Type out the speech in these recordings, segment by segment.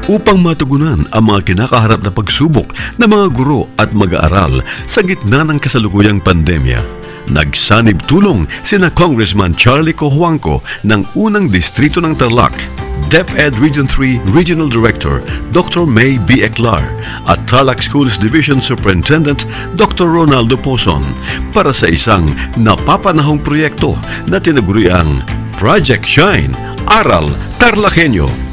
upang matugunan ang mga kinakaharap na pagsubok ng mga guro at mag-aaral sa gitna ng kasalukuyang pandemya. Nagsanib tulong sina Congressman Charlie Cojuangco ng unang distrito ng Tarlac, DEPED Region 3 Regional Director Dr. May B. Eclar at Tarlac Schools Division Superintendent Dr. Ronaldo Pozon para sa isang napapanahong proyekto na tinaguriang Project Shine, Aral TarlakHenyo.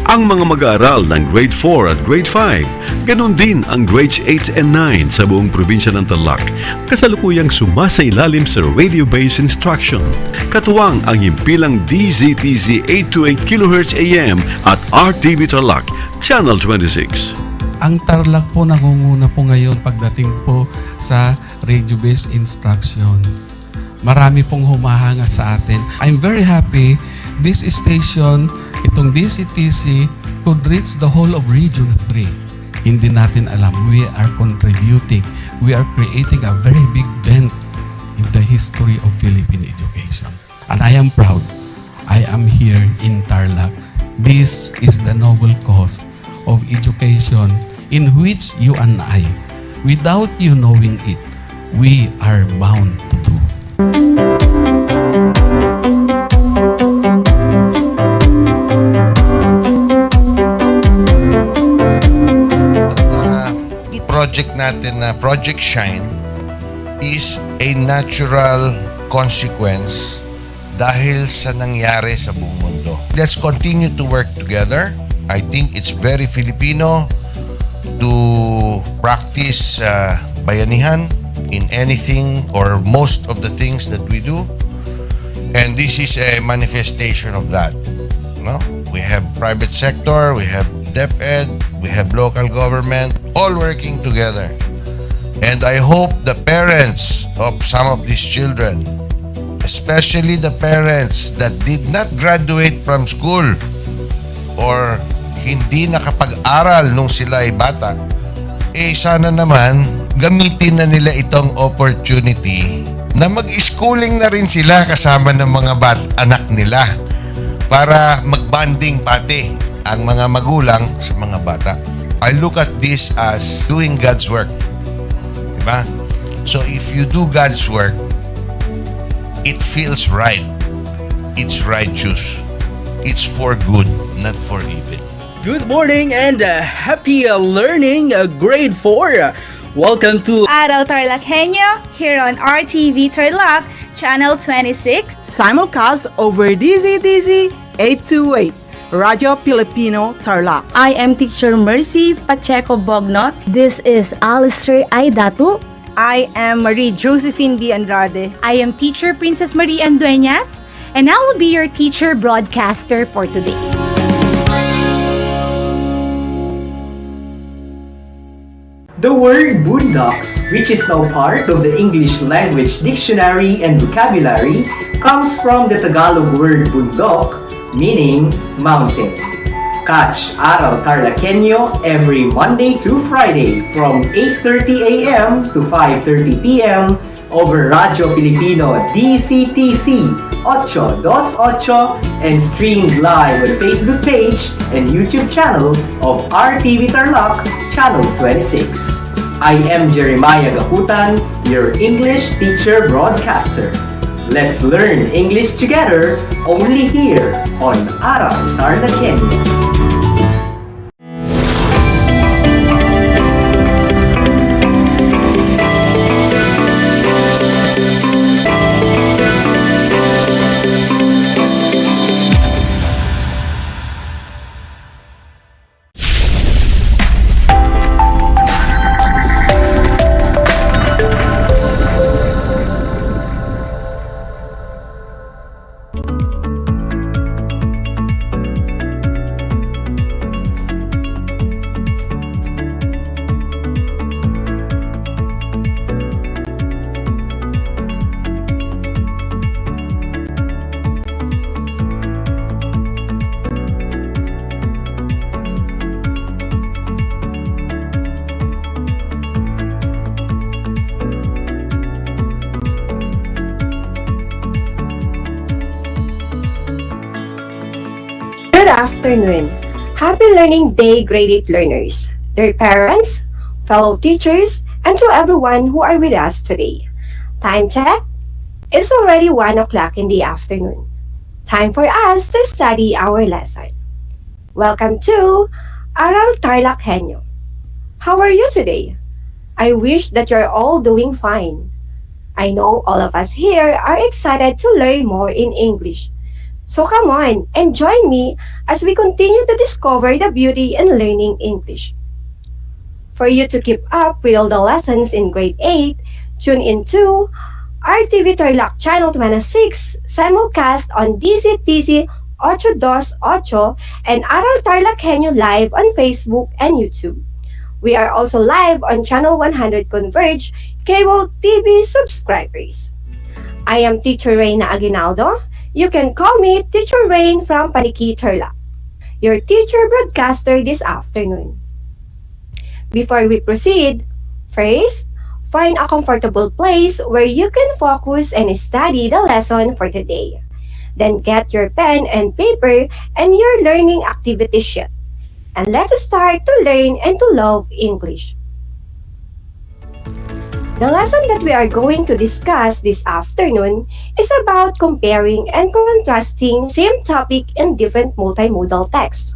Ang mga mag-aaral ng Grade 4 at Grade 5, ganun din ang Grades 8 and 9 sa buong probinsya ng Tarlac, kasalukuyang sumasailalim sa radio-based instruction. Katuwang ang himpilang DZTZ 828 kHz AM at RTV Tarlac, Channel 26. Ang Tarlac po nangunguna po ngayon pagdating po sa radio-based instruction. Marami pong humahanga sa atin. I'm very happy this station, itong DCTC, could reach the whole of Region 3. Hindi natin alam, we are contributing, we are creating a very big dent in the history of Philippine education. And I am proud, I am here in Tarlac. This is the noble cause of education in which you and I, without you knowing it, we are bound to do. Project natin na Project Shine is a natural consequence dahil sa nangyari sa buong mundo. Let's continue to work together. I think it's very Filipino to practice bayanihan in anything or most of the things that we do. And this is a manifestation of that. No? We have private sector, we have DEPED, we have local government, all working together. And I hope the parents of some of these children, especially the parents that did not graduate from school or hindi nakapag-aral nung sila ay bata, sana naman gamitin na nila itong opportunity na mag-schooling na rin sila kasama ng mga anak nila para mag-bonding pati ang mga magulang sa mga bata. I look at this as doing God's work. Diba? So if you do God's work, it feels right. It's righteous. It's for good, not for evil. Good morning and happy learning, grade 4. Welcome to Aral TarlakHenyo here on RTV Tarlac, Channel 26. Simulcast over DZTZ 828, Radio Filipino Tarlac. I am Teacher Mercy Pacheco Bognot. This is Alistair Aidatu. I am Marie Josephine B. Andrade. I am Teacher Princess Marie M. Dueñas, and I will be your teacher broadcaster for today. The word boondocks, which is now part of the English language dictionary and vocabulary, comes from the Tagalog word bundok, meaning mountain. Catch Aral TarlakHenyo every Monday through Friday from 8:30 a.m. to 5:30 p.m. over Radio Filipino DCTC 828 and streamed live on the Facebook page and YouTube channel of RTV Tarlac, Channel 26. I am Jeremiah Gaputan, your English teacher broadcaster. Let's learn English together only here on Aral TarlakHenyo. Good afternoon. Happy Learning Day, grade 8 learners, their parents, fellow teachers, and to everyone who are with us today. Time check. It's already 1 o'clock in the afternoon. Time for us to study our lesson. Welcome to Aral TarlakHenyo. How are you today? I wish that you're all doing fine. I know all of us here are excited to learn more in English. So come on and join me as we continue to discover the beauty in learning English. For you to keep up with all the lessons in grade 8, tune into RTV Tarlac Channel 26 simulcast on DZTZ 828 and Aral TarlakHenyo live on Facebook and YouTube. We are also live on Channel 100 Converge cable TV subscribers. I am Teacher Reyna Aguinaldo. You can call me Teacher Rain from Paniki Tarlac, your teacher broadcaster this afternoon. Before we proceed, first, find a comfortable place where you can focus and study the lesson for today. Then get your pen and paper and your learning activity sheet. And let's start to learn and to love English. The lesson that we are going to discuss this afternoon is about comparing and contrasting same topic in different multimodal texts.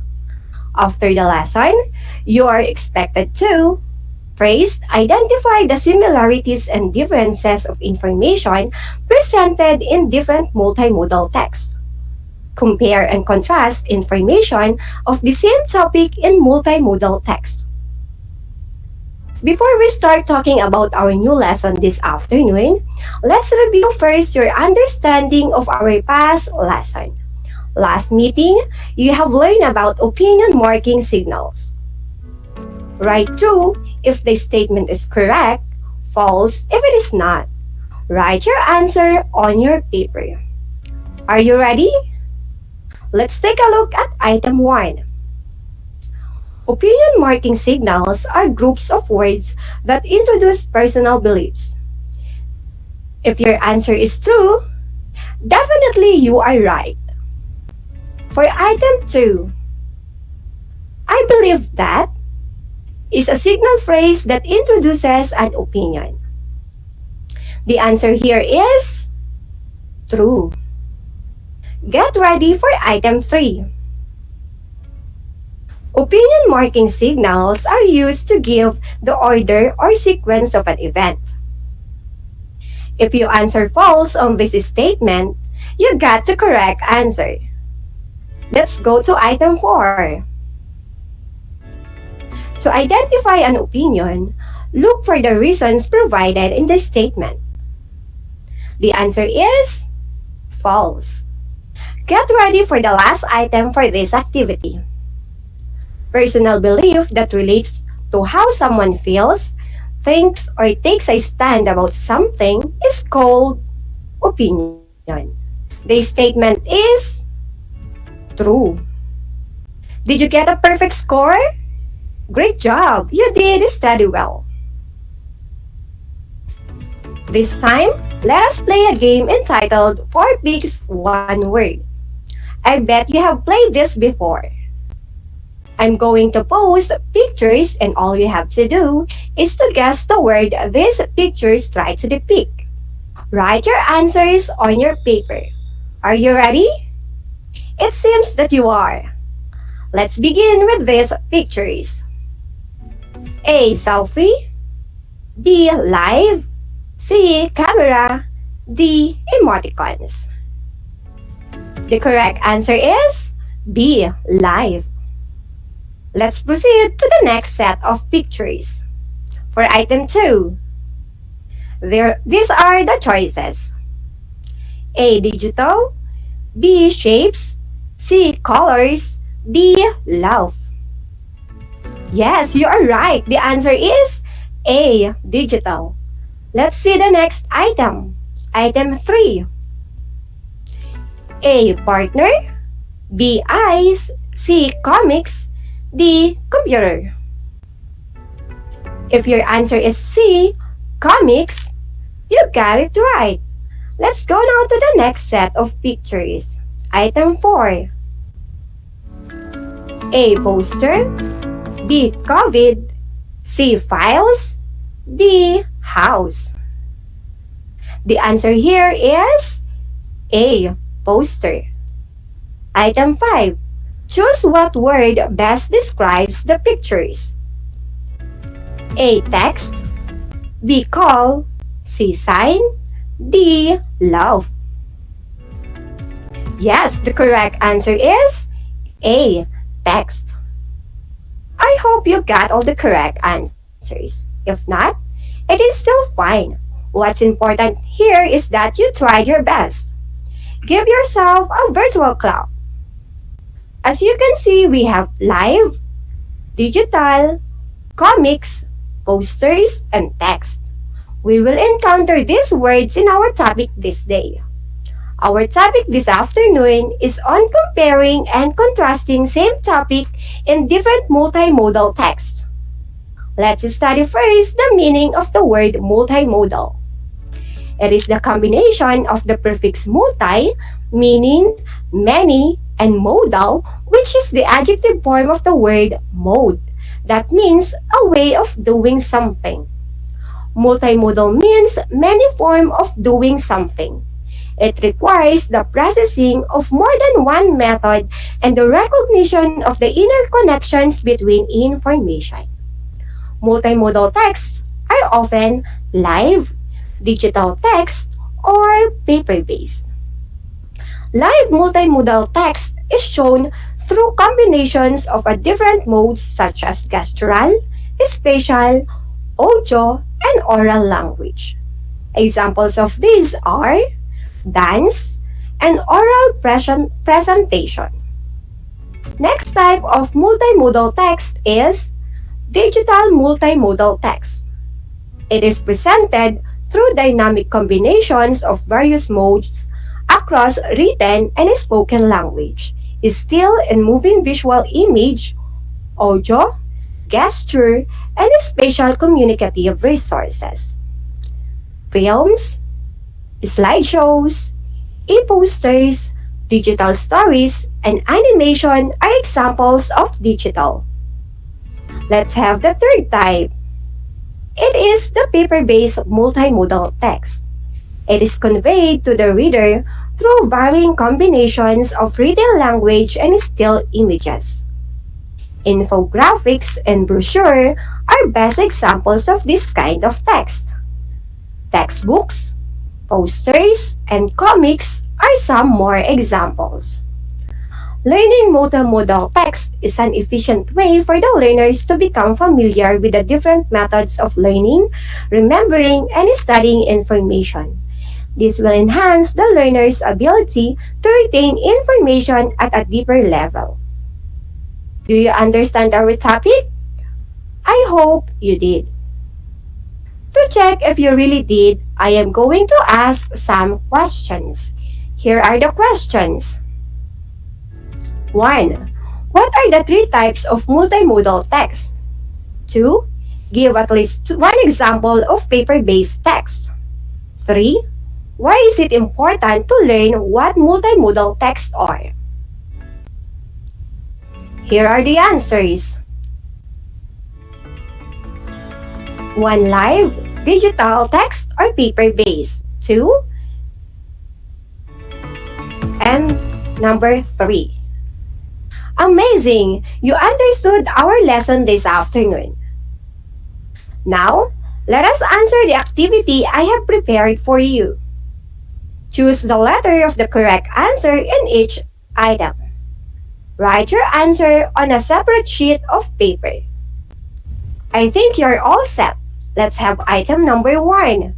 After the lesson, you are expected to first, identify the similarities and differences of information presented in different multimodal texts. Compare and contrast information of the same topic in multimodal text. Before we start talking about our new lesson this afternoon, let's review first your understanding of our past lesson. Last meeting, you have learned about opinion marking signals. Write true if the statement is correct, false if it is not. Write your answer on your paper. Are you ready? Let's take a look at item 1. Opinion marking signals are groups of words that introduce personal beliefs. If your answer is true, definitely you are right. For item 2, I believe that is a signal phrase that introduces an opinion. The answer here is true. Get ready for item 3. Opinion marking signals are used to give the order or sequence of an event. If you answer false on this statement, you got the correct answer. Let's go to item 4. To identify an opinion, look for the reasons provided in the statement. The answer is false. Get ready for the last item for this activity. Personal belief that relates to how someone feels, thinks, or takes a stand about something is called opinion. The statement is true. Did you get a perfect score? Great job! You did study well. This time, let us play a game entitled 4 Pigs, 1 Word. I bet you have played this before. I'm going to post pictures and all you have to do is to guess the word these pictures try to depict. Write your answers on your paper. Are you ready? It seems that you are. Let's begin with these pictures. A. Selfie. B. Live. C. Camera. D. Emoticons. The correct answer is B. Live. Let's proceed to the next set of pictures. For item 2, these are the choices. A. Digital. B. Shapes. C. Colors. D. Love. Yes, you are right. The answer is A. Digital. Let's see the next item. Item 3. A. Partner. B. Eyes. C. Comics. D. Computer. If your answer is C. Comics, you got it right. Let's go now to the next set of pictures. Item 4. A. Poster, B. COVID, C. Files, D. House. The answer here is A. Poster. Item 5. Choose what word best describes the pictures. A. Text, B. Call, C. Sign, D. Love. Yes, the correct answer is A. Text. I hope you got all the correct answers. If not, it is still fine. What's important here is that you tried your best. Give yourself a virtual clap. As you can see, we have live, digital, comics, posters, and text. We will encounter these words in our topic this day. Our topic this afternoon is on comparing and contrasting same topic in different multimodal texts. Let's study first the meaning of the word multimodal. It is the combination of the prefix multi, meaning many, and modal, which is the adjective form of the word mode. That means a way of doing something. Multimodal means many forms of doing something. It requires the processing of more than one method and the recognition of the inner connections between information. Multimodal texts are often live, digital text, or paper-based. Live multimodal text is shown through combinations of a different modes such as gestural, spatial, audio, and oral language. Examples of these are dance and oral presentation. Next type of multimodal text is digital multimodal text. It is presented through dynamic combinations of various modes across written and spoken language, still and moving visual image, audio, gesture, and spatial communicative resources. Films, slideshows, e-posters, digital stories, and animation are examples of digital. Let's have the third type. It is the paper-based multimodal text. It is conveyed to the reader through varying combinations of written language and still images. Infographics and brochure are best examples of this kind of text. Textbooks, posters, and comics are some more examples. Learning multimodal text is an efficient way for the learners to become familiar with the different methods of learning, remembering, and studying information. This will enhance the learner's ability to retain information at a deeper level. Do you understand our topic? I hope you did. To check if you really did, I am going to ask some questions. Here are the questions. 1. What are the 3 types of multimodal text? 2. Give at least one example of paper-based text. 3. Why is it important to learn what multimodal texts are? Here are the answers. 1. Live, digital text, or paper-based. 2. And number 3. Amazing! You understood our lesson this afternoon. Now, let us answer the activity I have prepared for you. Choose the letter of the correct answer in each item. Write your answer on a separate sheet of paper. I think you're all set. Let's have item number 1.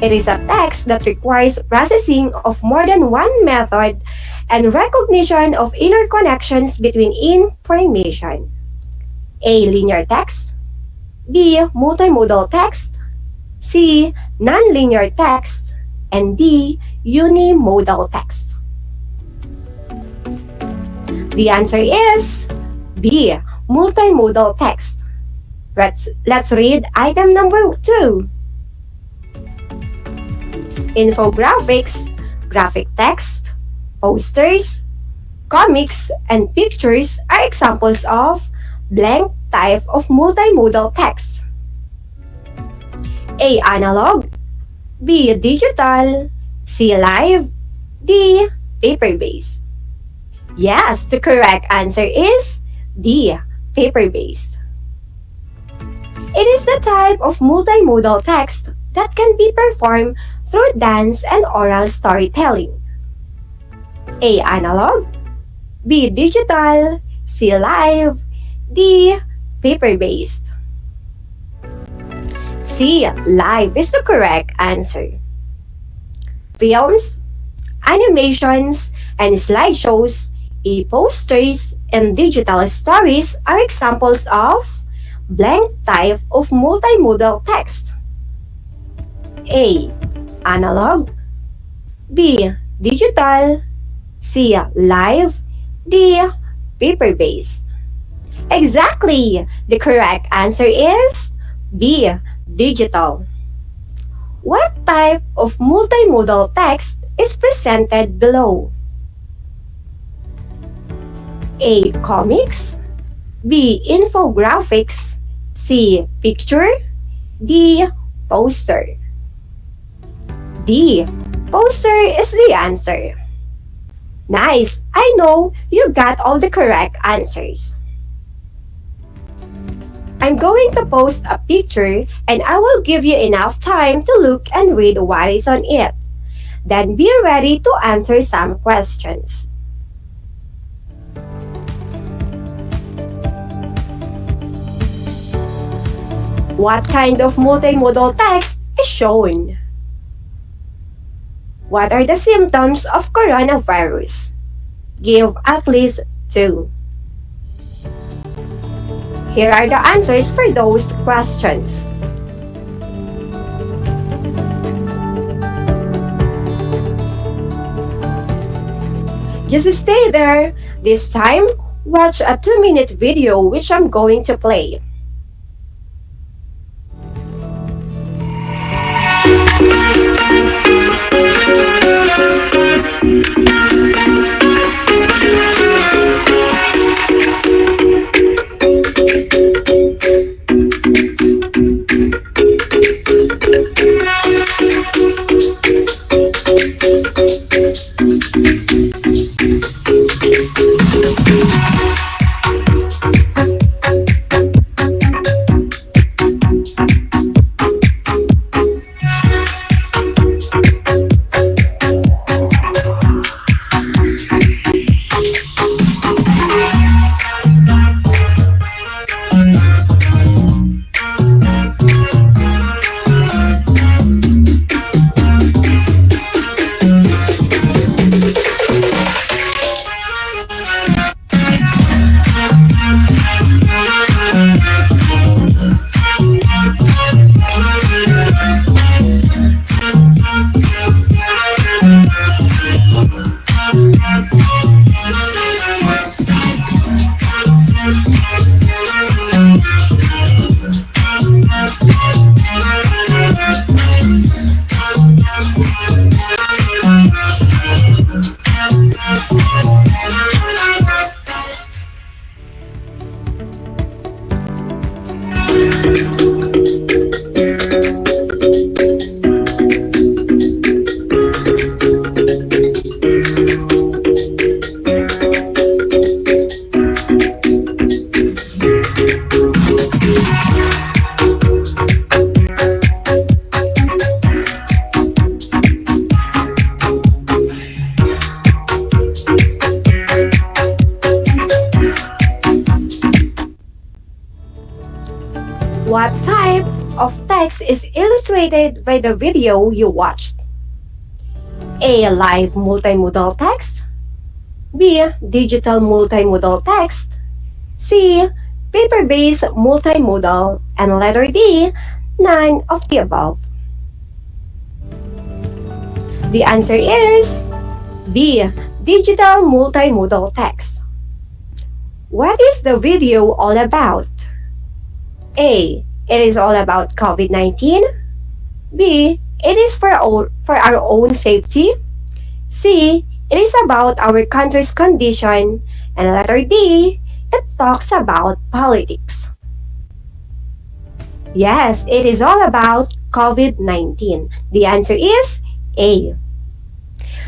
It is a text that requires processing of more than one method and recognition of inner connections between information. A. Linear text, B. Multimodal text, C. Nonlinear text, and D. Unimodal text. The answer is B. Multimodal text. Let's read item number 2. Infographics, graphic text, posters, comics, and pictures are examples of blank type of multimodal text. A. Analog, B. Digital, C. Live, D. Paper-based. Yes, the correct answer is D. Paper-based. It is the type of multimodal text that can be performed through dance and oral storytelling. A. Analog, B. Digital, C. Live, D. Paper-based. C. Live is the correct answer. Films, animations, and slideshows, e-posters, and digital stories are examples of blank type of multimodal text. A. Analog, B. Digital, C. Live, D. Paper-based. Exactly! The correct answer is B. Digital. What type of multimodal text is presented below? A. Comics, B. Infographics, C. Picture, D. Poster. D. Poster is the answer. Nice! I know you got all the correct answers. I'm going to post a picture and I will give you enough time to look and read what is on it. Then be ready to answer some questions. What kind of multimodal text is shown? What are the symptoms of coronavirus? Give at least 2. Here are the answers for those questions. Just stay there. This time, watch a 2-minute video which I'm going to play. What type of text is illustrated by the video you watched? A. Live multimodal text, B. Digital multimodal text, C. Paper-based multimodal, and letter D. None of the above. The answer is B. Digital multimodal text. What is the video all about? A. It is all about COVID-19. B. It is for our own safety. C. it is about our country's condition. And letter D, it talks about politics. Yes, it is all about COVID-19. The answer is A.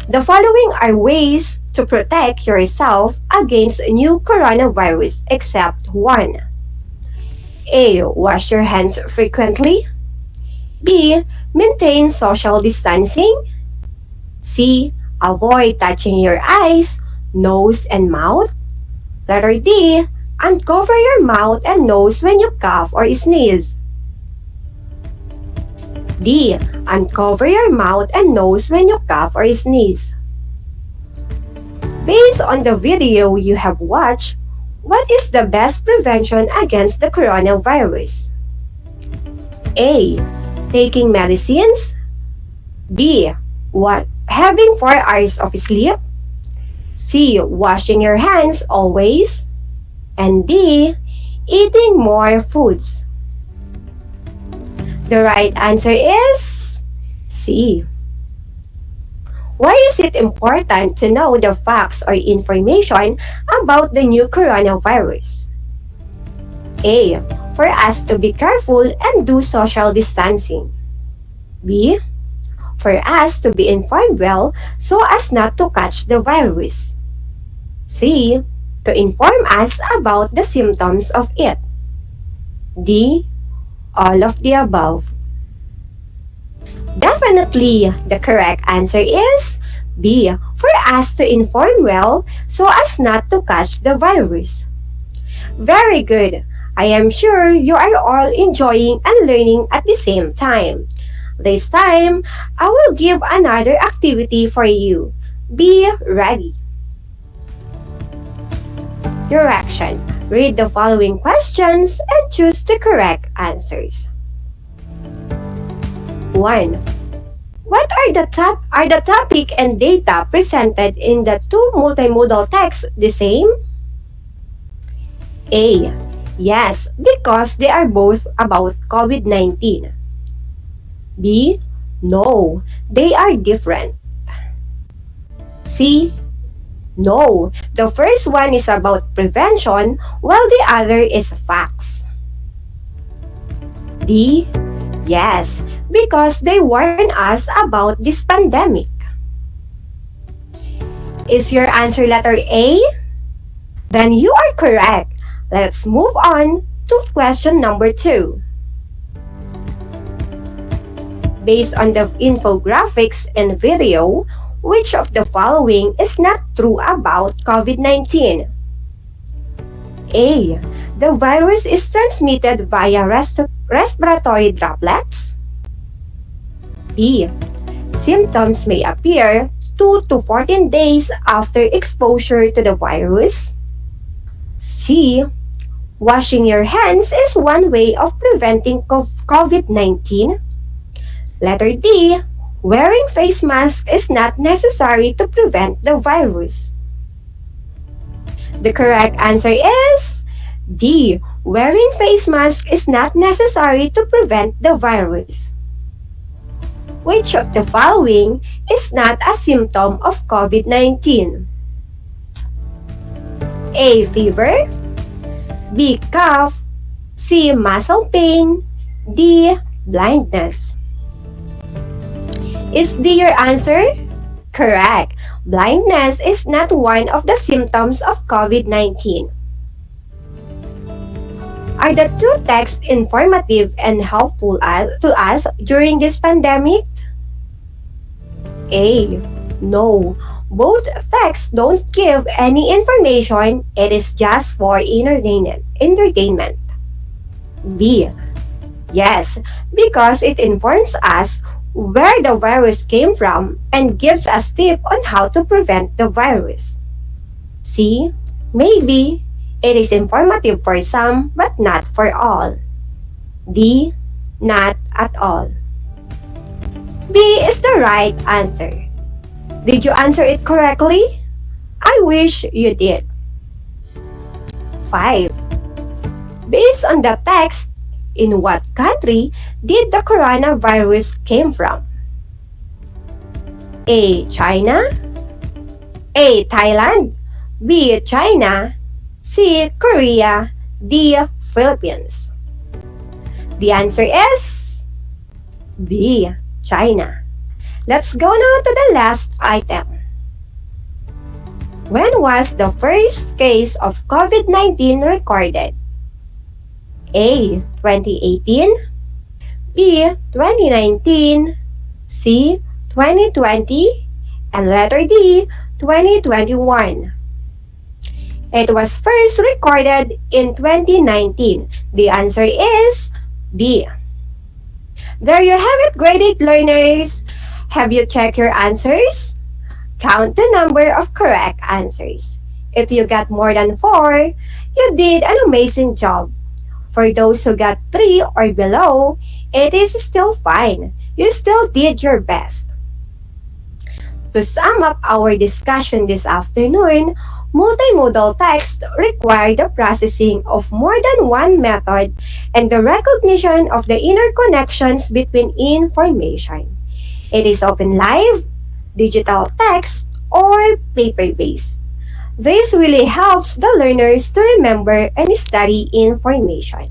The following are ways to protect yourself against new coronavirus except one. A. Wash your hands frequently. B. Maintain social distancing. C. Avoid touching your eyes, nose, and mouth. Letter D. Uncover your mouth and nose when you cough or sneeze. D. Uncover your mouth and nose when you cough or sneeze. Based on the video you have watched, what is the best prevention against the coronavirus? A. Taking medicines. B. Having 4 hours of sleep. C. Washing your hands always. And D. Eating more foods. The right answer is C. Why is it important to know the facts or information about the new coronavirus? A. For us to be careful and do social distancing. B. For us to be informed well so as not to catch the virus. C. To inform us about the symptoms of it. D. All of the above. Definitely, the correct answer is B. For us to inform well so as not to catch the virus. Very good. I am sure you are all enjoying and learning at the same time. This time, I will give another activity for you. Be ready. Direction. Read the following questions and choose the correct answers. 1. What are the topic and data presented in the two multimodal texts the same? A. Yes, because they are both about COVID-19. B. No, they are different. C. No, the first one is about prevention while the other is facts. D. Yes, because they warn us about this pandemic. Is your answer letter A? Then you are correct. Let's move on to question number 2. Based on the infographics and video, which of the following is not true about COVID-19? A. The virus is transmitted via respiratory droplets. B. Symptoms may appear 2 to 14 days after exposure to the virus. C. Washing your hands is one way of preventing COVID-19. Letter D. Wearing face masks is not necessary to prevent the virus. The correct answer is D. Wearing face mask is not necessary to prevent the virus. Which of the following is not a symptom of COVID-19? A. Fever. B. Cough. C. Muscle pain. D. Blindness. Is D your answer? Correct. Blindness is not one of the symptoms of COVID-19. Are the two texts informative and helpful to us during this pandemic? A. No. Both texts don't give any information. It is just for entertainment. B. Yes, because it informs us where the virus came from and gives us tips on how to prevent the virus. C. Maybe it is informative for some but not for all. D. Not at all. B is the right answer. Did you answer it correctly? I wish you did. 5. Based on the text, in what country did the coronavirus came from? A. China. A. Thailand, B. China, C. Korea, D. Philippines. The answer is B. China. Let's go now to the last item. When was the first case of COVID-19 recorded? A. 2018, B. 2019, C. 2020, and letter D. 2021. It was first recorded in 2019. The answer is B. There you have it, grade 8 learners. Have you checked your answers? Count the number of correct answers. If you got more than 4, you did an amazing job. For those who got 3 or below, it is still fine. You still did your best. To sum up our discussion this afternoon, multimodal text require the processing of more than one method and the recognition of the interconnections between information. It is often live, digital text, or paper-based. This really helps the learners to remember and study information.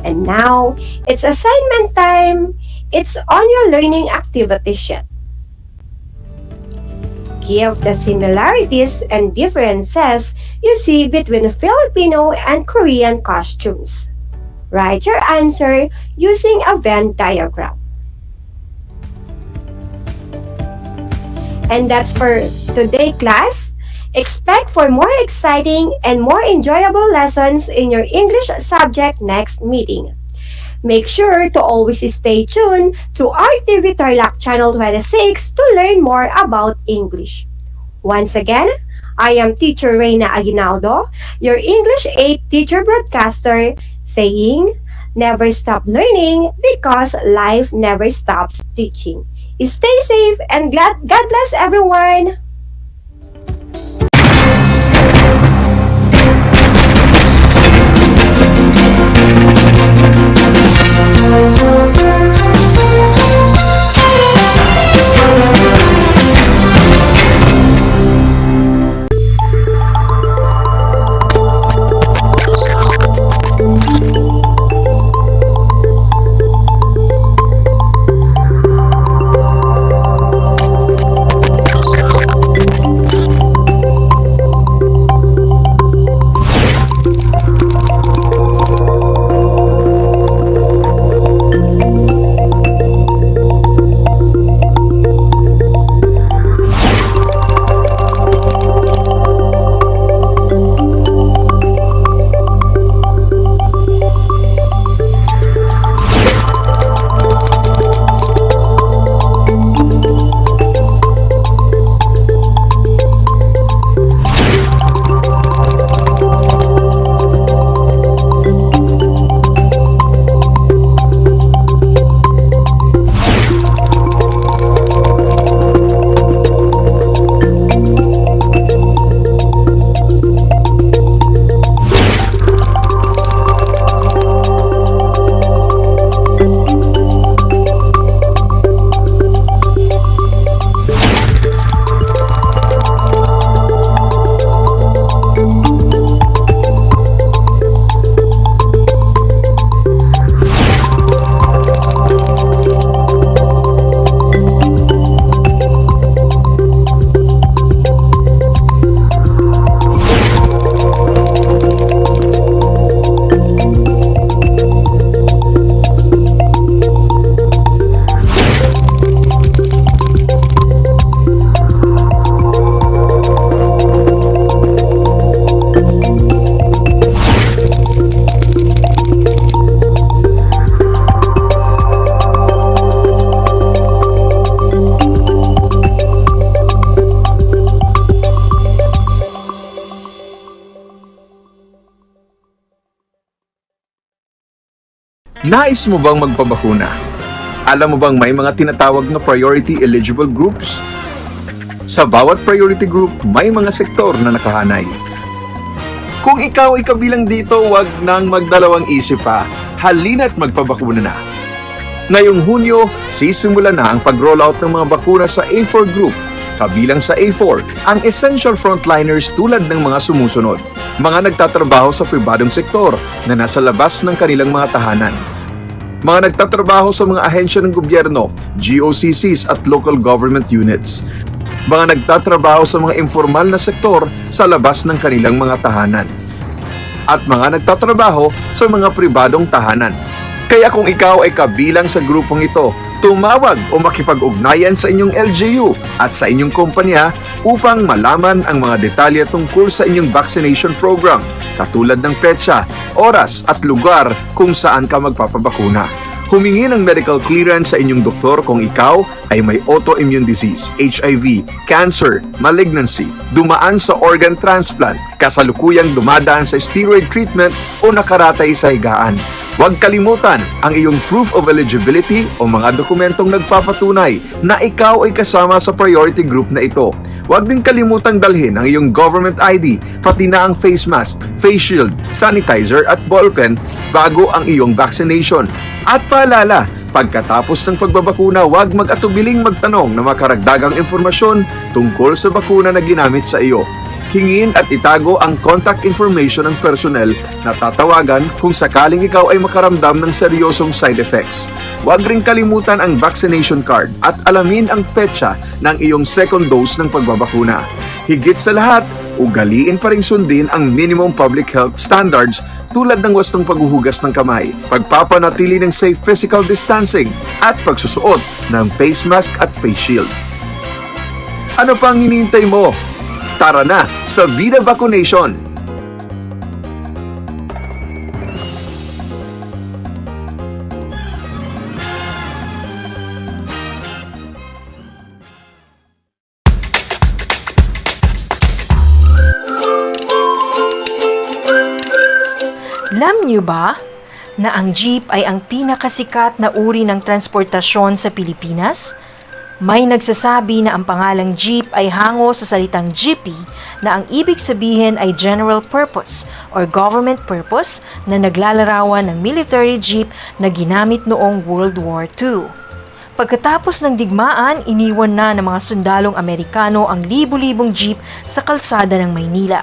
And now, it's assignment time. It's on your learning activity sheet. Give the similarities and differences you see between Filipino and Korean costumes. Write your answer using a Venn diagram. And that's for today, class. Expect for more exciting and more enjoyable lessons in your English subject next meeting. Make sure to always stay tuned to RTV Tarlac Channel 26 to learn more about English. Once again, I am Teacher Reyna Aguinaldo, your English 8 teacher broadcaster, saying, never stop learning because life never stops teaching. Stay safe and God bless everyone! Nais mo bang magpabakuna? Alam mo bang may mga tinatawag na priority eligible groups? Sa bawat priority group, may mga sektor na nakahanay. Kung ikaw ay kabilang dito, wag nang magdalawang isip pa. Halina't magpabakuna na. Ngayong Hunyo, sisimula na ang pag-rollout ng mga bakuna sa A4 group Kabilang sa A4, ang essential frontliners tulad ng mga sumusunod. Mga nagtatrabaho sa pribadong sektor na nasa labas ng kanilang mga tahanan. Mga nagtatrabaho sa mga ahensya ng gobyerno, GOCCs at local government units. Mga nagtatrabaho sa mga informal na sektor sa labas ng kanilang mga tahanan. At mga nagtatrabaho sa mga pribadong tahanan. Kaya kung ikaw ay kabilang sa grupong ito, tumawag o makipag-ugnayan sa inyong LGU at sa inyong kumpanya upang malaman ang mga detalye tungkol sa inyong vaccination program, katulad ng petsa, oras at lugar kung saan ka magpapabakuna. Humingi ng medical clearance sa inyong doktor kung ikaw ay may autoimmune disease, HIV, cancer, malignancy, dumaan sa organ transplant, kasalukuyang dumadaan sa steroid treatment o nakaratay sa higaan. Huwag kalimutan ang iyong proof of eligibility o mga dokumentong nagpapatunay na ikaw ay kasama sa priority group na ito. Huwag din kalimutang dalhin ang iyong government ID, pati na ang face mask, face shield, sanitizer at ballpen bago ang iyong vaccination. At paalala, pagkatapos ng pagbabakuna, huwag mag-atubiling magtanong na makaragdagang impormasyon tungkol sa bakuna na ginamit sa iyo. Hingin at itago ang contact information ng personnel na tatawagan kung sakaling ikaw ay makaramdam ng seryosong side effects. Huwag ring kalimutan ang vaccination card at alamin ang petsa ng iyong second dose ng pagbabakuna. Higit sa lahat, ugaliin pa ring sundin ang minimum public health standards tulad ng wastong paghuhugas ng kamay, pagpapanatili ng safe physical distancing at pagsusuot ng face mask at face shield. Ano pang hinihintay mo? Tara na sa Vida Vaccination! Alam niyo ba na ang jeep ay ang pinakasikat na uri ng transportasyon sa Pilipinas? May nagsasabi na ang pangalang jeep ay hango sa salitang jeepy na ang ibig sabihin ay general purpose or government purpose na naglalarawan ng military jeep na ginamit noong World War II. Pagkatapos ng digmaan, iniwan na ng mga sundalong Amerikano ang libu-libong jeep sa kalsada ng Maynila.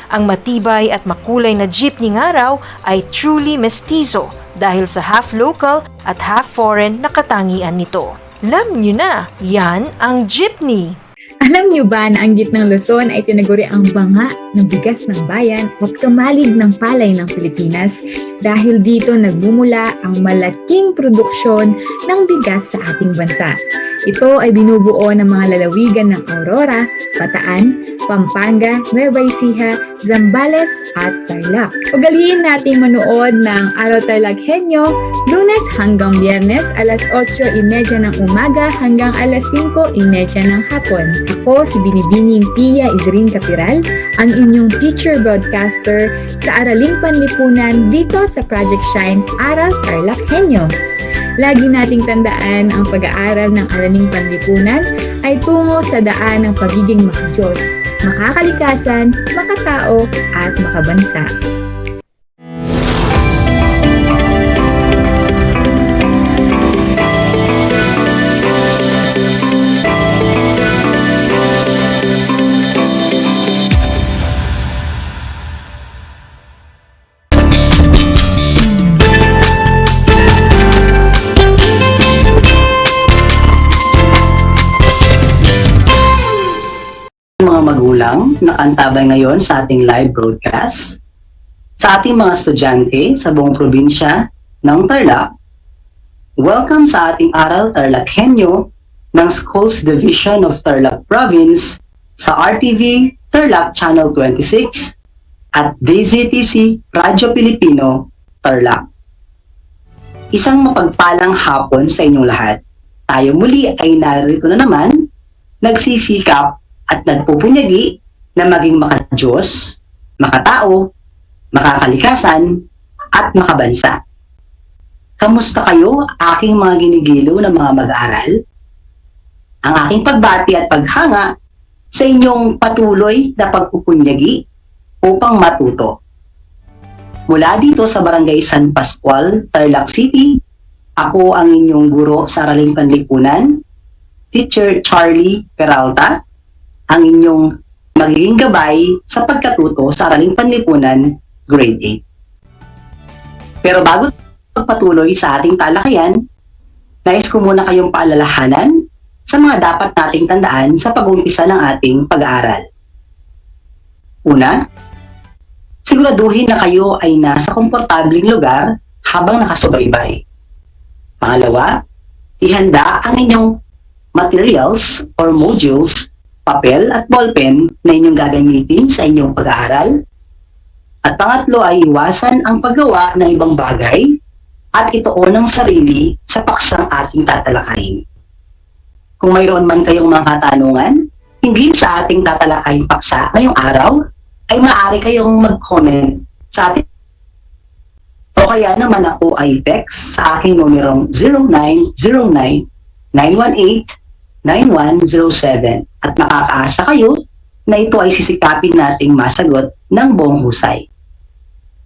Ang matibay at makulay na jeepney nga raw ay truly mestizo dahil sa half local at half foreign na katangian nito. Alam nyo na, yan ang jeepney. Alam nyo ba na ang gitnang Luzon ay tinaguri ang banga ng bigas ng bayan o kamalig ng palay ng Pilipinas dahil dito nagmumula ang malaking produksyon ng bigas sa ating bansa. Ito ay binubuo ng mga lalawigan ng Aurora, Bataan, Pampanga, Nueva Ecija, Zambales at Tarlac. Ugaliin nating manood ng Aral TarlakHenyo Lunes hanggang Biyernes alas 8:30 ng umaga hanggang alas 5:30 ng hapon. Ako si Binibining Pia Izrin Capiral, ang inyong teacher broadcaster sa Araling Panlipunan dito sa Project Shine Aral TarlakHenyo. Lagi nating tandaan ang pag-aaral ng Araling Panlipunan ay tungo sa daan ng pagiging makadiyos, makakalikasan, makatao at makabansa. Mga magulang nakantabay ngayon sa ating live broadcast, sa ating mga estudyante sa buong probinsya ng Tarlac, welcome sa ating Aral TarlakHenyo ng Schools Division of Tarlac Province sa RTV Tarlac Channel 26 at DZTC Radyo Pilipino Tarlac. Isang mapagpalang hapon sa inyong lahat. Tayo muli ay narito na naman, nagsisikap at nagpupunyagi na maging makadiyos, makatao, makakalikasan, at makabansa. Kamusta kayo, aking mga ginigilo na mga mag-aaral? Ang aking pagbati at paghanga sa inyong patuloy na pagpupunyagi upang matuto. Mula dito sa Barangay San Pascual, Tarlac City, ako ang inyong guro sa Araling Panlipunan, Teacher Charlie Peralta, ang inyong magiging gabay sa pagkatuto sa Araling Panlipunan, Grade 8. Pero bago pagpatuloy sa ating talakayan, nais ko muna kayong paalalahanan sa mga dapat nating tandaan sa pag-umpisa ng ating pag-aaral. Una, siguraduhin na kayo ay nasa komportabling lugar habang nakasubaybay. Pangalawa, ihanda ang inyong materials or modules, papel at ballpen na inyong gagamitin sa inyong pag-aaral. At pangatlo ay iwasan ang paggawa ng ibang bagay at ituon ang sarili sa paksang ating tatalakayin. Kung mayroon man kayong mga katanungan, hindi sa ating tatalakayin paksa ngayong araw, ay maaari kayong mag-comment sa ating o kaya naman ako ay text sa aking numerong 0909-918-9107 at makakaasa kayo na ito ay sisikapin nating masagot ng buong husay.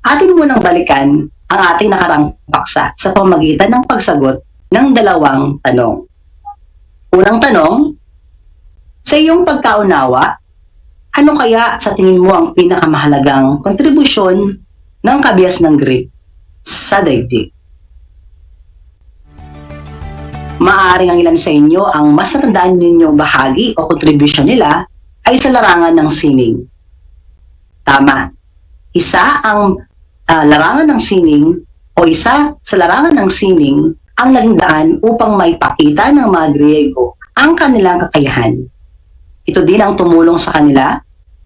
Atin munang balikan ang ating nakarang paksa sa pamamagitan ng pagsagot ng dalawang tanong. Unang tanong, sa iyong pagkaunawa, ano kaya sa tingin mo ang pinakamahalagang kontribusyon ng kabias ng Greek sa daigdig? Maaring ang ilan sa inyo ang mas natandaan ninyong bahagi o kontribusyon nila ay sa larangan ng sining. Tama. Isa sa larangan ng sining ang naging daan upang maipakita ng mga Griego ang kanilang kakayahan. Ito din ang tumulong sa kanila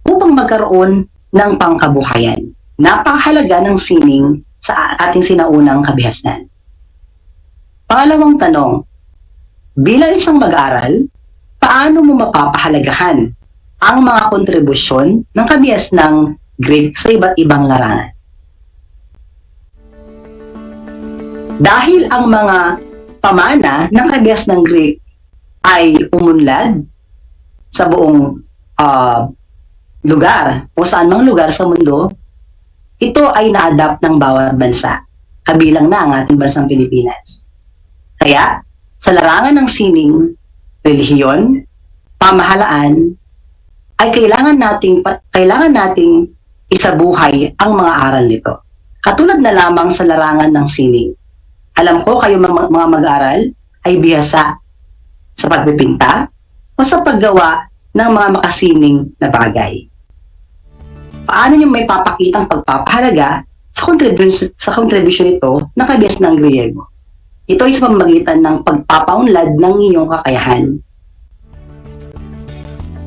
upang magkaroon ng pangkabuhayan. Napakahalaga ng sining sa ating sinaunang kabihasnan. Pangalawang tanong, bilang isang mag-aaral, paano mo mapapahalagahan ang mga kontribusyon ng kabihas ng Greek sa iba't ibang larangan? Dahil ang mga pamana ng kabihas ng Greek ay umunlad sa buong lugar o saan mang lugar sa mundo, ito ay na-adapt ng bawat bansa, kabilang na ang ating bansang Pilipinas. Kaya, sa larangan ng sining, relihiyon, pamahalaan, ay kailangan nating isabuhay ang mga aral nito. Katulad na lamang sa larangan ng sining. Alam ko kayo mga mag-aaral ay bihasa sa pagpipinta o sa paggawa ng mga makasining na bagay. Paano nyo may papakitang pagpapahalaga sa contribution ito ng kabias ng Griego? Ito ay sa pamamagitan ng pagpapaunlad ng inyong kakayahan.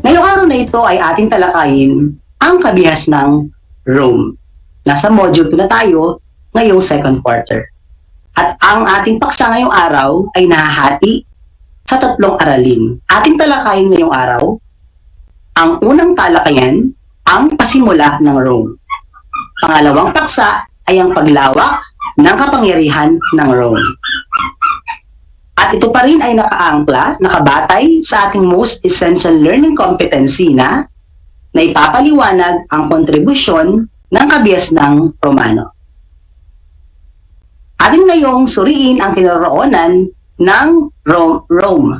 Ngayong araw na ito ay ating talakayin ang kabihas ng Rome. Nasa module 2 na tayo ngayong second quarter. At ang ating paksa ngayong araw ay nahahati sa 3 aralin. Ating talakayin ngayong araw, ang unang talakayan, ang pasimula ng Rome. Pangalawang paksa ay ang paglawak ng kapangyarihan ng Rome. At ito pa rin ay nakabatay sa ating Most Essential Learning Competency na ipapaliwanag ang kontribusyon ng kabias ng Romano. Atin ngayong suriin ang kinaroonan ng Rome.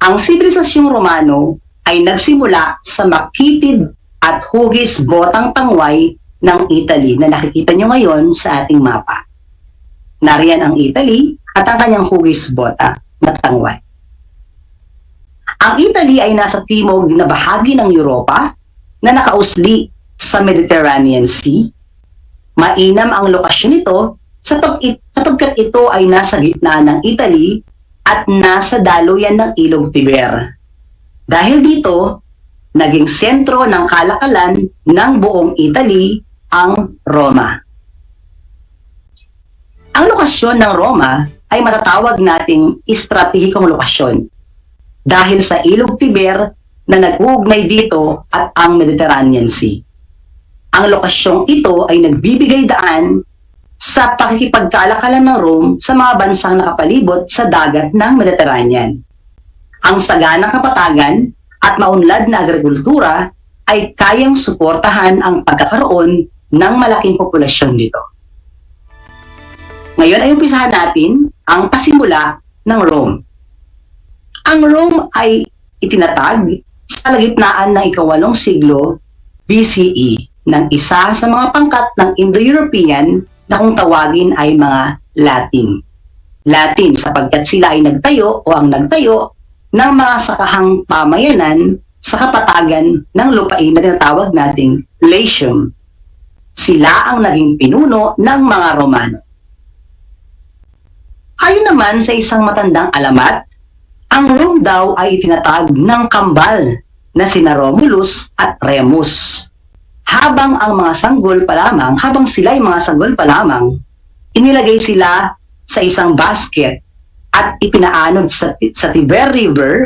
Ang sibilisasyong Romano ay nagsimula sa makitid at hugis botang tangway ng Italy na nakikita nyo ngayon sa ating mapa. Nariyan ang Italy at ang kanyang hugis bota na tangway. Ang Italy ay nasa timog na bahagi ng Europa na nakausli sa Mediterranean Sea. Mainam ang lokasyon nito sapagkat ito ay nasa gitna ng Italy at nasa daluyan ng ilog Tiber. Dahil dito, naging sentro ng kalakalan ng buong Italy ang Roma. Ang lokasyon ng Roma ay matatawag nating estratehikong lokasyon dahil sa ilog Tiber na nag-uugnay dito at ang Mediterranean Sea. Ang lokasyong ito ay nagbibigay daan sa pakikipagkalakalan ng Rome sa mga bansang nakapalibot sa dagat ng Mediterranean. Ang saganang kapatagan at maunlad na agrikultura ay kayang suportahan ang pagkakaroon ng malaking populasyon dito. Ngayon ay umpisahan natin ang pasimula ng Rome. Ang Rome ay itinatag sa kalagitnaan ng ika-8 siglo BCE ng isa sa mga pangkat ng Indo-European na kung tawagin ay mga Latin. Latin sapagkat sila ay nagtayo o ang nagtayo ng mga sakahang pamayanan sa kapatagan ng lupain na tinatawag nating Latium. Sila ang naging pinuno ng mga Romano. Ayon naman sa isang matandang alamat, ang Rome daw ay itinatag ng kambal na sina Romulus at Remus. Habang sila ay mga sanggol pa lamang, inilagay sila sa isang basket at ipinaanod sa Tiber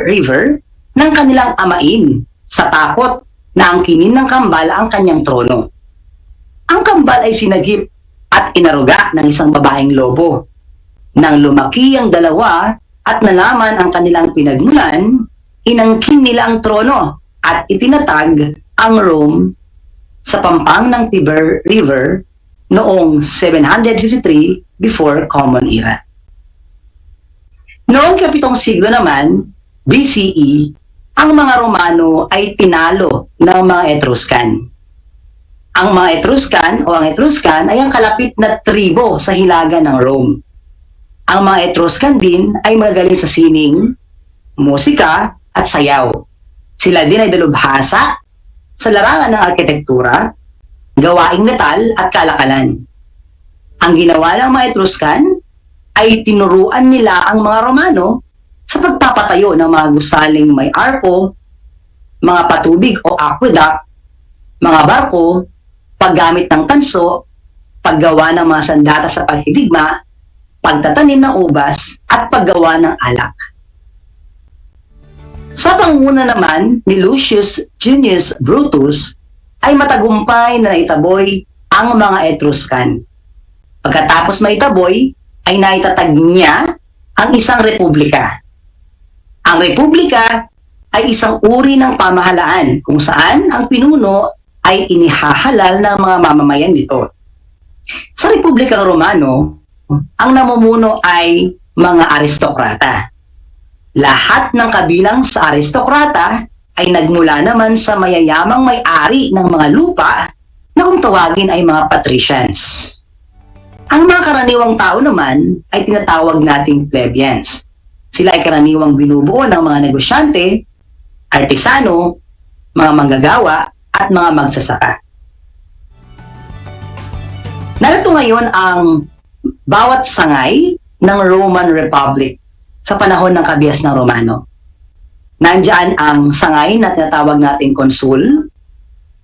River ng kanilang amain sa takot na angkinin ng kambal ang kanyang trono. Ang kambal ay sinagip at inaruga ng isang babaeng lobo. Nang lumaki ang dalawa at nalaman ang kanilang pinagmulan, inangkin nila ang trono at itinatag ang Rome sa pampang ng Tiber River noong 753 before Common Era. Noong ika-7 siglo naman, BCE, ang mga Romano ay tinalo ng mga Etruscan. Ang mga Etruscan o ang Etruscan ay ang kalapit na tribo sa hilaga ng Rome. Ang mga Etruscan din ay magaling sa sining, musika at sayaw. Sila din ay dalubhasa sa larangan ng arkitektura, gawaing metal at kalakalan. Ang ginawa ng mga Etruscan ay tinuruan nila ang mga Romano sa pagpapatayo ng mga gusaling may arko, mga patubig o aqueduct, mga barko, paggamit ng tanso, paggawa ng mga sandata sa paghidigma, pagtatanim ng ubas, at paggawa ng alak. Sa panguna naman ni Lucius Junius Brutus ay matagumpay na naitaboy ang mga Etruscan. Pagkatapos maitaboy ay naitatag niya ang isang republika. Ang republika ay isang uri ng pamahalaan kung saan ang pinuno ay inihahalal ng mga mamamayan nito. Sa Republikang Romano, ang namumuno ay mga aristokrata. Lahat ng kabilang sa aristokrata ay nagmula naman sa mayayamang may-ari ng mga lupa na kung tawagin ay mga patricians. Ang mga karaniwang tao naman ay tinatawag nating plebeians. Sila ay karaniwang binubuo ng mga negosyante, artisano, mga manggagawa, at mga magsasaka. Narito ngayon ang bawat sangay ng Roman Republic sa panahon ng kabias ng Romano. Nandiyan ang sangay na tinatawag nating konsul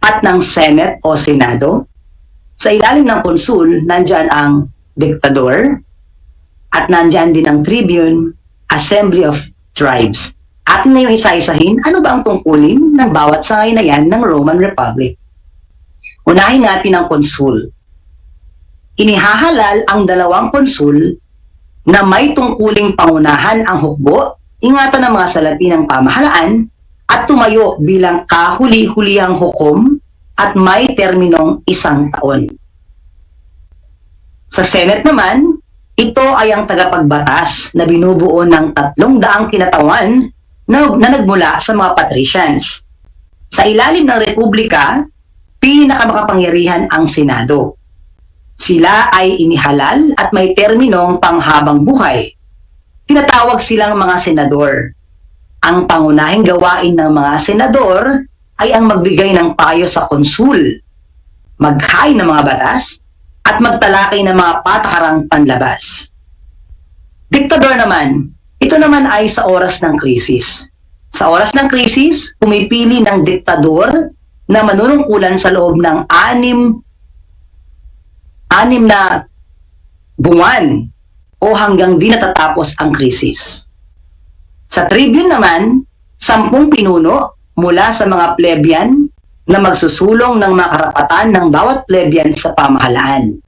at ng Senate o Senado. Sa ilalim ng konsul, nandiyan ang diktador at nandiyan din ang tribune, Assembly of Tribes. Atin na yung isa-isahin, ano ba ang tungkulin ng bawat sangay na yan ng Roman Republic? Unahin natin ang konsul. Inihahalal ang 2 konsul na may tungkuling pangunahan ang hukbo, ingatan ng mga salapi ng pamahalaan, at tumayo bilang kahuli-hulihang hukom at may terminong 1 taon. Sa Senate naman, ito ay ang tagapagbatas na binubuo ng 300 kinatawan na nagmula sa mga patricians. Sa ilalim ng Republika, pinakamakapangyarihan ang Senado. Sila ay inihalal at may terminong panghabang buhay. Tinatawag silang mga senador. Ang pangunahing gawain ng mga senador ay ang magbigay ng payo sa konsul, maghain ng mga batas, at magtalakay ng mga patakarang panlabas. Diktador naman, ito naman ay sa oras ng krisis. Sa oras ng krisis, pumipili ng diktador na manunungkulan sa loob ng 6 na buwan o hanggang di natatapos ang krisis. Sa tribune naman, 10 pinuno mula sa mga plebeian na magsusulong ng mga karapatan ng bawat plebeian sa pamahalaan.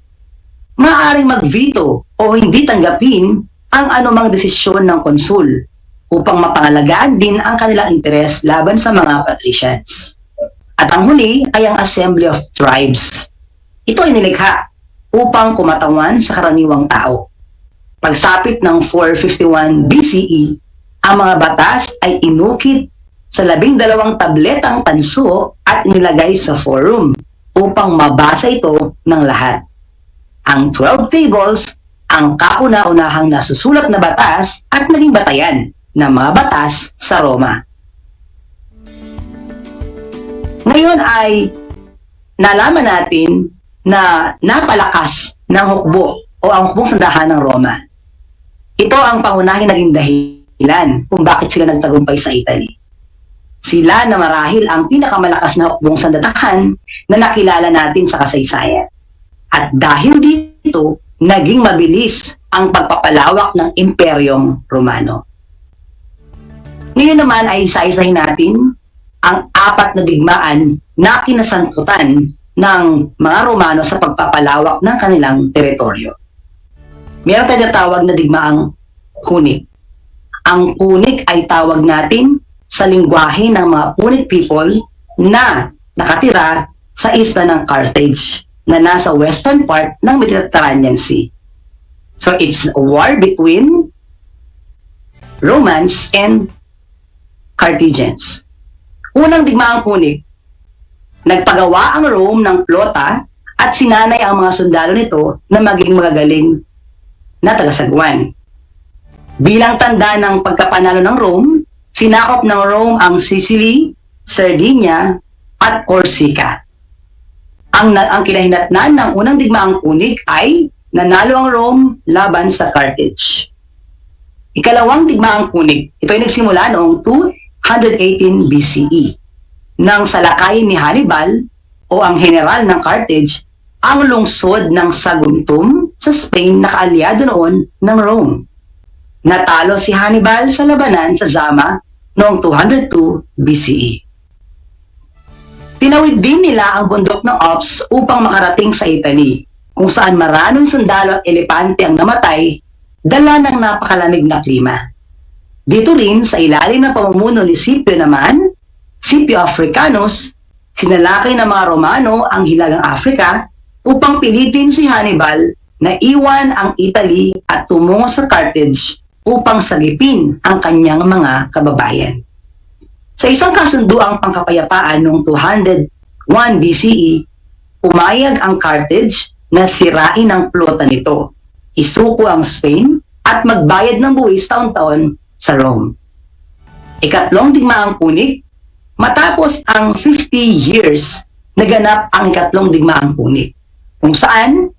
Maaaring mag-veto o hindi tanggapin ang anumang desisyon ng konsul upang mapangalagaan din ang kanilang interes laban sa mga patricians. At ang huli ay ang Assembly of Tribes. Ito ay nilikha upang kumatawan sa karaniwang tao. Pagsapit ng 451 BCE, Ang mga batas ay inukit sa 12 tabletang tanso at nilagay sa forum upang mabasa ito ng lahat. Ang 12 tables ang kauna-unahang nasusulat na batas at naging batayan ng mga batas sa Roma. Ngayon ay nalaman natin na napalakas ng hukbo o ang hukbong sandahan ng Roma. Ito ang pangunahing naging dahilan kung bakit sila nagtagumpay sa Italy. Sila na marahil ang pinakamalakas na hukbong sandathan na nakilala natin sa kasaysayan. At dahil dito, naging mabilis ang pagpapalawak ng Imperyong Romano. Ngayon naman ay isa-isahin natin ang 4 na digmaan na kinasangkutan ng mga Romano sa pagpapalawak ng kanilang teritoryo. Mayroon tinatawag na digmaang Punic. Ang Punic ay tawag natin sa lingwahe ng mga Punic people na nakatira sa isla ng Carthage na nasa western part ng Mediterranean Sea. So it's a war between Romans and Carthaginians. Unang digmaang Punic, nagpagawa ang Rome ng plota at sinanay ang mga sundalo nito na maging magagaling na tagasagwan. Bilang tanda ng pagkapanalo ng Rome, sinakop ng Rome ang Sicily, Sardinia at Corsica. Ang kinahinatnan ng unang digmaang Punic ay nanalo ang Rome laban sa Carthage. Ikalawang digmaang Punic, ito ay nagsimula noong 218 BCE nang salakayin ni Hannibal o ang general ng Carthage ang lungsod ng Saguntum sa Spain na kaalyado noon ng Rome. Natalo si Hannibal sa labanan sa Zama noong 202 BCE. Tinawid din nila ang bundok ng Alps upang makarating sa Italy, kung saan maraming sundalo at elepante ang namatay dala ng napakalamig na klima. Dito rin sa ilalim ng pamumuno ni Scipio naman, Scipio Africanus, sinalakay ng mga Romano ang Hilagang Africa upang pilitin si Hannibal na iwan ang Italy at tumungo sa Carthage upang sagipin ang kanyang mga kababayan. Sa isang kasunduang pangkapayapaan noong 201 BCE, pumayag ang Carthage na sirain ang plota nito, isuko ang Spain at magbayad ng buwis taon-taon sa Rome. Ikatlong digmaang Punic, matapos ang 50 years, naganap ang ikatlong digmaang Punic, kung saan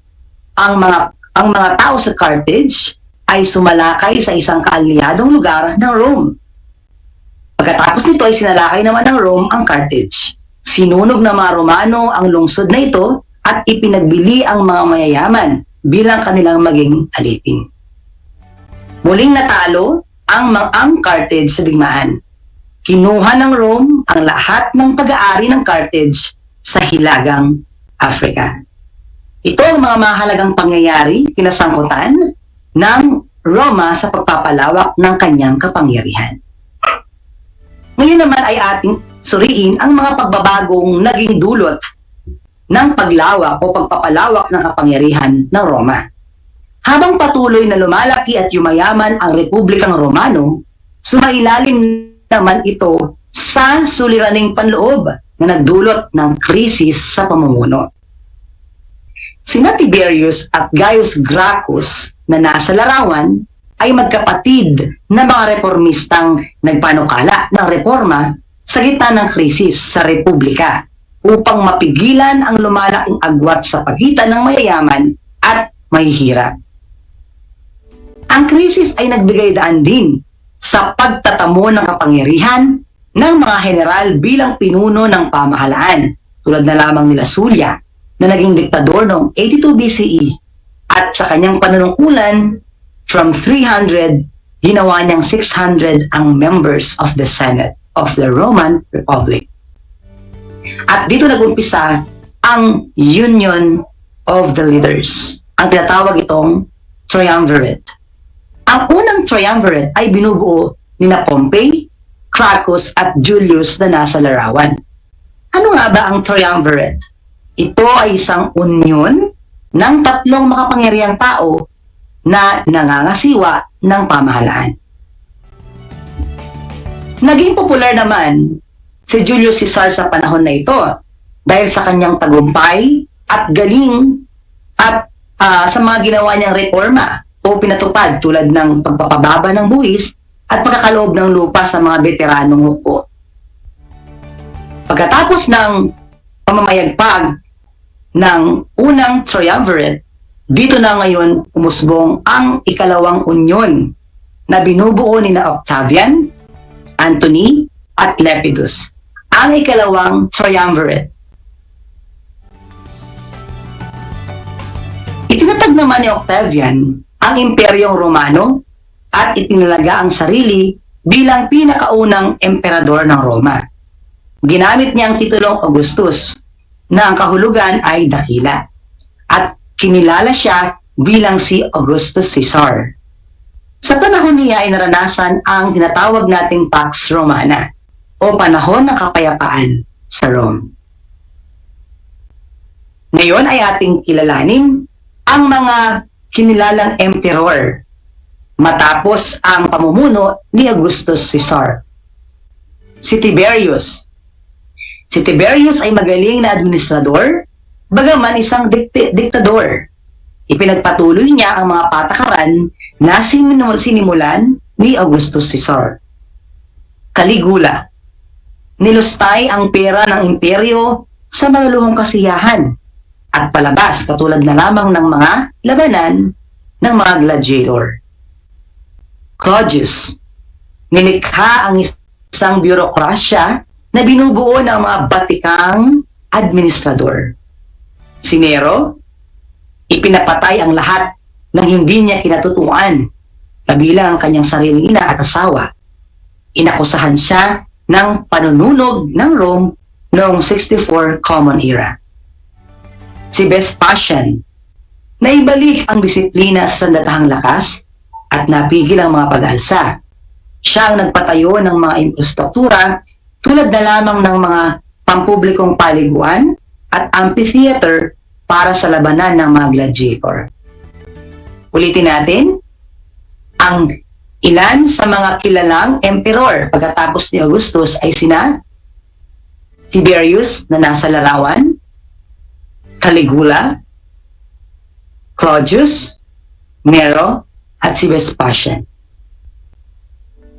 ang mga tao sa Carthage ay sumalakay sa isang kaalyadong lugar ng Rome. Pagkatapos nito ay sinalakay naman ng Rome ang Carthage. Sinunog ng mga Romano ang lungsod na ito at ipinagbili ang mga mayayaman bilang kanilang maging alipin. Muling natalo ang Carthage sa digmaan. Kinuha ng Rome ang lahat ng pag-aari ng Carthage sa Hilagang Africa. Ito ang mga mahalagang pangyayari kinasangkutan ng Roma sa pagpapalawak ng kanyang kapangyarihan. Ngayon naman ay ating suriin ang mga pagbabagong naging dulot ng paglawak o pagpapalawak ng kapangyarihan ng Roma. Habang patuloy na lumalaki at yumayaman ang Republikang Romano, sumailalim naman ito sa suliraning panloob na nagdulot ng krisis sa pamumuno. Sina Tiberius at Gaius Gracchus na nasa larawan ay magkapatid na mga reformistang nagpanukala ng reforma sa gitna ng krisis sa Republika upang mapigilan ang lumalaking agwat sa pagitan ng mayayaman at mahihirap. Ang krisis ay nagbigay daan din sa pagtatamo ng kapangyarihan ng mga general bilang pinuno ng pamahalaan, tulad na lamang nila Sulla na naging diktador noong 82 BCE at sa kanyang panunungkulan from 300, ginawa niyang 600 ang members of the Senate of the Roman Republic. At dito nag-umpisa ang Union of the Leaders. Ang tinatawag itong Triumvirate. Ang unang Triumvirate ay binubuo ni Pompey, Gracchus at Julius na nasa larawan. Ano nga ba ang Triumvirate? Ito ay isang union ng tatlong makapangyarihang tao na nangangasiwa ng pamahalaan. Naging popular naman si Julius Caesar sa panahon na ito dahil sa kanyang tagumpay at galing at sa mga ginawa niyang reforma o pinatupad tulad ng pagpapababa ng buwis at pagkakaloob ng lupa sa mga veteranong hukbo. Pagkatapos ng pamamayagpag ng unang triumvirate, dito na ngayon umusbong ang ikalawang unyon na binubuo ni Octavian, Antony, at Lepidus, ang ikalawang triumvirate. Itinatag naman ni Octavian ang Imperyong Romano at itinalaga ang sarili bilang pinakaunang emperador ng Roma. Ginamit niya ang titulong Augustus na ang kahulugan ay dakila at kinilala siya bilang si Augustus Caesar. Sa panahon niya ay naranasan ang tinatawag nating Pax Romana o panahon ng kapayapaan sa Rome. Ngayon ay ating kilalanin ang mga kinilalang emperor matapos ang pamumuno ni Augustus Caesar. Si Tiberius. Si Tiberius ay magaling na administrador, bagaman isang diktador. Ipinagpatuloy niya ang mga patakaran na sinimulan ni Augustus Caesar. Caligula. Nilustay ang pera ng imperyo sa mga luhong kasiyahan at palabas katulad na lamang ng mga labanan ng mga gladiator. Claudius. Nilikha ang isang bureaukrasya na binubuo ng mga batikang administrador. Si Nero, ipinapatay ang lahat ng hindi niya kinatutuan, kabilang ang kanyang sariling ina at asawa. Inakusahan siya ng panununog ng Rome noong 64 Common Era. Si Vespasian, naibalik ang disiplina sa sandatahang lakas at napigil ang mga pag-alsa. Siya ang nagpatayo ng mga infrastruktura tulad na lamang ng mga pampublikong paliguan at amphitheater para sa labanan ng mga gladiator. Ulitin natin, ang ilan sa mga kilalang emperor pagkatapos ni Augustus ay sina Tiberius na nasa larawan, Caligula, Claudius, Nero, at si Vespasian.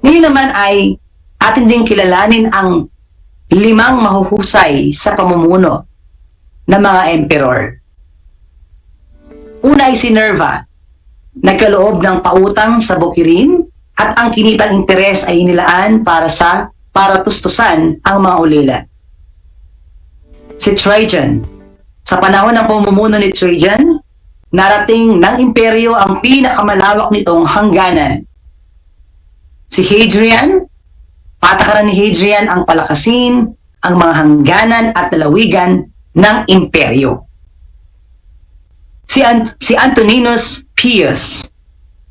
Ngayon naman ay atin ding kilalanin ang 5 mahuhusay sa pamumuno ng mga emperor. Una ay si Nerva, nagkaloob ng pautang sa bukirin at ang kinitang interes ay inilaan para tustusan ang mga ulila. Si Trajan, sa panahon ng pamumuno ni Trajan, narating ng imperyo ang pinakamalawak nitong hangganan. Si Hadrian, patakaran ni Hadrian ang palakasin, ang mga hangganan at lalawigan ng imperyo. Si Antoninus Pius,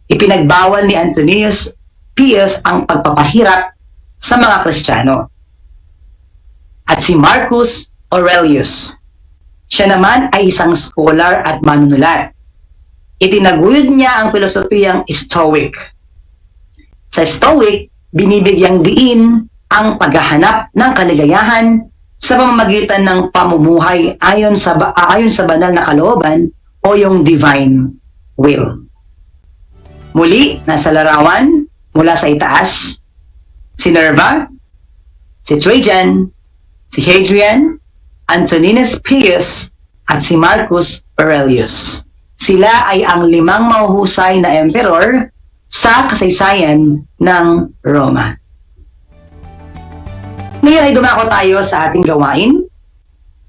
ipinagbawal ni Antoninus Pius ang pagpapahirap sa mga Kristiyano. At si Marcus Aurelius, siya naman ay isang scholar at manunulat. Itinaguyod niya ang filosofiyang Stoic. Sa Stoic, binibigyang diin ang paghahanap ng kaligayahan sa pamamagitan ng pamumuhay ayon sa banal na kalooban o yung divine will. Muli, nasa larawan, mula sa itaas, si Nerva, si Trajan, si Hadrian, Antoninus Pius, at si Marcus Aurelius. Sila ay ang 5 mahuhusay na emperor sa kasaysayan ng Roma. Ngayon ay dumako tayo sa ating gawain.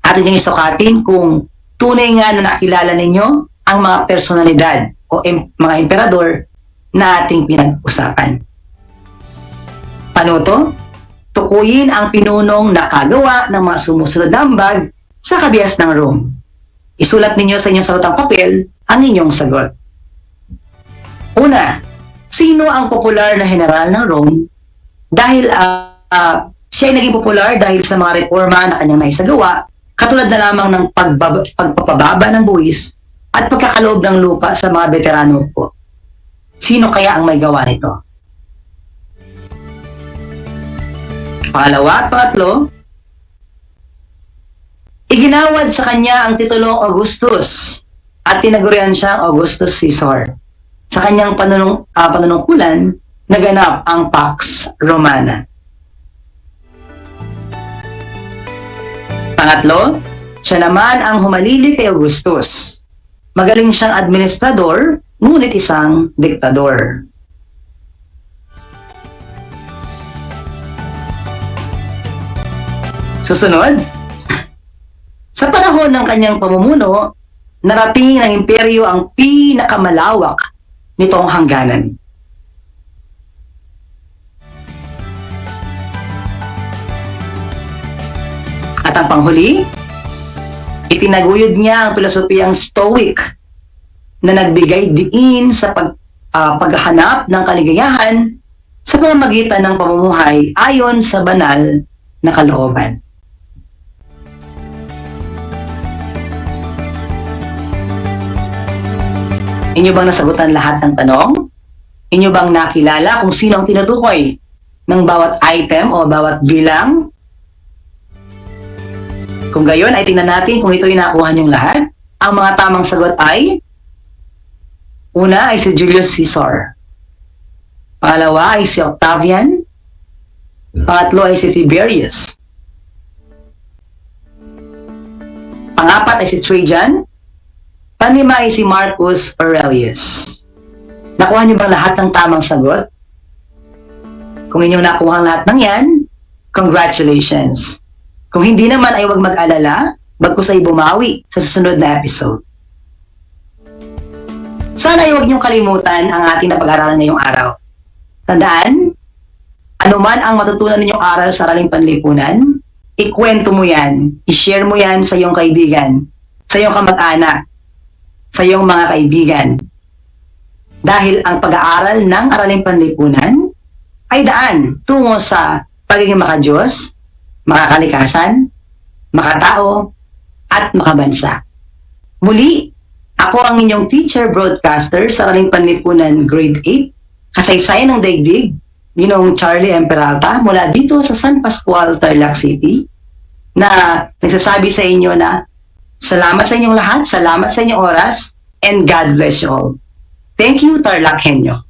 Atin yung isukatin kung tunay nga na nakilala ninyo ang mga personalidad o mga emperador na ating pinag-usapan. Panuto, tukuyin ang pinunong nakagawa ng mga sumusunod na ambag sa kabias ng Rome. Isulat ninyo sa inyong salotang papel ang inyong sagot. Una, sino ang popular na general ng Rome dahil siya ay naging popular dahil sa mga reforma na kanyang naisagawa, katulad na lamang ng pagpapababa ng buwis at pagkakaloob ng lupa sa mga veterano po. Sino kaya ang may gawa nito? Pangalawa at pangatlo, iginawad sa kanya ang titulong Augustus at tinagurian siyang Augustus Caesar. Sa kanyang panunungkulan, naganap ang Pax Romana. Pangatlo, siya naman ang humalili kay Augustus. Magaling siyang administrador, ngunit isang diktador. Susunod, sa panahon ng kanyang pamumuno, narating ng imperyo ang pinakamalawak nitong hangganan. At ang panghuli, itinaguyod niya ang filosofiyang Stoic na nagbigay diin sa paghahanap ng kaligayahan sa pamamagitan ng pamumuhay ayon sa banal na kalooban. Inyo bang nasagutan lahat ng tanong? Inyo bang nakilala kung sino ang tinutukoy ng bawat item o bawat bilang? Kung gayon ay tingnan natin kung ito'y nakuha niyong lahat. Ang mga tamang sagot ay una ay si Julius Caesar. Pangalawa ay si Octavian. Pangatlo ay si Tiberius. Pangapat ay si Trajan. Panlima ay si Marcus Aurelius. Nakuha niyo bang lahat ng tamang sagot? Kung inyong nakuha ang lahat ng yan, congratulations! Kung hindi naman ay huwag mag-alala, bagkus ay bumawi sa susunod na episode. Sana ay huwag niyong kalimutan ang ating napag-aralan ngayong araw. Tandaan, anuman ang matutunan ninyong aral sa Araling Panlipunan, ikwento mo yan, i-share mo yan sa iyong kaibigan, sa iyong kamag-anak, sa iyong mga kaibigan. Dahil ang pag-aaral ng Araling Panlipunan ay daan tungo sa pagiging makadiyos, makakalikasan, makatao, at makabansa. Muli, ako ang inyong teacher broadcaster sa Araling Panlipunan Grade 8, Kasaysayan ng Daigdig, Ginoong Charlie M. Peralta, mula dito sa San Pascual, Tarlac City, na nagsasabi sa inyo na salamat sa inyong lahat, salamat sa inyong oras, and God bless you all. Thank you, TarlakHenyo.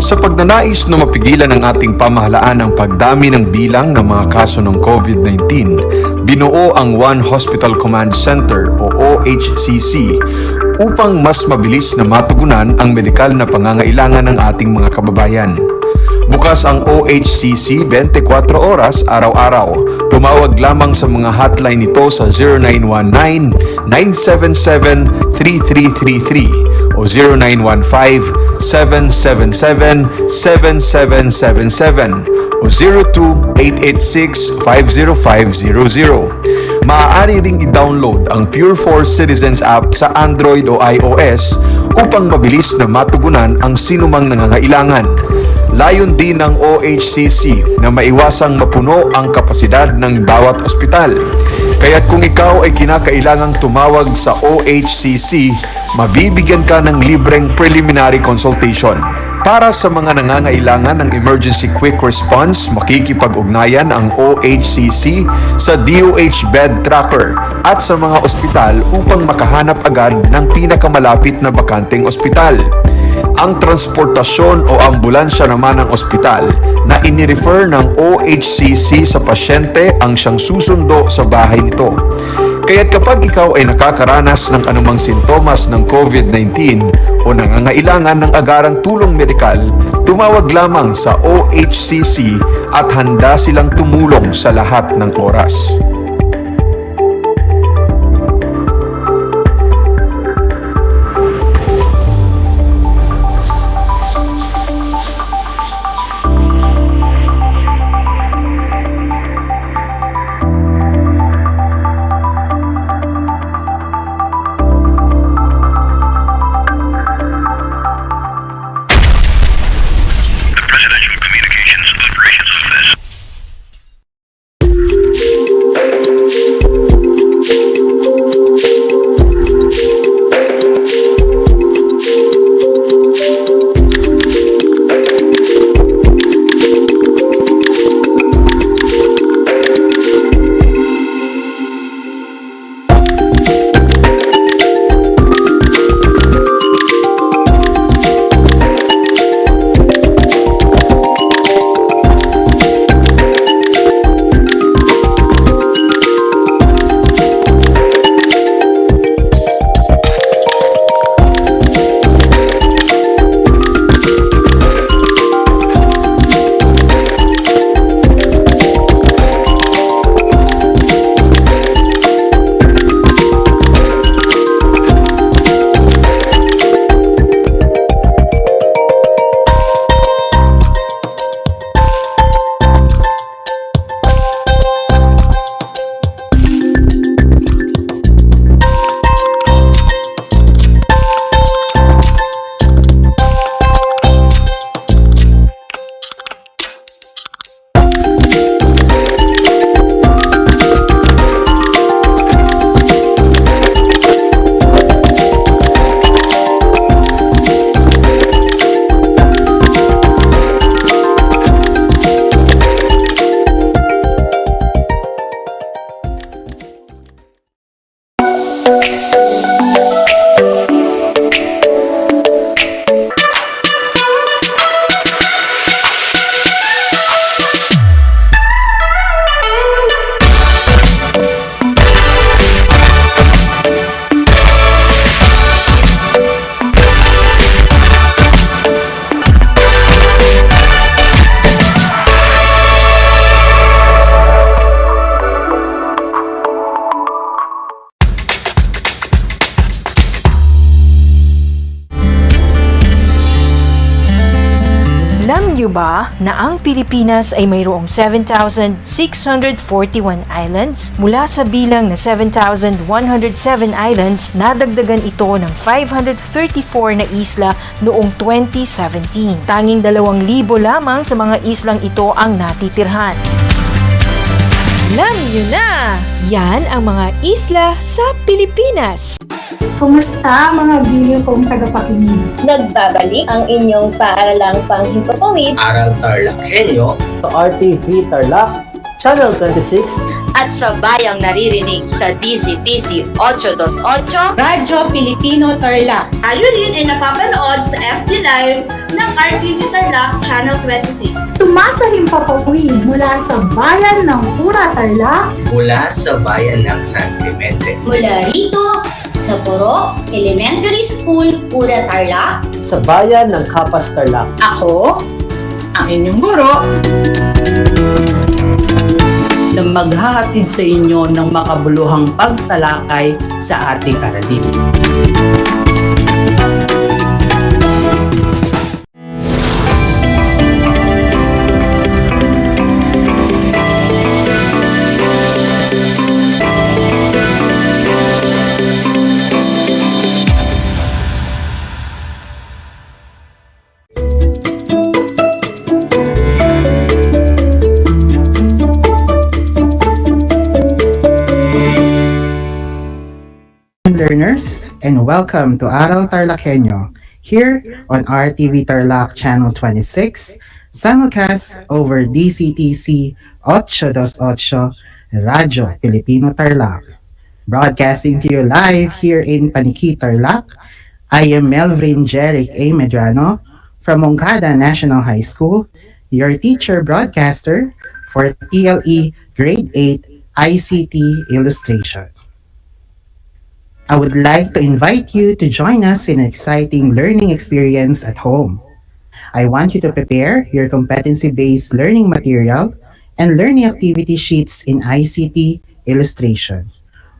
Sa pagnanais na mapigilan ng ating pamahalaan ang pagdami ng bilang ng mga kaso ng COVID-19, binuo ang One Hospital Command Center o OHCC upang mas mabilis na matugunan ang medikal na pangangailangan ng ating mga kababayan. Bukas ang OHCC 24 oras araw-araw. Tumawag lamang sa mga hotline nito sa 0919-977-3333 o 0915-777-7777 o 02-886-50500. Maaari ring i-download ang Pure Force Citizens app sa Android o iOS upang mabilis na matugunan ang sinumang nangangailangan. Layon din ng OHCC na maiwasang mapuno ang kapasidad ng bawat ospital. Kaya't kung ikaw ay kinakailangang tumawag sa OHCC, mabibigyan ka ng libreng preliminary consultation. Para sa mga nangangailangan ng emergency quick response, makikipag-ugnayan ang OHCC sa DOH Bed Tracker at sa mga ospital upang makahanap agad ng pinakamalapit na bakanteng ospital. Ang transportasyon o ambulansya naman ng ospital na inirefer ng OHCC sa pasyente ang siyang susundo sa bahay nito. Kaya't kapag ikaw ay nakakaranas ng anumang sintomas ng COVID-19 o nangangailangan ng agarang tulong medikal, tumawag lamang sa OHCC at handa silang tumulong sa lahat ng oras. ba na ang Pilipinas ay mayroong 7,641 islands? Mula sa bilang na 7,107 islands, nadagdagan ito ng 534 na isla noong 2017. Tanging 2,000 lamang sa mga islang ito ang natitirhan. Alam nyo na! Yan ang mga isla sa Pilipinas. Kumusta mga giliw kong tagapakinig? Nagbabalik ang inyong paaralang panghimpapawid, Aral TarlakHenyo, sa RTV Tarlac, Channel 26, at sa bayang naririnig sa DZTC 828, Radyo Pilipino Tarlac. Tayo rin ay napapanood sa FB Live ng RTV Tarlac Channel 26. Sumasahimpapawid mula sa bayan ng Pura Tarlac, mula sa bayan ng San Clemente, mula rito sa Puro Elementary School, Pura Tarlac, sa bayan ng Kapas Tarlac. Ako, ang inyong guro, na maghahatid sa inyo ng makabuluhang pagtalakay sa ating aralin. Learners, and welcome to Aral TarlakHenyo here on RTV Tarlac Channel 26, simulcast over DCTC 828 Radyo Pilipino Tarlac. Broadcasting to you live here in Paniki, Tarlac, I am Melvin Jeric A. Medrano from Moncada National High School, your teacher broadcaster for TLE Grade 8 ICT Illustration. I would like to invite you to join us in an exciting learning experience at home. I want you to prepare your competency-based learning material and learning activity sheets in ICT illustration,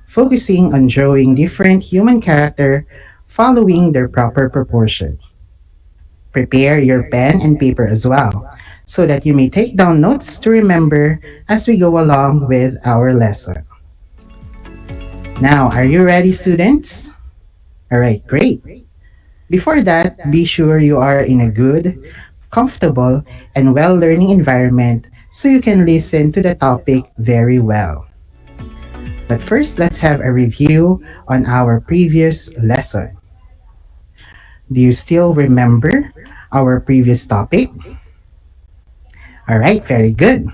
focusing on drawing different human character following their proper proportion. Prepare your pen and paper as well, so that you may take down notes to remember as we go along with our lesson. Now, are you ready, students? All right, great. Before that, be sure you are in a good, comfortable, and well-learning environment so you can listen to the topic very well. But first, let's have a review on our previous lesson. Do you still remember our previous topic? All right, very good.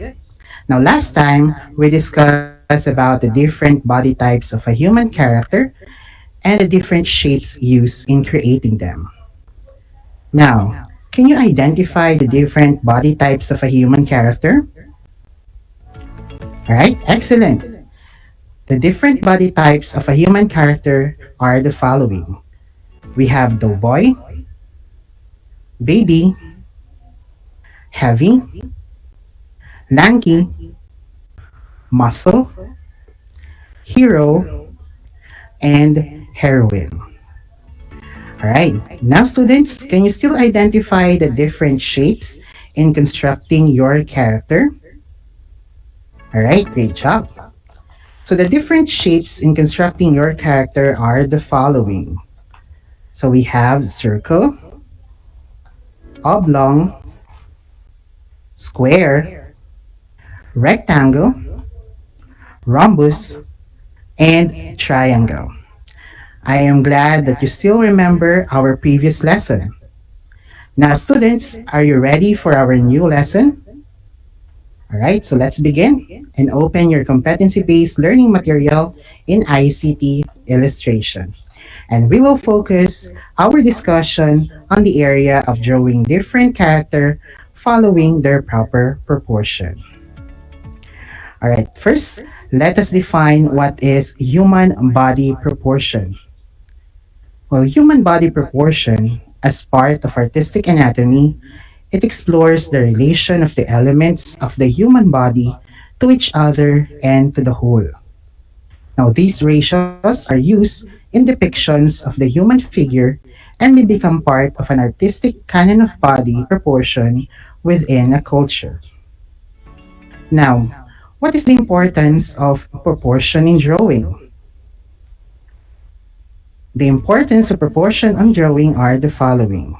Now, last time, we discussed about the different body types of a human character and the different shapes used in creating them. Now, can you identify the different body types of a human character? All right, excellent. The different body types of a human character are the following. We have doughboy, baby, heavy, lanky, muscle, hero, and heroine. Alright, now students, can you still identify the different shapes in constructing your character? Alright, great job. So the different shapes in constructing your character are the following. So we have circle, oblong, square, rectangle, rhombus, and triangle. I am glad that you still remember our previous lesson. Now, students, are you ready for our new lesson? All right, so let's begin and open your competency-based learning material in ICT illustration. And we will focus our discussion on the area of drawing different character following their proper proportion. All right, first, let us define what is human body proportion. Well, human body proportion, as part of artistic anatomy, it explores the relation of the elements of the human body to each other and to the whole. Now, these ratios are used in depictions of the human figure and may become part of an artistic canon of body proportion within a culture. Now, what is the importance of proportion in drawing? The importance of proportion on drawing are the following.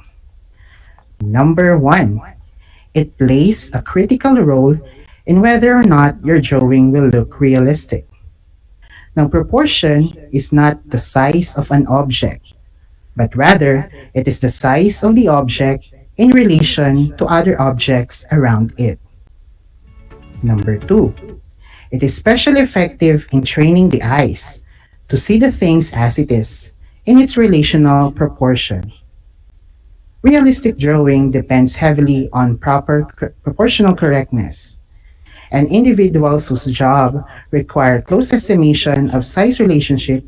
Number one, it plays a critical role in whether or not your drawing will look realistic. Now, proportion is not the size of an object, but rather it is the size of the object in relation to other objects around it. Number two, it is especially effective in training the eyes to see the things as it is in its relational proportion. Realistic drawing depends heavily on proportional correctness, and individuals whose job require close estimation of size relationship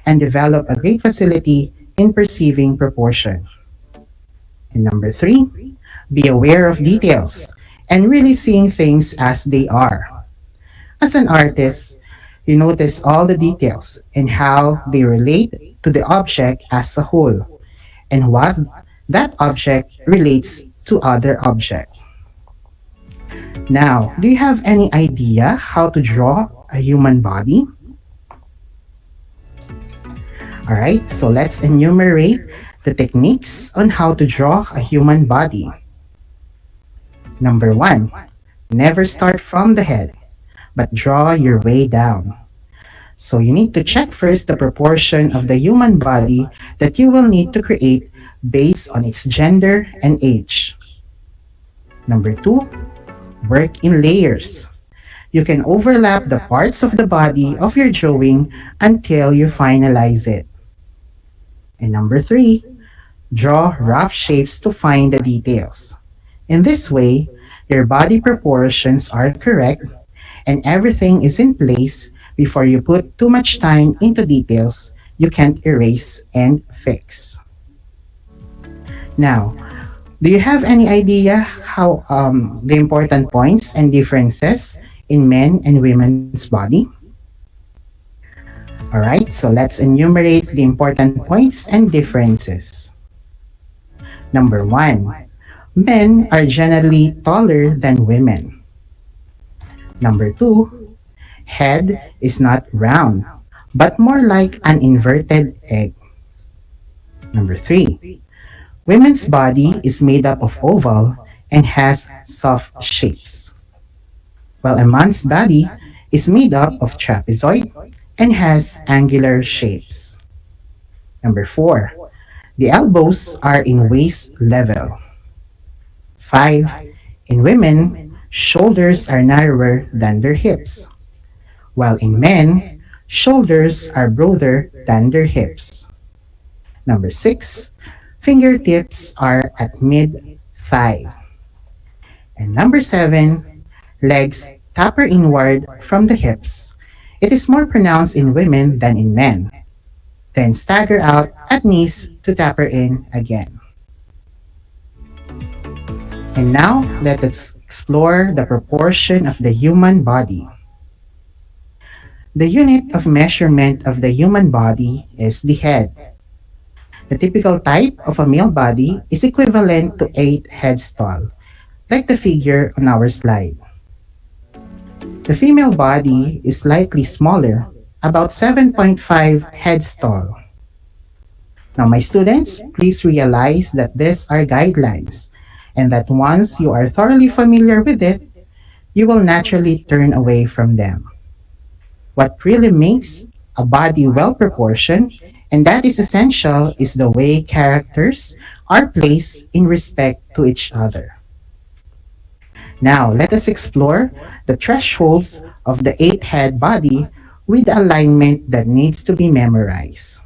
and develop a great facility in perceiving proportion. And number three, be aware of details and really seeing things as they are. As an artist, you notice all the details and how they relate to the object as a whole and what that object relates to other object. Now, do you have any idea how to draw a human body? Alright, so let's enumerate the techniques on how to draw a human body. Number one, never start from the head, but draw your way down. So you need to check first the proportion of the human body that you will need to create based on its gender and age. Number two, work in layers. You can overlap the parts of the body of your drawing until you finalize it. And number three, draw rough shapes to find the details. In this way, your body proportions are correct and everything is in place before you put too much time into details you can't erase and fix. Now, do you have any idea how the important points and differences in men and women's body? Alright, so let's enumerate the important points and differences. Number one, men are generally taller than women. Number two, head is not round, but more like an inverted egg. Number three, women's body is made up of oval and has soft shapes, while a man's body is made up of trapezoid and has angular shapes. Number four, the elbows are in waist level. 5. In women, shoulders are narrower than their hips, while in men, shoulders are broader than their hips. Number 6, fingertips are at mid-thigh. And number 7, legs taper inward from the hips. It is more pronounced in women than in men. Then stagger out at knees to taper in again. And now, let us explore the proportion of the human body. The unit of measurement of the human body is the head. The typical type of a male body is equivalent to 8 heads tall, like the figure on our slide. The female body is slightly smaller, about 7.5 heads tall. Now, my students, please realize that these are guidelines, and that once you are thoroughly familiar with it, you will naturally turn away from them. What really makes a body well proportioned, and that is essential, is the way characters are placed in respect to each other. Now, let us explore the thresholds of the 8-head body with alignment that needs to be memorized.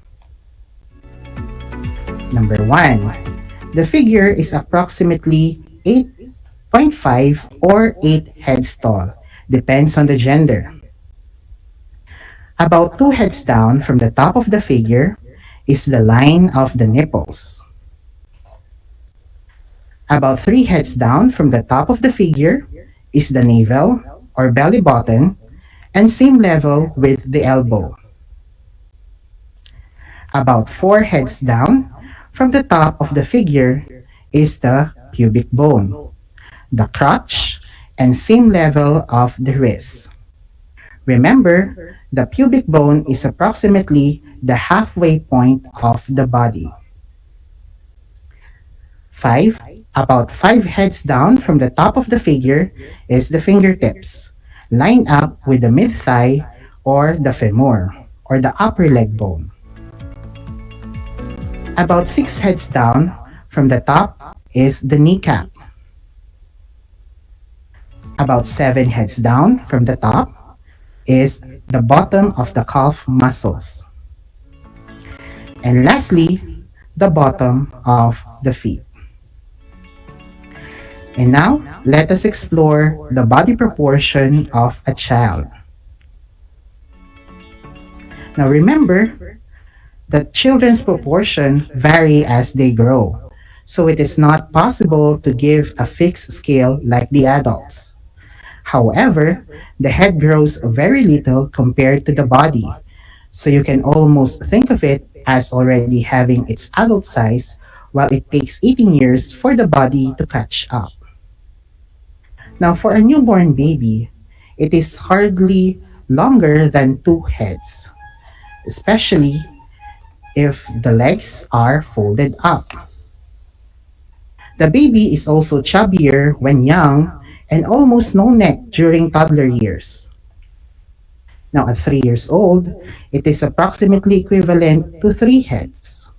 Number 1. The figure is approximately 8.5 or 8 heads tall, depends on the gender. About 2 heads down from the top of the figure is the line of the nipples. About 3 heads down from the top of the figure is the navel or belly button, and same level with the elbow. About 4 heads down from the top of the figure is the pubic bone. the crotch, and same level of the wrist. Remember, the pubic bone is approximately the halfway point of the body. 5. About 5 heads down from the top of the figure is the fingertips, lined up with the mid-thigh or the femur, or the upper leg bone. About 6 heads down from the top is the kneecap. About 7 heads down from the top is the bottom of the calf muscles. And lastly, the bottom of the feet. And now, let us explore the body proportion of a child. Now remember that children's proportion vary as they grow, so it is not possible to give a fixed scale like the adults. However, the head grows very little compared to the body, so you can almost think of it as already having its adult size while it takes 18 years for the body to catch up. Now, for a newborn baby, it is hardly longer than 2 heads, especially if the legs are folded up. The baby is also chubbier when young and almost no neck during toddler years. Now, at 3 years old, it is approximately equivalent to 3 heads.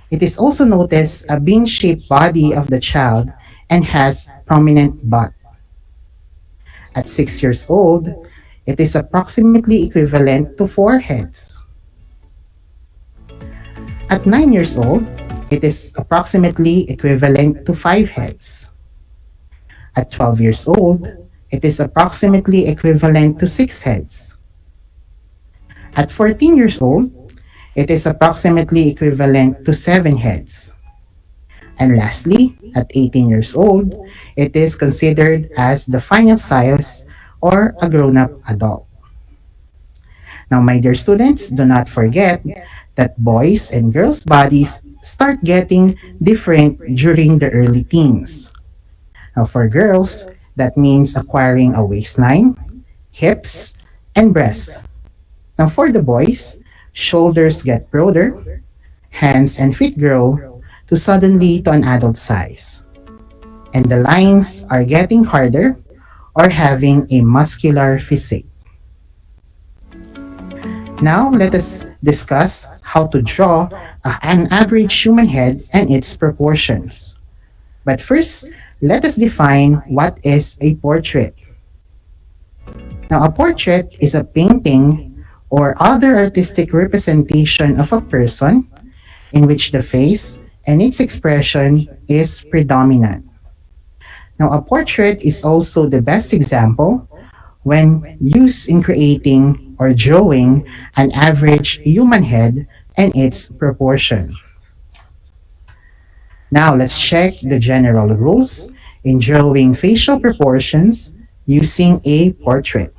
It is also noticed a bean-shaped body of the child and has prominent butt. At 6 years old, it is approximately equivalent to 4 heads. At 9 years old, it is approximately equivalent to 5 heads. At 12 years old, it is approximately equivalent to 6 heads. At 14 years old, it is approximately equivalent to 7 heads. And lastly, at 18 years old, it is considered as the final size or a grown-up adult. Now, my dear students, do not forget that boys and girls' bodies start getting different during the early teens. Now, for girls, that means acquiring a waistline, hips, and breasts. Now, for the boys, shoulders get broader, hands and feet grow to suddenly to an adult size. And the lines are getting harder or having a muscular physique. Now, let us discuss how to draw an average human head and its proportions. But first, let us define what is a portrait. Now, a portrait is a painting or other artistic representation of a person in which the face and its expression is predominant. Now, a portrait is also the best example when used in creating or drawing an average human head and its proportion. Now, let's check the general rules in drawing facial proportions using a portrait.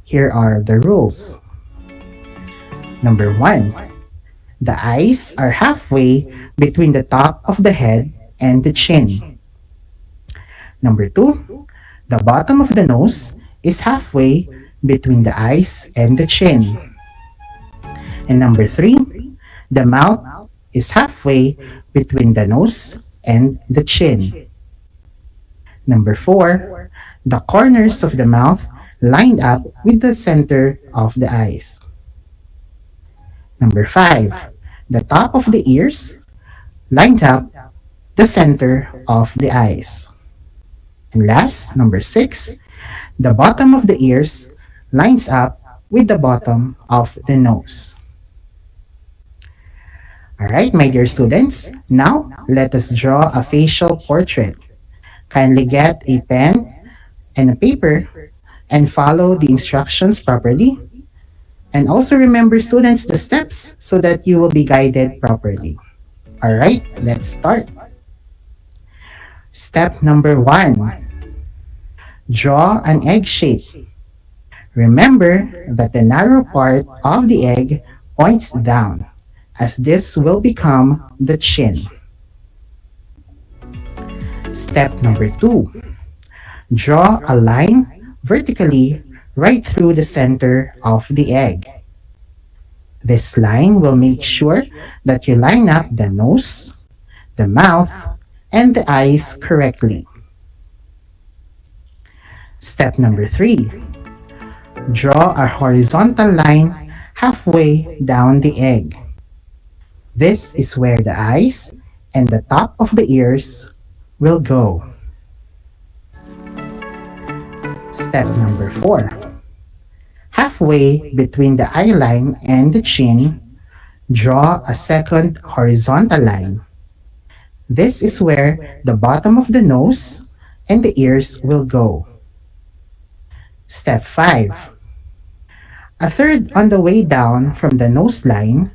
Here are the rules. Number 1. The eyes are halfway between the top of the head and the chin. Number 2. The bottom of the nose is halfway between the eyes and the chin. And number 3. The mouth is halfway between the nose and the chin. Number 4. The corners of the mouth lined up with the center of the eyes. Number 5. The top of the ears lined up the center of the eyes. And last, number 6. The bottom of the ears lines up with the bottom of the nose. Alright, my dear students, now let us draw a facial portrait. Kindly get a pen and a paper and follow the instructions properly. And also remember, students, the steps so that you will be guided properly. Alright, let's start. Step number 1. Draw an egg shape. Remember that the narrow part of the egg points down, as this will become the chin. Step number 2. Draw a line vertically right through the center of the egg. This line will make sure that you line up the nose, the mouth, and the eyes correctly. Step number 3. Draw a horizontal line halfway down the egg. This is where the eyes and the top of the ears will go. Step number 4. Halfway between the eye line and the chin, draw a second horizontal line. This is where the bottom of the nose and the ears will go. Step 5. A third on the way down from the nose line,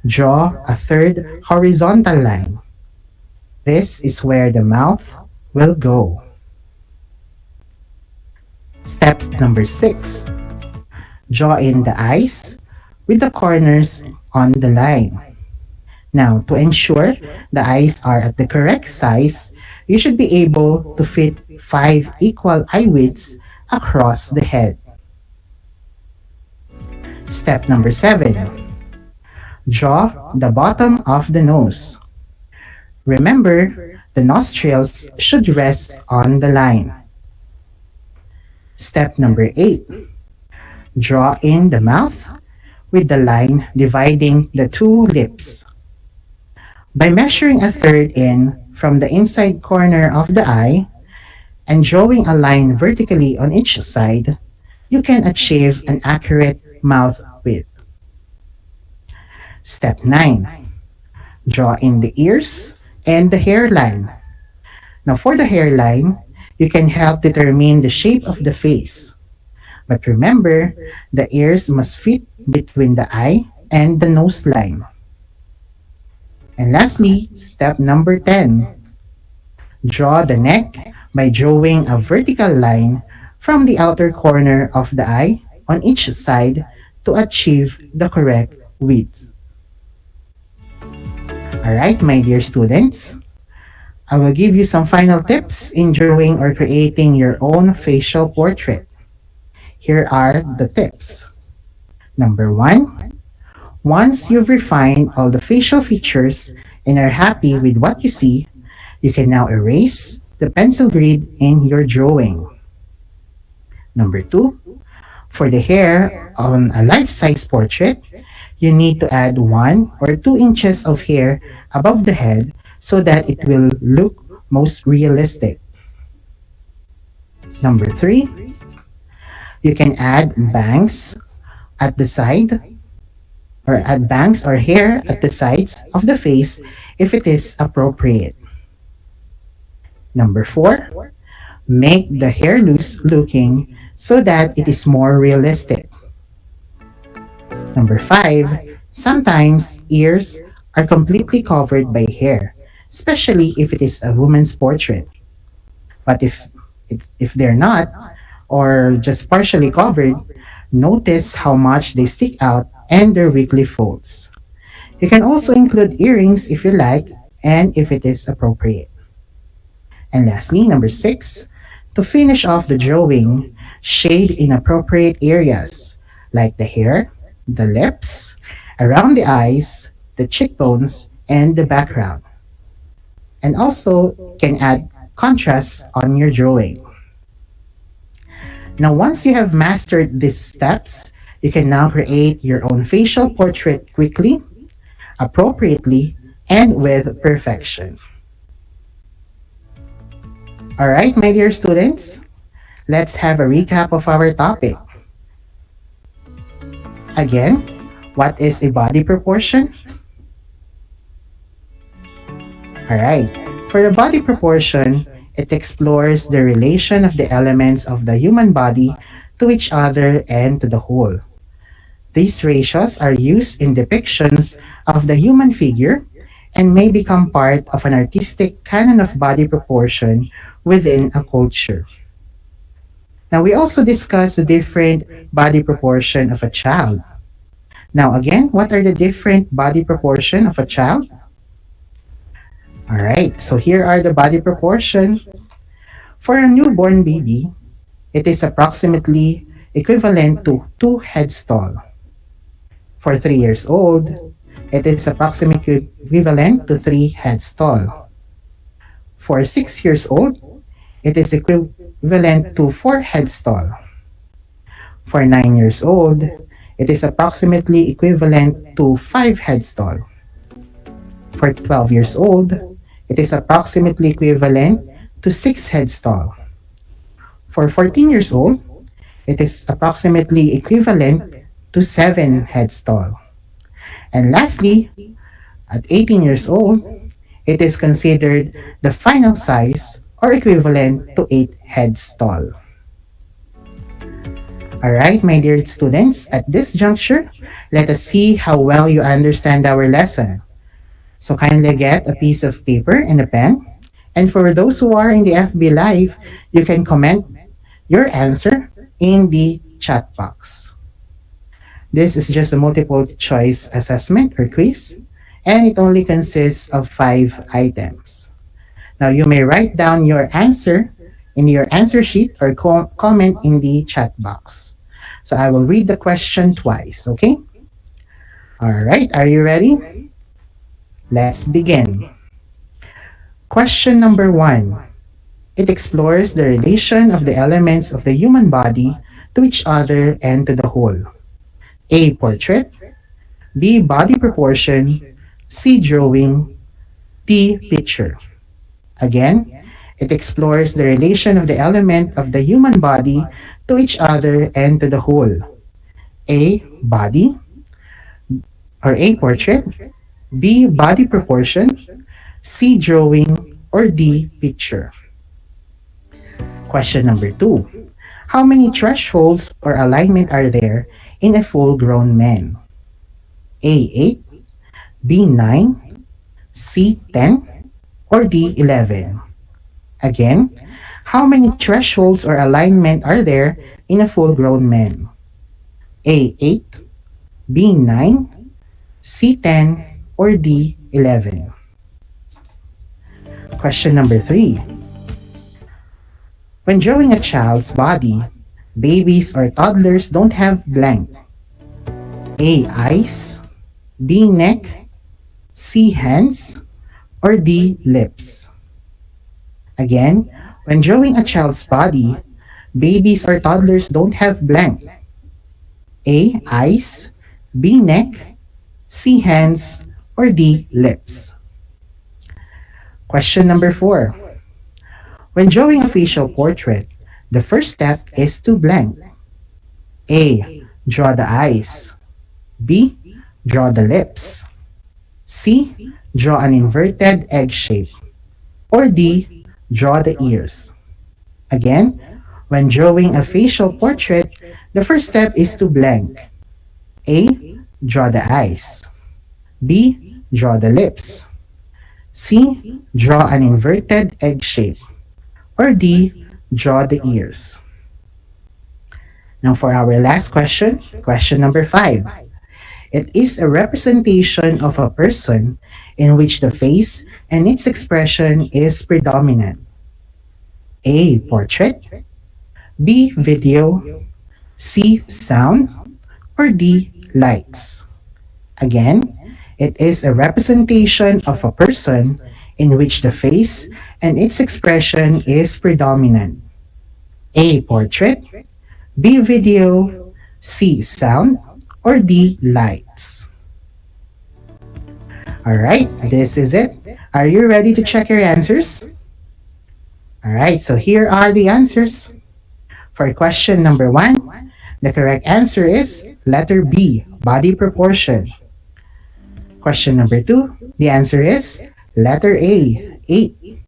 draw a third horizontal line. This is where the mouth will go. Step number 6. Draw in the eyes with the corners on the line. Now, to ensure the eyes are at the correct size, you should be able to fit 5 equal eye widths across the head. Step number 7. Draw the bottom of the nose. Remember, the nostrils should rest on the line. Step number 8. Draw in the mouth with the line dividing the two lips. By measuring a third in from the inside corner of the eye and drawing a line vertically on each side, you can achieve an accurate mouth width. Step 9. Draw in the ears and the hairline. Now for the hairline, you can help determine the shape of the face. But remember, the ears must fit between the eye and the nose line. And lastly, step number 10. Draw the neck by drawing a vertical line from the outer corner of the eye on each side to achieve the correct width. Alright, my dear students, I will give you some final tips in drawing or creating your own facial portrait. Here are the tips. Number 1, once you've refined all the facial features and are happy with what you see, you can now erase the pencil grid in your drawing. Number 2, for the hair on a life-size portrait, you need to add 1 or 2 inches of hair above the head so that it will look most realistic. Number 3, you can add bangs at the side or add bangs or hair at the sides of the face if it is appropriate. Number 4, make the hair loose looking so that it is more realistic. Number 5, sometimes ears are completely covered by hair, especially if it is a woman's portrait. But if they're not, or just partially covered, notice how much they stick out and their weakly folds. You can also include earrings if you like and if it is appropriate. And lastly, number 6, to finish off the drawing, shade in appropriate areas like the hair, the lips, around the eyes, the cheekbones, and the background. And also can add contrast on your drawing. Now, once you have mastered these steps, you can now create your own facial portrait quickly, appropriately, and with perfection. Alright, my dear students, let's have a recap of our topic. Again, what is a body proportion? Alright, for the body proportion, it explores the relation of the elements of the human body to each other and to the whole. These ratios are used in depictions of the human figure and may become part of an artistic canon of body proportion within a culture. Now, we also discussed the different body proportion of a child. Now, again, what are the different body proportion of a child? Alright, so here are the body proportion. For a newborn baby, it is approximately equivalent to 2 heads tall. For 3 years old, it is approximately equivalent to 3 heads tall. For 6 years old, it is equivalent to 4 heads tall. For 9 years old, it is approximately equivalent to 5 heads tall. For 12 years old, it is approximately equivalent to 6 heads tall. For 14 years old, it is approximately equivalent to 7 heads tall. And lastly, at 18 years old, it is considered the final size or equivalent to 8 heads tall. Alright, my dear students, at this juncture, let us see how well you understand our lesson. So kindly get a piece of paper and a pen. And for those who are in the FB Live, you can comment your answer in the chat box. This is just a multiple choice assessment or quiz, and it only consists of 5 items. Now you may write down your answer in your answer sheet or comment in the chat box. So I will read the question twice, okay? Alright, are you ready? Let's begin. Question number 1. It explores the relation of the elements of the human body to each other and to the whole. A. Portrait. B. Body proportion. C. Drawing. D. Picture. Again, it explores the relation of the element of the human body to each other and to the whole. A. Body. Or A. Portrait. B. Body proportion. C. Drawing. Or D. Picture. Question number 2. How many thresholds or alignment are there in a full-grown man? A. 8. B. 9. C. 10. Or D. 11. Again, how many thresholds or alignment are there in a full-grown man? A. 8. B. 9. C. 10. Or D. 11. Question number 3. When drawing a child's body, babies or toddlers don't have blank. A. Eyes. B. Neck. C. Hands. Or D. Lips. Again, when drawing a child's body, babies or toddlers don't have blank. A. Eyes. B. Neck. C. Hands. Or D. Lips. Question number 4. When drawing a facial portrait, the first step is to blank. A. Draw the eyes. B. Draw the lips. C. Draw an inverted egg shape. Or D. Draw the ears. Again, when drawing a facial portrait, the first step is to blank. A. Draw the eyes. B. Draw the lips. C. Draw an inverted egg shape. Or D. Draw the ears. Now for our last question, question number 5. It is a representation of a person in which the face and its expression is predominant. A. Portrait. B. Video. C. Sound. Or D. Lights. Again, it is a representation of a person in which the face and its expression is predominant. A. Portrait. B. Video. C. Sound. Or D. Lights. Alright, this is it. Are you ready to check your answers? Alright, so here are the answers. For question number 1, the correct answer is letter B, body proportion. Question number 2, the answer is letter A, 8.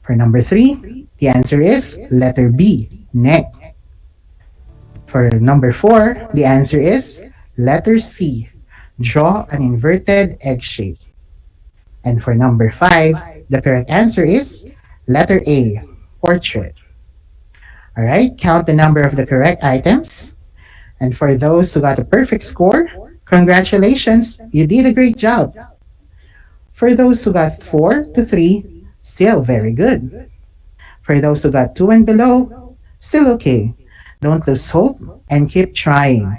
For number 3, the answer is letter B, neck. For number 4, the answer is letter C, draw an inverted egg shape. And for number 5, the correct answer is letter A, portrait. Alright, count the number of the correct items. And for those who got a perfect score, congratulations, you did a great job. For those who got 4 to 3, still very good. For those who got 2 and below, still okay. Don't lose hope and keep trying.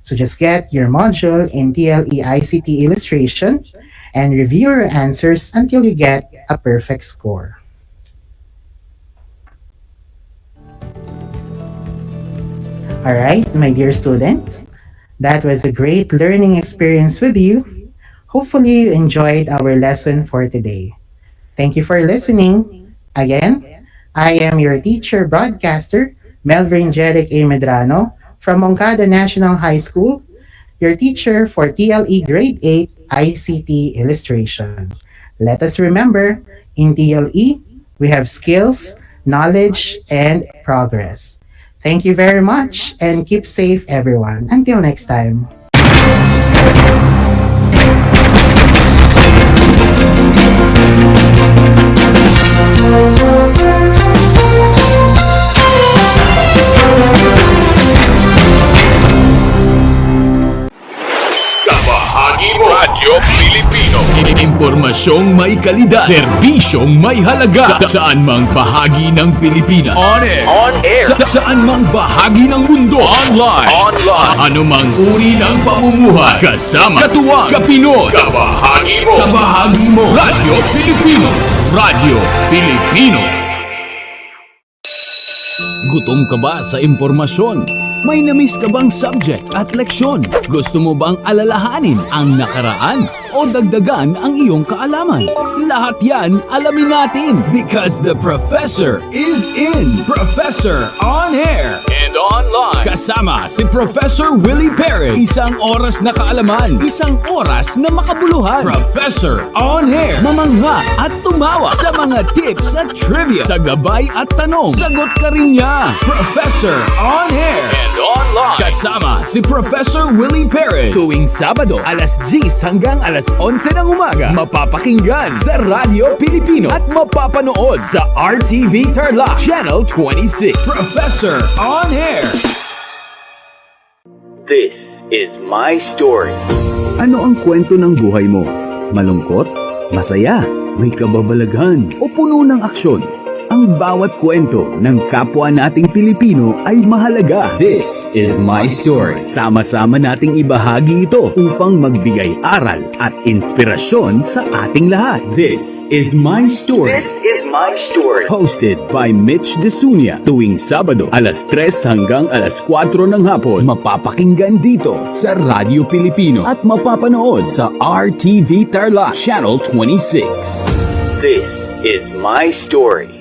So just get your module in TLE ICT illustration and review your answers until you get a perfect score. Alright, my dear students, that was a great learning experience with you. Hopefully you enjoyed our lesson for today. Thank you for listening. Again, I am your teacher broadcaster, Melvin Jeric A. Medrano from Moncada National High School, your teacher for TLE Grade 8 ICT Illustration. Let us remember, in TLE, we have skills, knowledge, and progress. Thank you very much and keep safe, everyone. Until next time. Kabahagi mo Radyo Pilipino. Impormasyong may kalidad, serbisyong may halaga, saan mang bahagi ng Pilipinas. On air. Saan mang bahagi ng mundo. Online. Ano mang uri ng pamumuhay. Kasama, katuwang, kapinoy. Kabahagi mo Radyo Pilipino. Radyo Pilipino. Gutom ka ba sa impormasyon? May namiss ka bang subject at leksyon? Gusto mo bang alalahanin ang nakaraan o dagdagan ang iyong kaalaman? Lahat yan alamin natin because the Professor is in. Professor on air and online. Kasama si Professor Willie Perez. Isang oras na kaalaman, isang oras na makabuluhan. Professor on air. Mamangha at tumawa sa mga tips at trivia. Sa gabay at tanong, sagot ka rin niya. Professor on air and online. Kasama si Professor Willie Perez. Tuwing Sabado, alas 10 hanggang alas 11 ng umaga. Mapapakinggan sa Radyo Pilipino at mapapanood sa RTV Tarlac Channel 26. Professor on air. This is my story. Ano ang kwento ng buhay mo? Malungkot? Masaya? May kababalaghan? O puno ng aksyon? Ang bawat kwento ng kapwa nating Pilipino ay mahalaga. This is my story. Sama-sama nating ibahagi ito upang magbigay aral at inspirasyon sa ating lahat. This is my story. This is my story. Hosted by Mitch Desunia. Tuwing Sabado, alas 3 hanggang alas 4 ng hapon. Mapapakinggan dito sa Radyo Pilipino at mapapanood sa RTV Tarlac Channel 26. This is my story.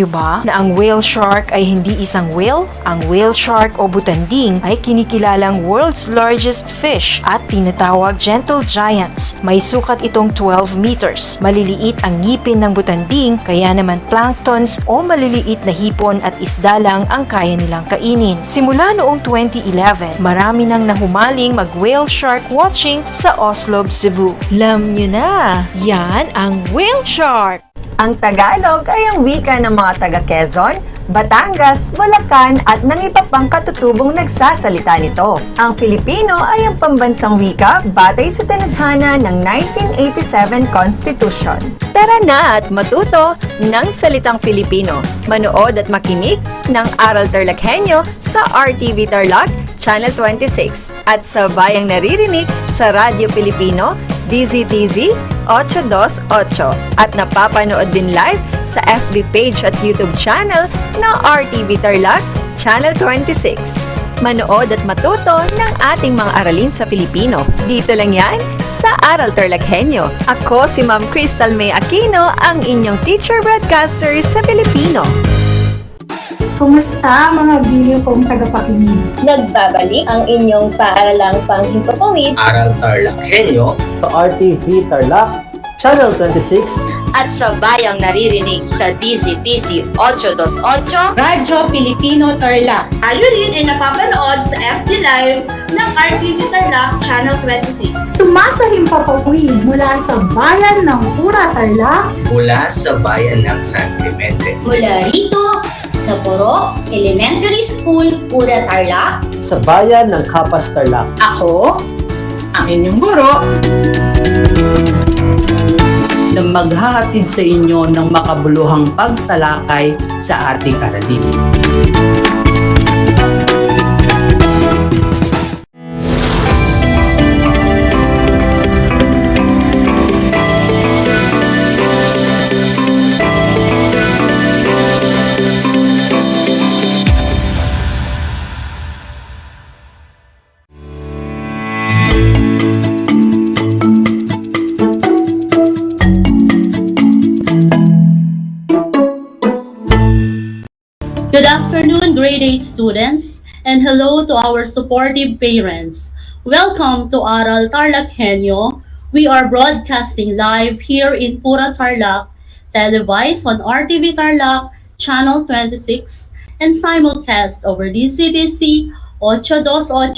niyo ba na ang whale shark ay hindi isang whale? Ang whale shark o butanding ay kinikilalang world's largest fish at tinatawag gentle giants. May sukat itong 12 meters. Maliliit ang ngipin ng butanding, kaya naman planktons o maliliit na hipon at isda lang ang kaya nilang kainin. Simula noong 2011, marami nang nahumaling mag-whale shark watching sa Oslo, Cebu. Alam nyo na, yan ang whale shark! Ang Tagalog ay ang wika ng mga taga-Quezon, Batangas, Bulacan at ng iba pang katutubong nagsasalita nito. Ang Filipino ay ang pambansang wika batay sa tanaghana ng 1987 Constitution. Tara na at matuto ng salitang Filipino. Manood at makinig ng Aral TarlakHenyo sa RTV Tarlac, Channel 26 at sabayang naririnig sa Radyo Pilipino, DZTZ 828 at napapanood din live sa FB page at YouTube channel na RTV Tarlac Channel 26. Manood at matuto ng ating mga aralin sa Filipino. Dito lang yan sa Aral TarlakHenyo. Ako si Ma'am Crystal May Aquino, ang inyong teacher broadcaster sa Filipino. Kumusta mga giliw kong tagapakinig? Nagbabalik ang inyong paaralang panghimpapawid. Aral TarlakHenyo sa RTV Tarlac Channel 26 At sabayang naririnig sa DZTC 828 Radyo Pilipino Tarlac. Tayo rin ay napapanood sa FB Live ng RTV Tarlac Channel 26. Sumasahimpapawid mula sa bayan ng Pura Tarlac. mula sa bayan ng San Clemente. Mula rito sa Puro Elementary School, Pura Tarlac. sa bayan ng Capas Tarlac. Ako, ang inyong guro, na maghahatid sa inyo ng makabuluhang pagtalakay sa ating aralin. Good afternoon, grade 8 students, and hello to our supportive parents. Welcome to Aral TarlakHenyo. We are broadcasting live here in Pura Tarlac, televised on RTV Tarlac, Channel 26, and simulcast over DCTC 828,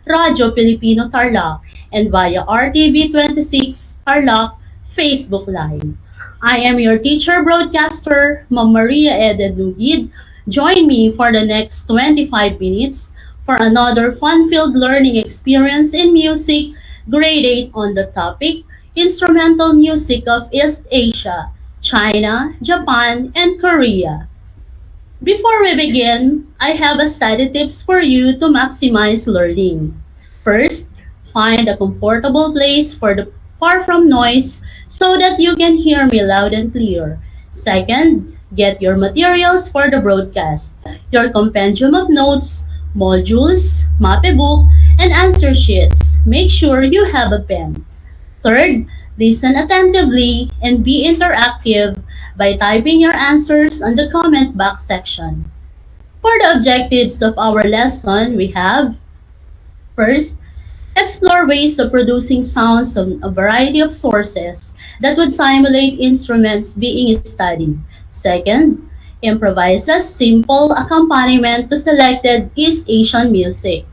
Radyo Pilipino Tarlac, and via RTV 26 Tarlac Facebook Live. I am your teacher broadcaster, Ma'am Maria Eden Lugid. Join me for the next 25 minutes for another fun-filled learning experience in music, grade 8 on the topic, Instrumental Music of East Asia, China, Japan, and Korea. Before we begin, I have a study tips for you to maximize learning. First, find a comfortable place far from noise so that you can hear me loud and clear. Second, get your materials for the broadcast, your compendium of notes, modules, mapbook, and answer sheets. Make sure you have a pen. Third, listen attentively and be interactive by typing your answers on the comment box section. For the objectives of our lesson, we have: first, explore ways of producing sounds from a variety of sources that would simulate instruments being studied. Second, improvises simple accompaniment to selected East Asian music.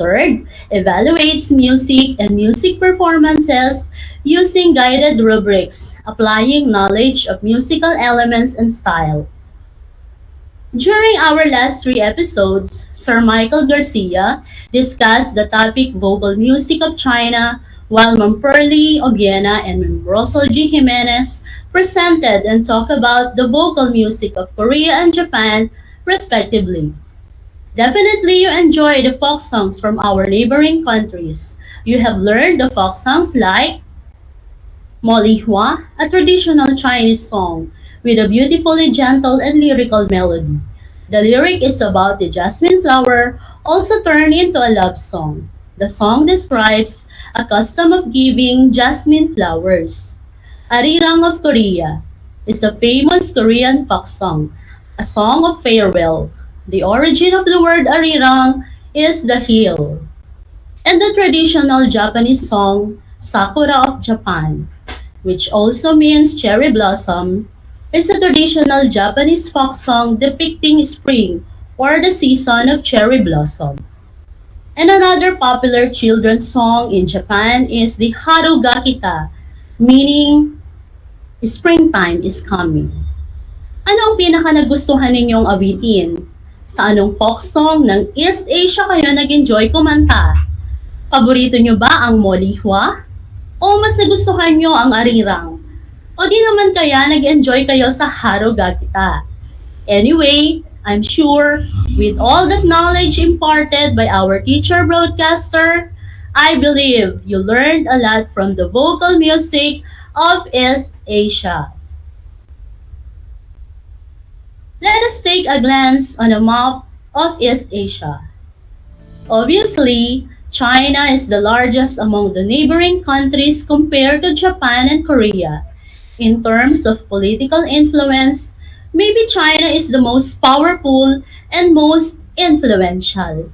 Third, evaluates music and music performances using guided rubrics, applying knowledge of musical elements and style. During our last 3 episodes, Sir Michael Garcia discussed the topic vocal music of China, while Ma'am Pearly Obiena and Ma'am Rosal G. Jimenez presented and talked about the vocal music of Korea and Japan, respectively. Definitely you enjoy the folk songs from our neighboring countries. You have learned the folk songs like Molly Hua, a traditional Chinese song with a beautifully gentle and lyrical melody. The lyric is about the jasmine flower, also turned into a love song. The song describes a custom of giving jasmine flowers. Arirang of Korea is a famous Korean folk song. a song of farewell. The origin of the word arirang is the hill. And the traditional Japanese song Sakura of Japan, which also means cherry blossom, is a traditional Japanese folk song depicting spring or the season of cherry blossom. And another popular children's song in Japan is the Haru ga Kita, meaning springtime is coming. Ano ang pinaka nagustuhan ninyong awitin? Sa anong folk song ng East Asia kayo nag-enjoy kumanta? Paborito nyo ba ang Molihwa? O mas nagustuhan nyo ang Arirang? O di naman kaya nag-enjoy kayo sa Haro ga Kita? Anyway, I'm sure with all that knowledge imparted by our teacher broadcaster, I believe you learned a lot from the vocal music of East Asia. Let us take a glance on a map of East Asia. Obviously, China is the largest among the neighboring countries compared to Japan and Korea. In terms of political influence, maybe China is the most powerful and most influential.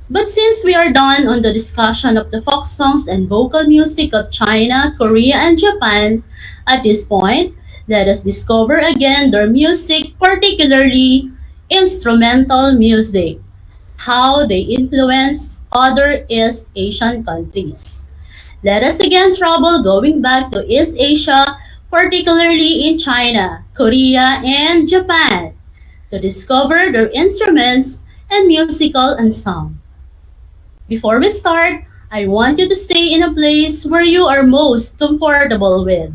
But since we are done on the discussion of the folk songs and vocal music of China, Korea, and Japan, at this point, let us discover again their music, particularly instrumental music, how they influence other East Asian countries. Let us again travel going back to East Asia, particularly in China, Korea, and Japan, to discover their instruments and musical ensemble. Before we start, I want you to stay in a place where you are most comfortable with.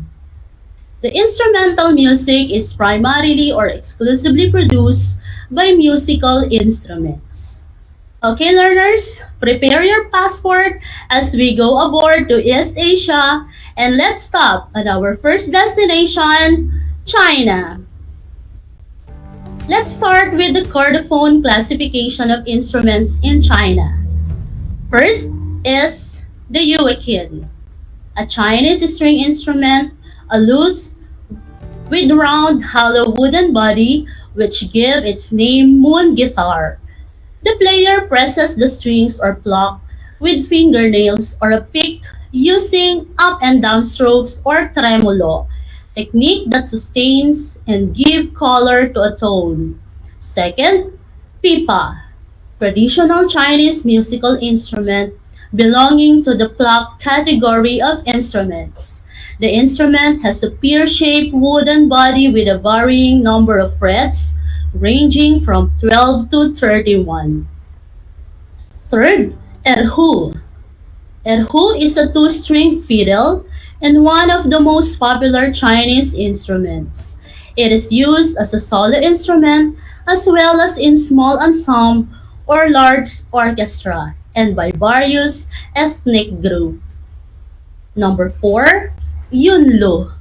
The instrumental music is primarily or exclusively produced by musical instruments. Okay, learners, prepare your passport as we go aboard to East Asia, and let's stop at our first destination, China. Let's start with the chordophone classification of instruments in China. First is the yueqin, a Chinese string instrument, a loose with round hollow wooden body which give its name moon guitar. The player presses the strings or pluck with fingernails or a pick using up and down strokes or tremolo, technique that sustains and give color to a tone. Second, pipa, traditional Chinese musical instrument belonging to the pluck category of instruments. The instrument has a pear-shaped wooden body with a varying number of frets, ranging from 12 to 31. Third, erhu. Erhu is a two-string fiddle and one of the most popular Chinese instruments. It is used as a solo instrument as well as in small ensemble or large orchestra and by various ethnic groups. Number 4, yunlu.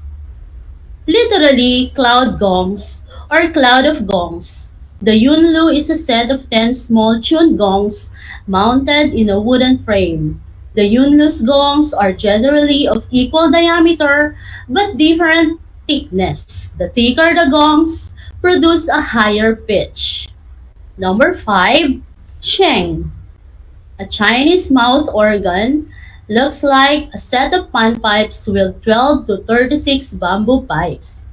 Literally, cloud gongs or cloud of gongs. The yunlu is a set of 10 small tuned gongs mounted in a wooden frame. The yunlu's gongs are generally of equal diameter but different thickness. The thicker the gongs produce a higher pitch. Number 5, sheng. A Chinese mouth organ looks like a set of panpipes with 12 to 36 bamboo pipes.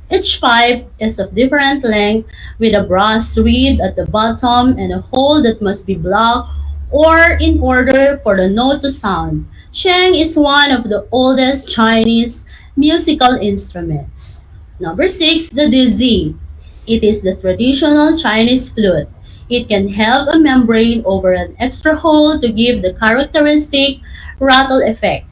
Each pipe is of different length with a brass reed at the bottom and a hole that must be blocked or in order for the note to sound. Sheng is one of the oldest Chinese musical instruments. Number 6, the dizi. It is the traditional Chinese flute. It can have a membrane over an extra hole to give the characteristic rattle effect.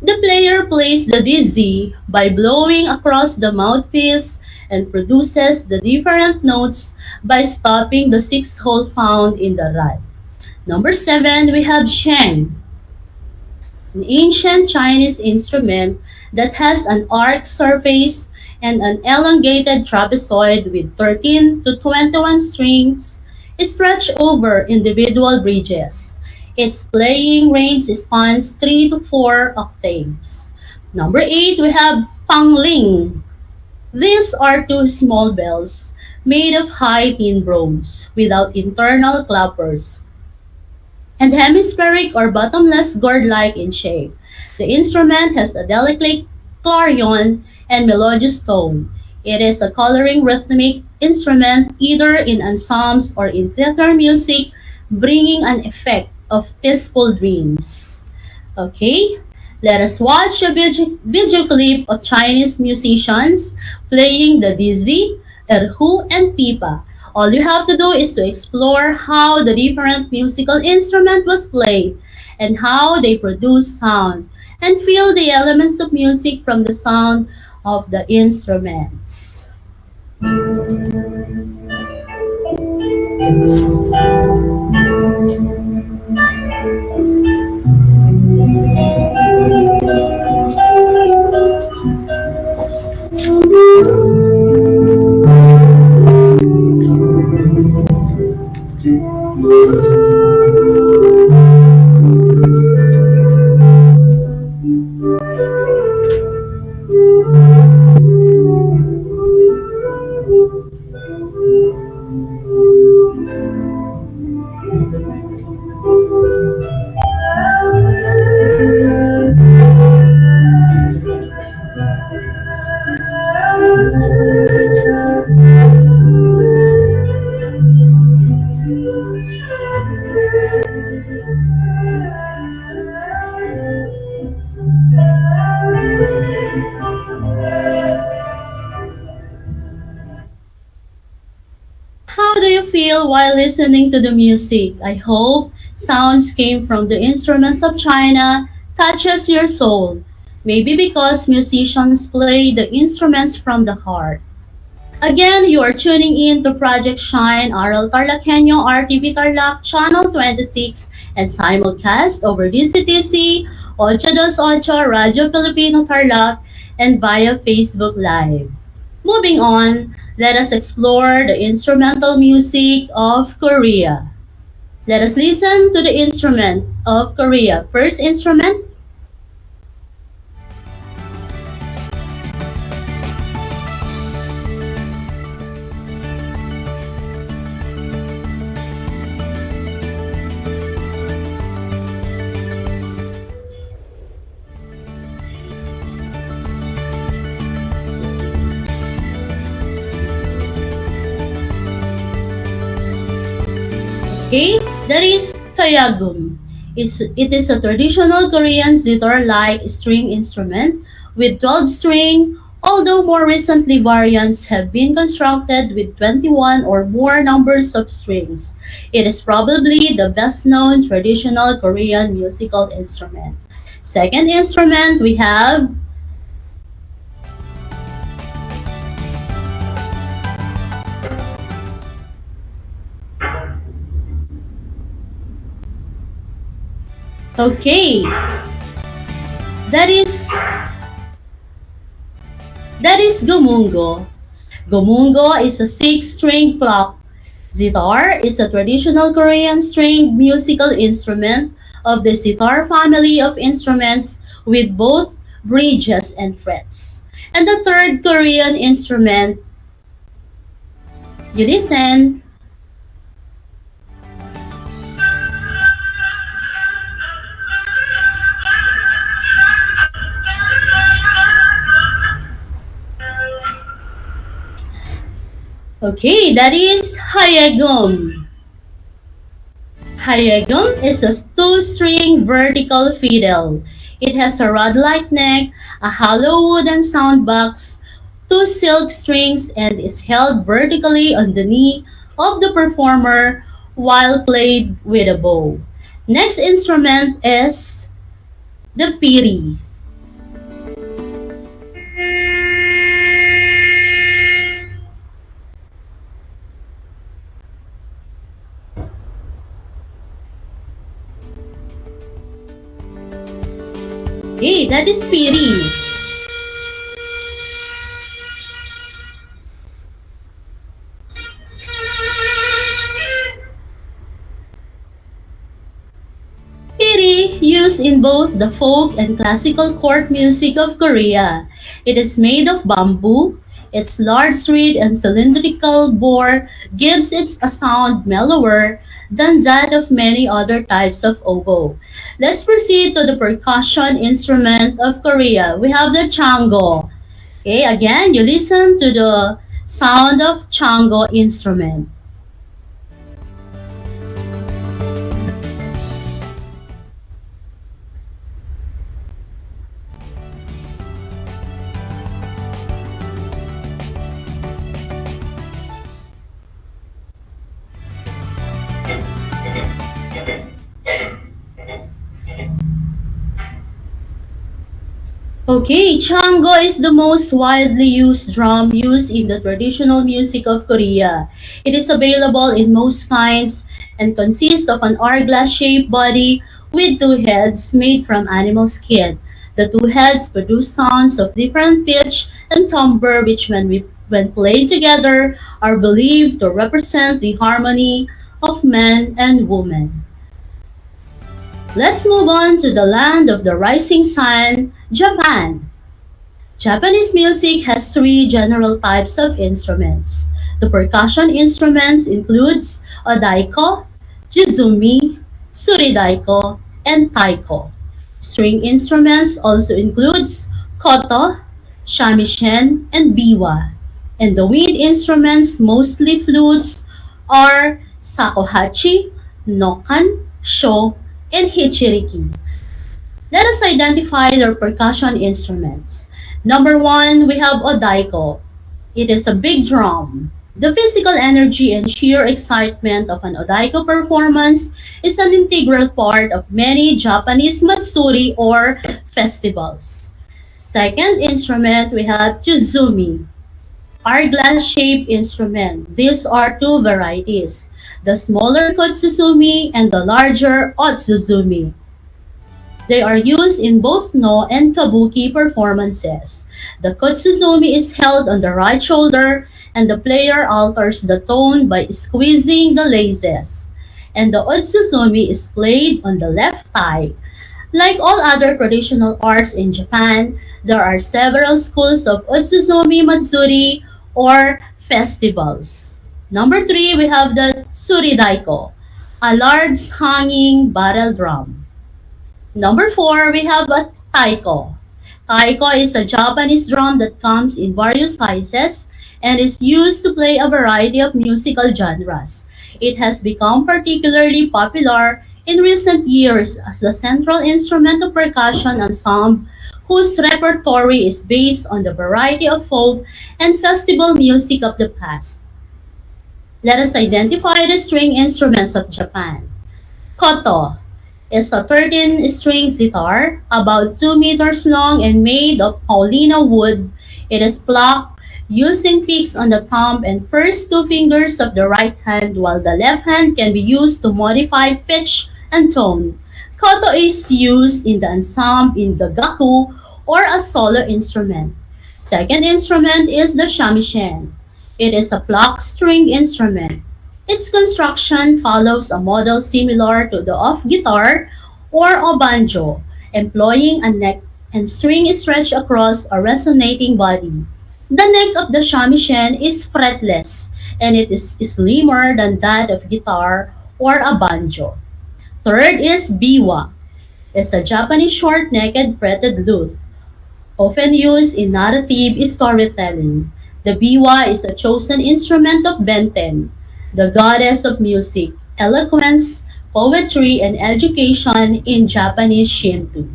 The player plays the dizi by blowing across the mouthpiece and produces the different notes by stopping the 6 hole found in the rod. Number 7, we have sheng, an ancient Chinese instrument that has an arched surface and an elongated trapezoid with 13 to 21 strings stretched over individual bridges. Its playing range spans 3 to 4 octaves. Number 8, we have pangling, These are two small bells made of high tin bronze without internal clappers and hemispheric or bottomless gourd-like in shape. The instrument has a delicate clarion and melodious tone. It is a coloring rhythmic instrument either in ensembles or in theater music, bringing an effect of peaceful dreams. Okay, let us watch a video clip of Chinese musicians playing the dizi, erhu, and pipa. All you have to do is to explore how the different musical instrument was played and how they produce sound and feel the elements of music from the sound of the instruments. How do you feel while listening to the music? I hope sounds came from the instruments of China touches your soul. Maybe because musicians play the instruments from the heart. Again, you are tuning in to Project Shine, Aral TarlakHenyo, RTV Tarlac, Channel 26, and simulcast over DCTC, 828, Radio Filipino Tarlac, and via Facebook Live. Moving on, let us explore the instrumental music of Korea. Let us listen to the instruments of Korea. First instrument, okay, that is kayagum. It is a traditional Korean zither-like string instrument with 12 string, although more recently variants have been constructed with 21 or more numbers of strings. It is probably the best known traditional Korean musical instrument. Second instrument, we have okay, that is gomungo. Gomungo is a six-string clock. Sitar is a traditional Korean stringed musical instrument of the sitar family of instruments with both bridges and frets. And the third Korean instrument, you listen. Okay, that is hayagum. Hayagum is a two-string vertical fiddle. It has a rod-like neck, a hollow wooden sound box, two silk strings, and is held vertically on the knee of the performer while played with a bow. Next instrument is the piri. Okay, that is piri. Piri used in both the folk and classical court music of Korea. It is made of bamboo. Its large reed and cylindrical bore gives it a sound mellower than that of many other types of oboe. Let's proceed to the percussion instrument of Korea. We have the chango. Okay, again, you listen to the sound of chango instrument. Okay, chango is the most widely used drum used in the traditional music of Korea. It is available in most kinds and consists of an hourglass-shaped body with two heads made from animal skin. The two heads produce sounds of different pitch and timbre which when played together are believed to represent the harmony of men and women. Let's move on to the land of the rising sun, Japan. Japanese music has three general types of instruments. The percussion instruments includes odaiko, jizumi, suridaiko, and taiko. String instruments also includes koto, shamisen, and biwa. And the wind instruments, mostly flutes, are sakohachi, nokan, sho, and hichiriki. Let us identify their percussion instruments. Number one, we have odaiko. It is a big drum. The physical energy and sheer excitement of an odaiko performance is an integral part of many Japanese matsuri or festivals. Second instrument, we have chuzumi, hourglass-shaped instrument. These are two varieties, the smaller kotsuzumi and the larger otsuzumi. They are used in both no and kabuki performances. The kotsuzumi is held on the right shoulder and the player alters the tone by squeezing the laces. And the otsuzumi is played on the left thigh. Like all other traditional arts in Japan, there are several schools of otsuzumi matsuri or festivals. Number three, we have the suridaiko, a large hanging barrel drum. Number four, we have a taiko. Taiko is a Japanese drum that comes in various sizes and is used to play a variety of musical genres. It has become particularly popular in recent years as the central instrument of percussion ensemble whose repertoire is based on the variety of folk and festival music of the past. Let us identify the string instruments of Japan. Koto is a 13-string sitar, about 2 meters long and made of paulina wood. It is plucked using picks on the thumb and first two fingers of the right hand, while the left hand can be used to modify pitch and tone. Koto is used in the ensemble in the gaku or a solo instrument. Second instrument is the shamisen. It is a plucked string instrument. Its construction follows a model similar to the of guitar or a banjo, employing a neck and string stretched across a resonating body. The neck of the shamisen is fretless, and it is slimmer than that of guitar or a banjo. Third is biwa. It's a Japanese short-necked fretted lute, often used in narrative storytelling. The biwa is a chosen instrument of Benten, the goddess of music, eloquence, poetry, and education in Japanese Shinto.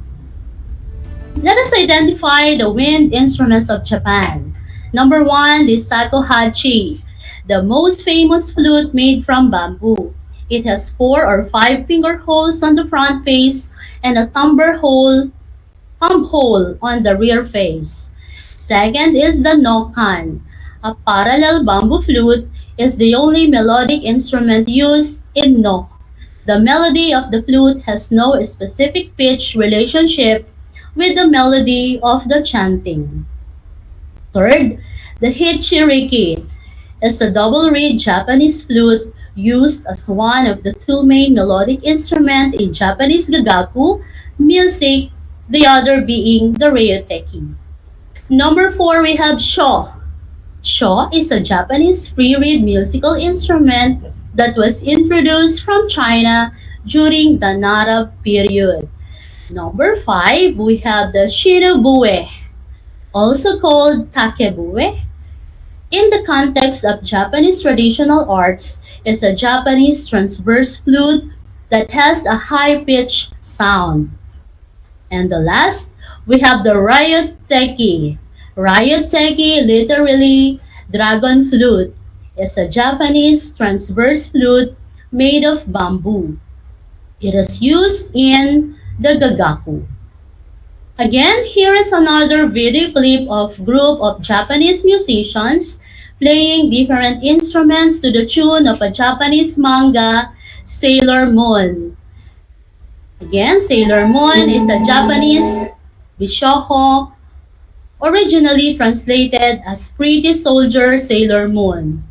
Let us identify the wind instruments of Japan. Number one, the shakuhachi, the most famous flute made from bamboo. It has 4 or 5 finger holes on the front face and a thumb hole on the rear face. Second is the nokan. A parallel bamboo flute is the only melodic instrument used in no. The melody of the flute has no specific pitch relationship with the melody of the chanting. Third, the hichiriki is a double-reed Japanese flute used as one of the two main melodic instruments in Japanese gagaku music, the other being the ryoteki. Number four, we have sho. Sho is a Japanese free reed musical instrument that was introduced from China during the Nara period. Number 5, we have the shirobue, also called takebue. In the context of Japanese traditional arts, is a Japanese transverse flute that has a high-pitched sound. And the last, we have the ryoteki. Ryoteki, literally dragon flute, is a Japanese transverse flute made of bamboo. It is used in the gagaku. Again, here is another video clip of group of Japanese musicians playing different instruments to the tune of a Japanese manga, Sailor Moon. Again, Sailor Moon is a Japanese Bishoko, originally translated as Pretty Soldier Sailor Moon.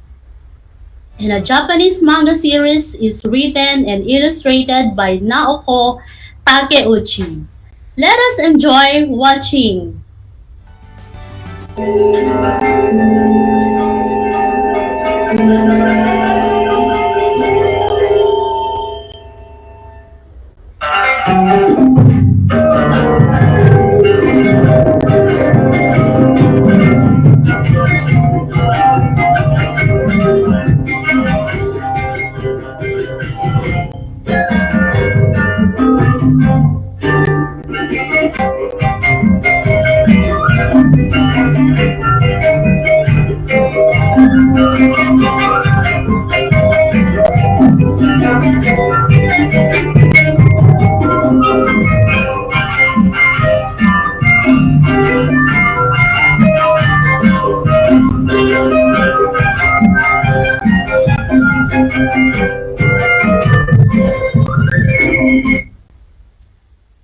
And a Japanese manga series is written and illustrated by Naoko Takeuchi. Let us enjoy watching.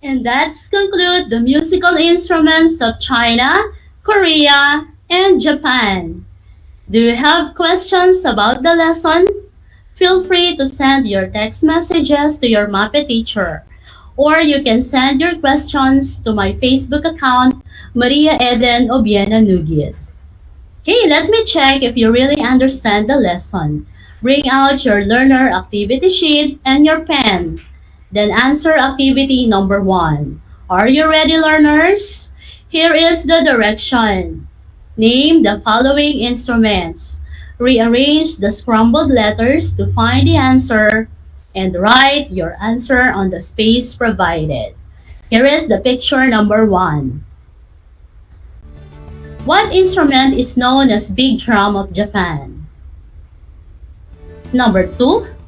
And that's conclude the musical instruments of China, Korea, and Japan. Do you have questions about the lesson? Feel free to send your text messages to your MAPE teacher. Or you can send your questions to my Facebook account, Maria Eden Obiena Nugit. Okay, let me check if you really understand the lesson. Bring out your learner activity sheet and your pen. Then answer activity number 1. Are you ready, learners? Here is the direction. Name the following instruments. Rearrange the scrambled letters to find the answer and write your answer on the space provided. Here is the picture number 1. What instrument is known as Big Drum of Japan? Number 2.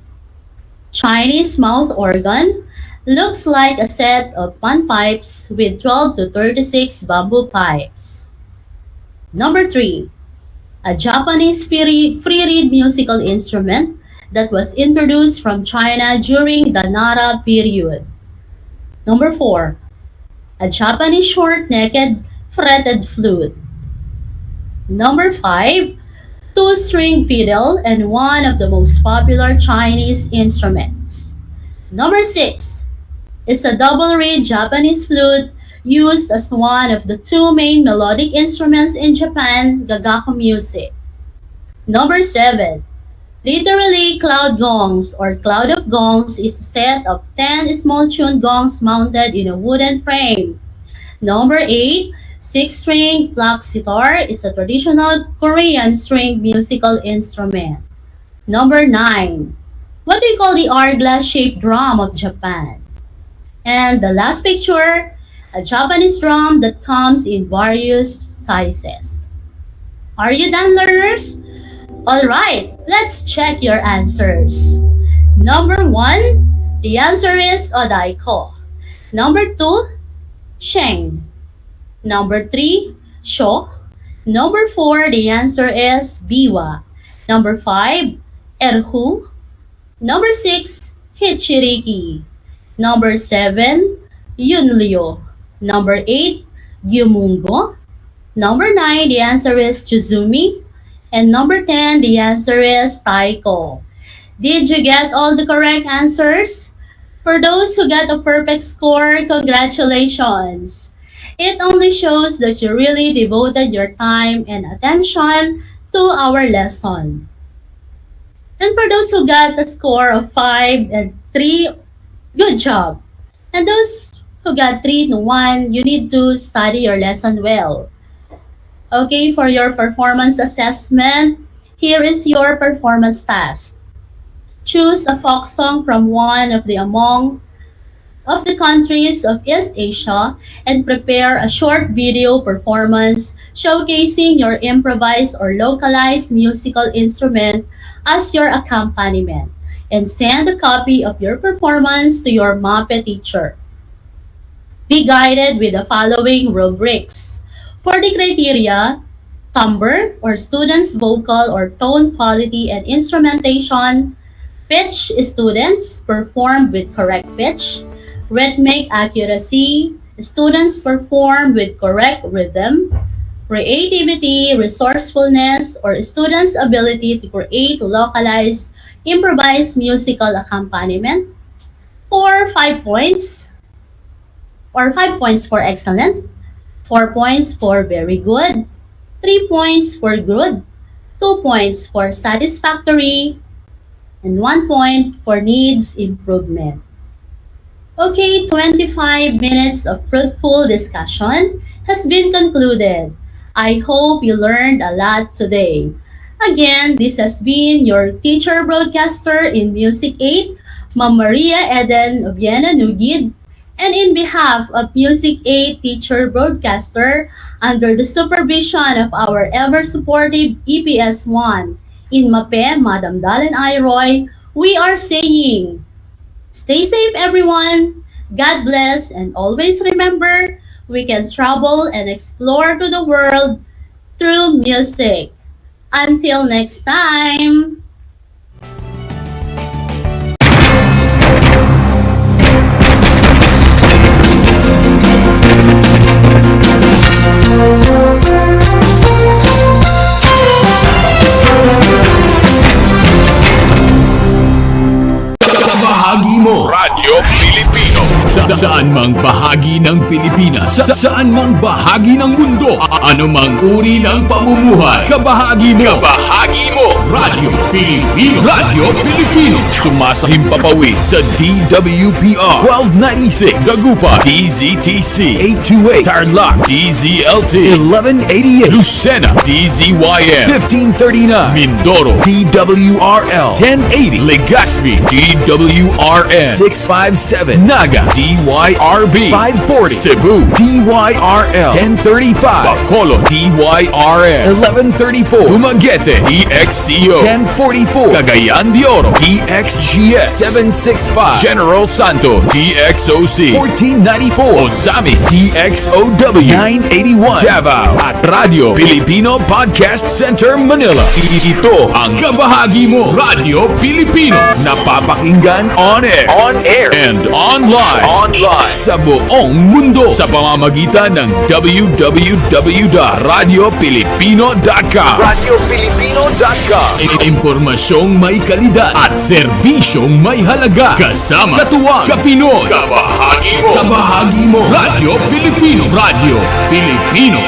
Chinese mouth organ looks like a set of panpipes with 12 to 36 bamboo pipes. Number 3. A Japanese free reed musical instrument that was introduced from China during the Nara period. Number 4. A Japanese short-necked fretted flute. Number 5. Two-string fiddle and one of the most popular Chinese instruments. Number 6 is a double-reed Japanese flute used as one of the two main melodic instruments in Japan, gagaku music. Number 7. Literally, cloud gongs or cloud of gongs is a set of 10 small tuned gongs mounted in a wooden frame. Number 8. Six-string black sitar is a traditional Korean string musical instrument. Number 9. What do you call the hourglass-shaped drum of Japan? And the last picture, a Japanese drum that comes in various sizes. Are you done, learners? Alright, let's check your answers. Number 1, the answer is Odaiko. Number 2, Sheng. Number 3, Sho. Number 4, the answer is Biwa. Number 5, Erhu. Number 6, Hichiriki. Number 7, Yunlyo. Number 8, Gyumungo. Number 9, the answer is Chuzumi. And number 10, the answer is Taiko. Did you get all the correct answers? For those who got a perfect score, congratulations! It only shows that you really devoted your time and attention to our lesson. And for those who got a score of 5 and 3, good job. And those who got 3 to 1, you need to study your lesson well. Okay, for your performance assessment, here is your performance task. Choose a folk song from one of the countries of East Asia and prepare a short video performance showcasing your improvised or localized musical instrument as your accompaniment, and send a copy of your performance to your MAPE teacher. Be guided with the following rubrics. For the criteria, timbre or students' vocal or tone quality and instrumentation, pitch, students performed with correct pitch, rhythmic accuracy, students performed with correct rhythm, creativity, resourcefulness, or students' ability to create localized, improvised musical accompaniment, for 5 points, or 5 points for excellent, 4 points for very good, 3 points for good, 2 points for satisfactory, and 1 point for needs improvement. Okay, 25 minutes of fruitful discussion has been concluded. I hope you learned a lot today. Again, this has been your teacher broadcaster in Music 8, Ma'am Maria Eden Obiena Nugid, and in behalf of Music 8 teacher broadcaster, under the supervision of our ever-supportive EPS 1, in MAPE, Madam Dalen Iroy, we are saying, stay safe everyone, God bless, and always remember, we can travel and explore to the world through music. Until next time! Bahagi mo Radyo Pilipino. saan mang bahagi ng Pilipinas, saan mang bahagi ng mundo, anumang uri ng pamumuhay, kabahagi mo. Radyo Pilipino. Radyo Pilipino. Sumasahim papawid sa DWPR 1296 Dagupan, DZTC 828 Tarlac, DZLT 1188 Lucena, DZYN 1539 Mindoro, DWRL 1080 Legazpi, DWRN 657 Naga, DYRB 540 Cebu, DYRL 1035 Bacolod, DYRN 1134 Dumaguete, DXCO 1044 Cagayan de Oro, DXGS 765 General Santo, DXOC 1494 Ozami, DXOW 981 Davao at Radio Filipino Podcast Center Manila. Ito ang kabahagi mo, Radyo Pilipino, napapakinggan on air and online sa buong mundo sa pamamagitan ng www.radiopilipino.com. Impormasyong may kalidad at serbisyong may halaga. Kasama katuwang Kapinoy. Kabahagi mo. Radyo Pilipino. Radyo Pilipino.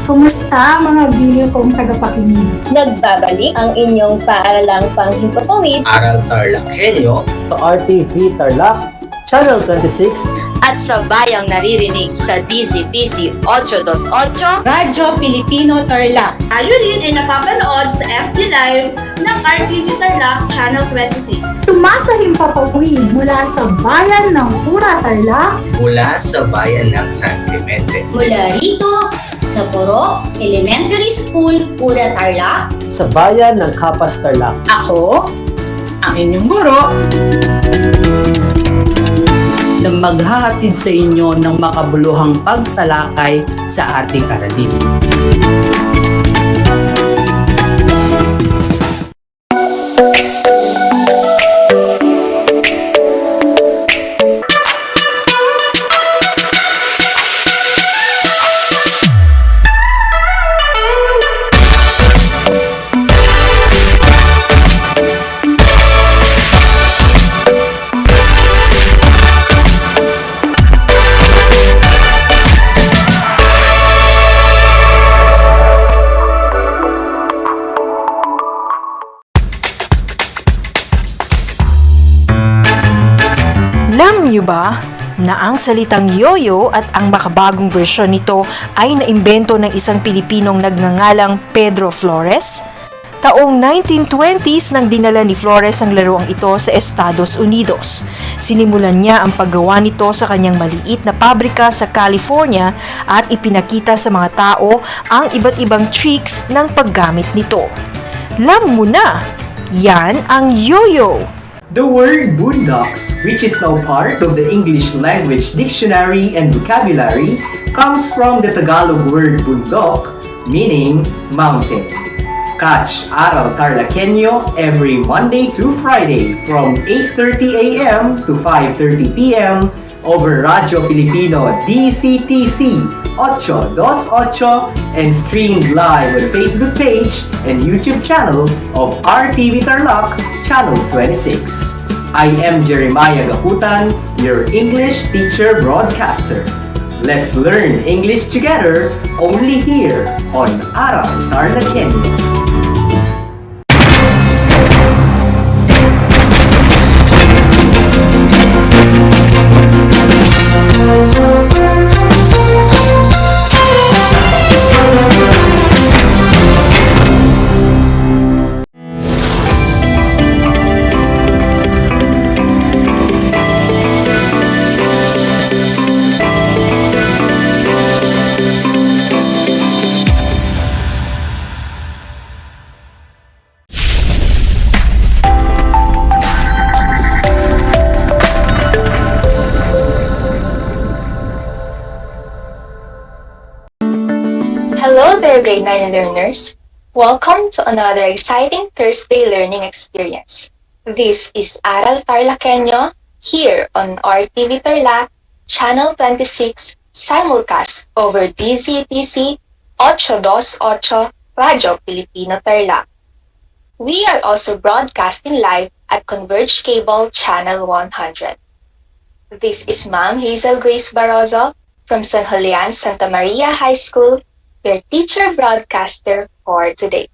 Kumusta mga giliw kong tagapakinig? Nagbabalik ang inyong paaralang panghimpapawid, Aral TarlakHenyo, Sa RTV Tarlac, Channel 26, At sabayang naririnig sa DZTC 828, Radyo Pilipino Tarlac. Tayo rin ay napapanood sa FB Live ng RTV Tarlac Channel 26. Sumasahim papawid mula sa bayan ng Pura Tarlac, mula sa bayan ng San Clemente. Mula rito sa Poro Elementary School, Pura Tarlac. sa bayan ng Kapas Tarlac. Ako, ang inyong guro, na maghahatid sa inyo ng makabuluhang pagtalakay sa ating aralin. Alam niyo ba na ang salitang yoyo at ang makabagong bersyon nito ay naimbento ng isang Pilipinong nagngangalang Pedro Flores? Taong 1920s nang dinala ni Flores ang laruang ito sa Estados Unidos. Sinimulan niya ang paggawa nito sa kanyang maliit na pabrika sa California at ipinakita sa mga tao ang iba't ibang tricks ng paggamit nito. Alam mo na, yan ang yoyo! The word boondocks, which is now part of the English Language Dictionary and Vocabulary, comes from the Tagalog word bundok, meaning mountain. Catch Aral TarlakHenyo every Monday through Friday from 8:30 a.m. to 5:30 p.m. over Radyo Pilipino DCTC 828 and streamed live on the Facebook page and YouTube channel of RTV Tarlac, Channel 26. I am Jeremiah Gaputan, your English teacher broadcaster. Let's learn English together only here on Aral TarlakHenyo. Hello there, grade 9 learners. Welcome to another exciting Thursday learning experience. This is Aral TarlakHenyo here on RTV Tarlac, Channel 26, simulcast over DZTC 828 Radyo Pilipino Tarlac. We are also broadcasting live at Converge Cable Channel 100. This is Ma'am Hazel Grace Barroso from San Julian Santa Maria High School, your teacher broadcaster for today.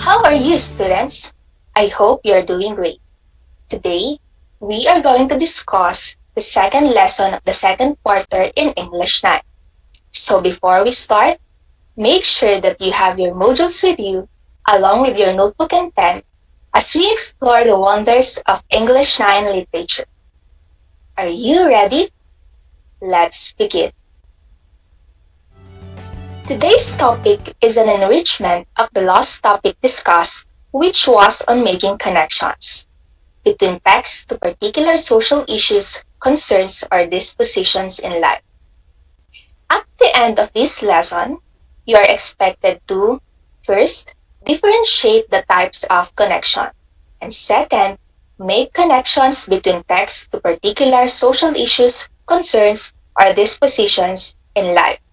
How are you, students? I hope you're doing great. Today, we are going to discuss the second lesson of the second quarter in English 9. So before we start, make sure that you have your modules with you along with your notebook and pen as we explore the wonders of English 9 literature. Are you ready? Let's begin. Today's topic is an enrichment of the last topic discussed, which was on making connections between text to particular social issues, concerns, or dispositions in life. At the end of this lesson, you are expected to, first, differentiate the types of connection, and second, make connections between text to particular social issues, concerns, or dispositions in life.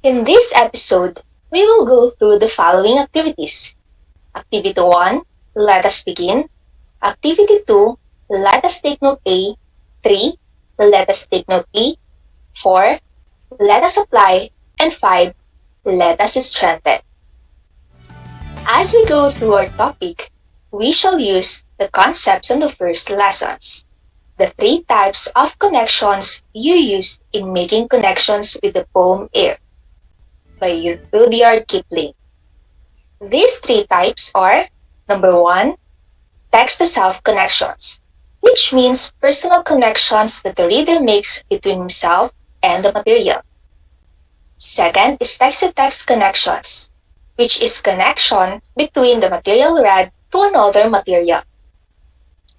In this episode, we will go through the following activities. Activity 1, let us begin. Activity 2, let us take note A. 3, let us take note B. 4, let us apply. And 5, let us strengthen. As we go through our topic, we shall use the concepts in the first lessons. The 3 types of connections you used in making connections with the poem Air by Rudyard Kipling. These 3 types are, number 1, text-to-self connections, which means personal connections that the reader makes between himself and the material. Second is text-to-text connections, which is connection between the material read to another material.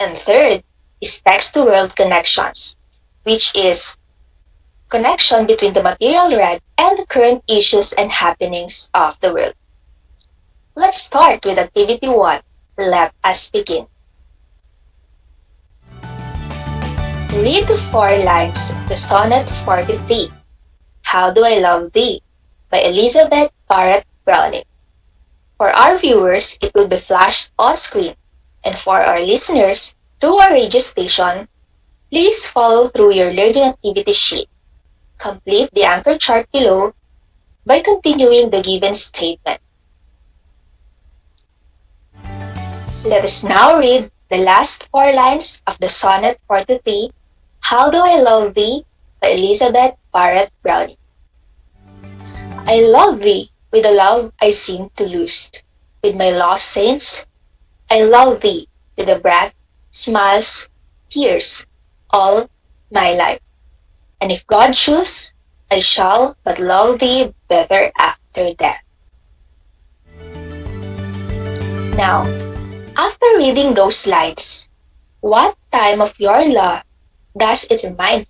And third is text-to-world connections, which is connection between the material read and the current issues and happenings of the world. Let's start with activity 1. Let us begin. Read the 4 lines of the Sonnet 43, How Do I Love Thee, by Elizabeth Barrett Browning. For our viewers, it will be flashed on screen, and for our listeners, through our radio station, please follow through your learning activity sheet. Complete the anchor chart below by continuing the given statement. Let us now read the last four lines of the Sonnet 43, How Do I Love Thee by Elizabeth Barrett Browning. I love thee with a love I seem to lose. With my lost saints, I love thee with a breath, smiles, tears, all my life. And if God choose, I shall but love thee better after death. Now, after reading those lines, what time of your love does it remind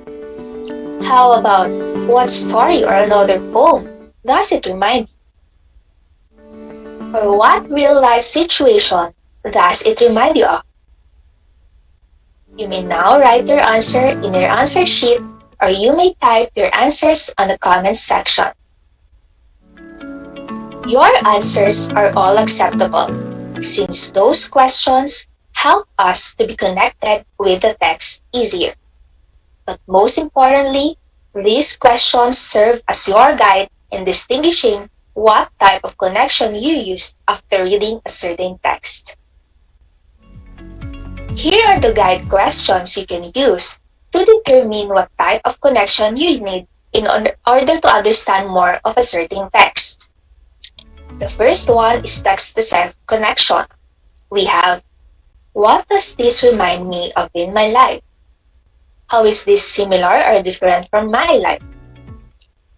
you? How about what story or another poem does it remind you? Or what real-life situation does it remind you of? You may now write your answer in your answer sheet, or you may type your answers on the comments section. Your answers are all acceptable, since those questions help us to be connected with the text easier. But most importantly, these questions serve as your guide in distinguishing what type of connection you used after reading a certain text. Here are the guide questions you can use to determine what type of connection you need in order to understand more of a certain text. The first one is text-to-self connection. We have, what does this remind me of in my life? How is this similar or different from my life?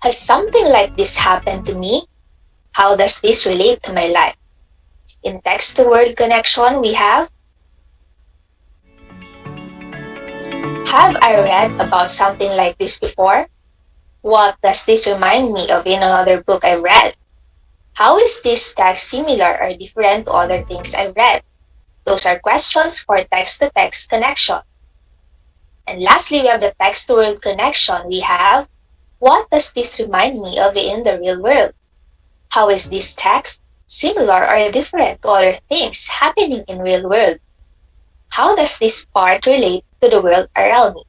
Has something like this happened to me? How does this relate to my life? In text-to-word connection, we have I read about something like this before? What does this remind me of in another book I read? How is this text similar or different to other things I read? Those are questions for text-to-text connection. And lastly, we have the text-to-word connection. We have, what does this remind me of in the real world? How is this text similar or different to other things happening in real world? How does this part relate to the world around me?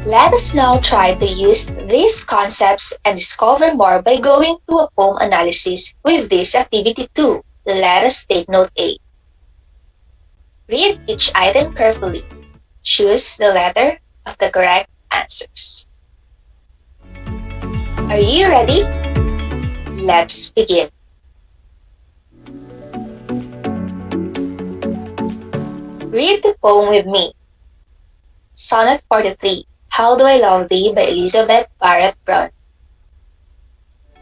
Let us now try to use these concepts and discover more by going through a poem analysis with this activity 2. Let us take note A. Read each item carefully. Choose the letter of the correct answers. Are you ready? Let's begin. Read the poem with me. Sonnet 43, How Do I Love Thee by Elizabeth Barrett Browning.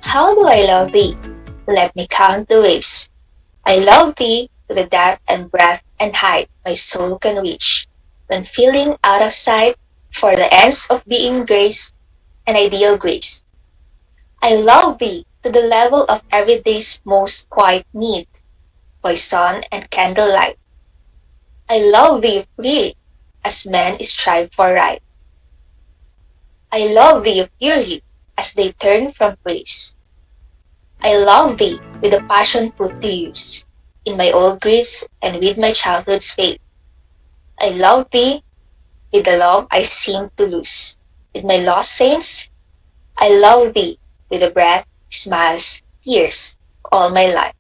How do I love thee? Let me count the ways. I love thee to the depth and breadth and height my soul can reach. When feeling out of sight, for the ends of being grace and ideal grace. I love thee to the level of everyday's most quiet need, by sun and candlelight. I love thee free, as men strive for right. I love thee purely, as they turn from praise. I love thee with a passion put to use, in my old griefs and with my childhood's faith. I love thee with the love I seem to lose. With my lost saints, I love thee with a breath, smiles, tears, all my life.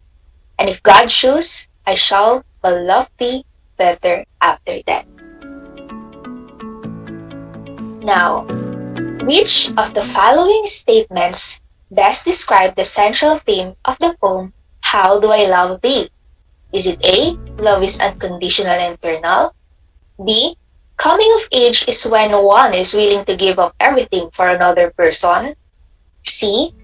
And if God choose, I shall but love thee better after death. Now, which of the following statements best describe the central theme of the poem, How Do I Love Thee? Is it A, love is unconditional and eternal? B, coming of age is when one is willing to give up everything for another person? C,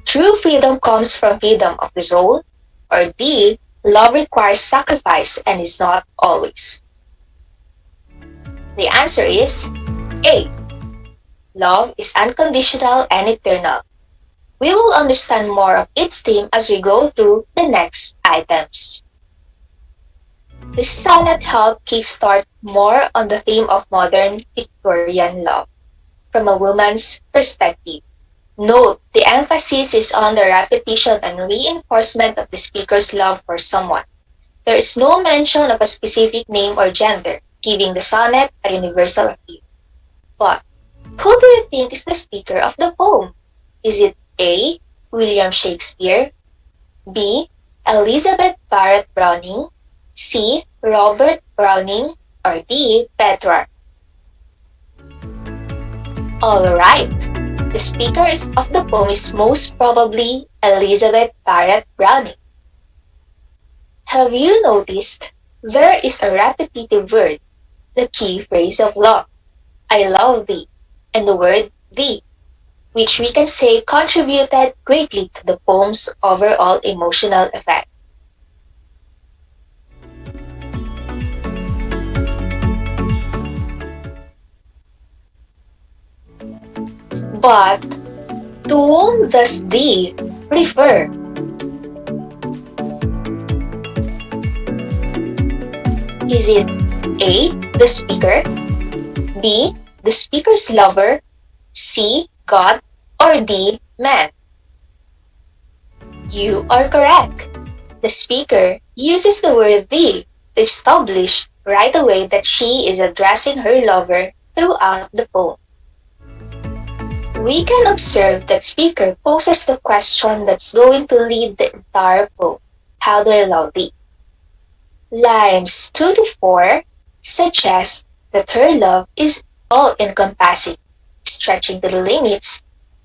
true freedom comes from freedom of the soul? Or D, love requires sacrifice and is not always? The answer is A. Love is unconditional and eternal. We will understand more of its theme as we go through the next items. This sonnet helped kickstart more on the theme of modern Victorian love from a woman's perspective. Note, the emphasis is on the repetition and reinforcement of the speaker's love for someone. There is no mention of a specific name or gender, giving the sonnet a universal appeal. But who do you think is the speaker of the poem? Is it A, William Shakespeare, B, Elizabeth Barrett Browning, C. Robert Browning, or D. Petrarch? Alright, the speaker of the poem is most probably Elizabeth Barrett Browning. Have you noticed there is a repetitive word, the key phrase of love, I love thee, and the word thee, which we can say contributed greatly to the poem's overall emotional effect. But to whom does thee refer? Is it A. the speaker, B. the speaker's lover, C. God, or D. man? You are correct. The speaker uses the word thee to establish right away that she is addressing her lover throughout the poem. We can observe that speaker poses the question that's going to lead the entire poem. How do I love thee? Lines 2 to 4 suggest that her love is all-encompassing, stretching to the limits,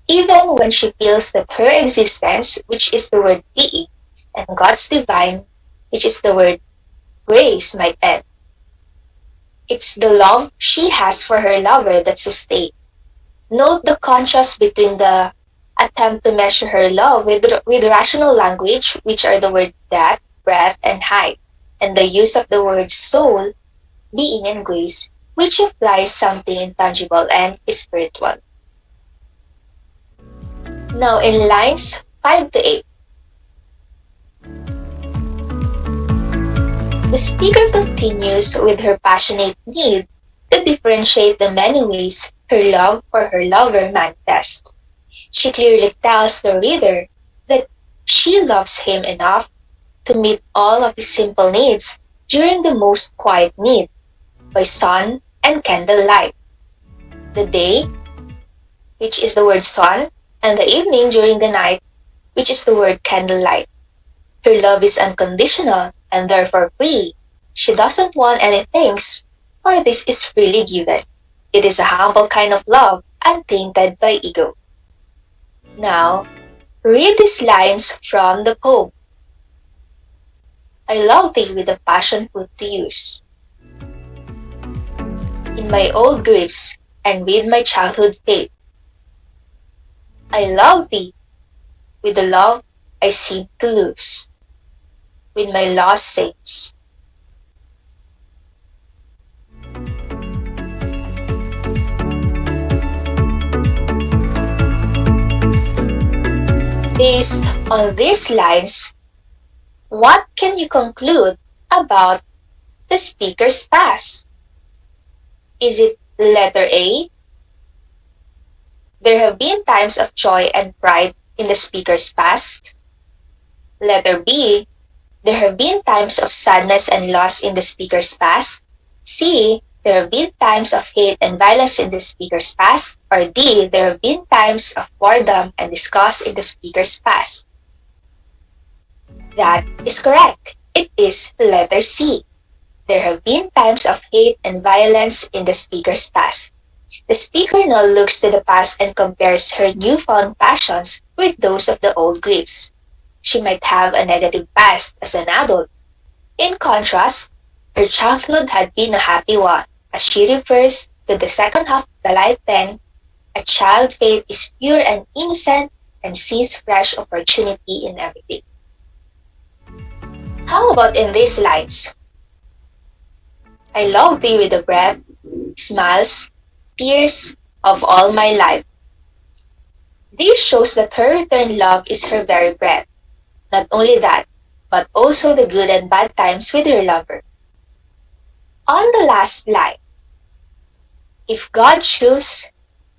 even when she feels that her existence, which is the word being, and God's divine, which is the word grace, might end. It's the love she has for her lover that sustains. Note the contrast between the attempt to measure her love with rational language, which are the word depth, breadth, and height, and the use of the words soul, being, and grace, which implies something intangible and spiritual. Now in lines 5 to 8, the speaker continues with her passionate need to differentiate the many ways her love for her lover manifests. She clearly tells the reader that she loves him enough to meet all of his simple needs during the most quiet need, by sun and candlelight. The day, which is the word sun, and the evening during the night, which is the word candlelight. Her love is unconditional and therefore free. She doesn't want anything, for this is freely given. It is a humble kind of love, untainted by ego. Now, read these lines from the poem. I love thee with a passion put to use. In my old griefs and with my childhood faith, I love thee with the love I seem to lose, with my lost saints. Based on these lines, what can you conclude about the speaker's past? Is it letter A? There have been times of joy and pride in the speaker's past. Letter B. There have been times of sadness and loss in the speaker's past. C. There have been times of hate and violence in the speaker's past. Or D. There have been times of boredom and disgust in the speaker's past. That is correct. It is letter C. There have been times of hate and violence in the speaker's past. The speaker now looks to the past and compares her newfound passions with those of the old griefs. She might have a negative past as an adult. In contrast, her childhood had been a happy one, as she refers to the second half of the light 10, a child faith is pure and innocent and sees fresh opportunity in everything. How about in these lines? I love thee with the breath, smiles, tears of all my life. This shows that her returned love is her very breath. Not only that, but also the good and bad times with her lover. On the last line, if God choose,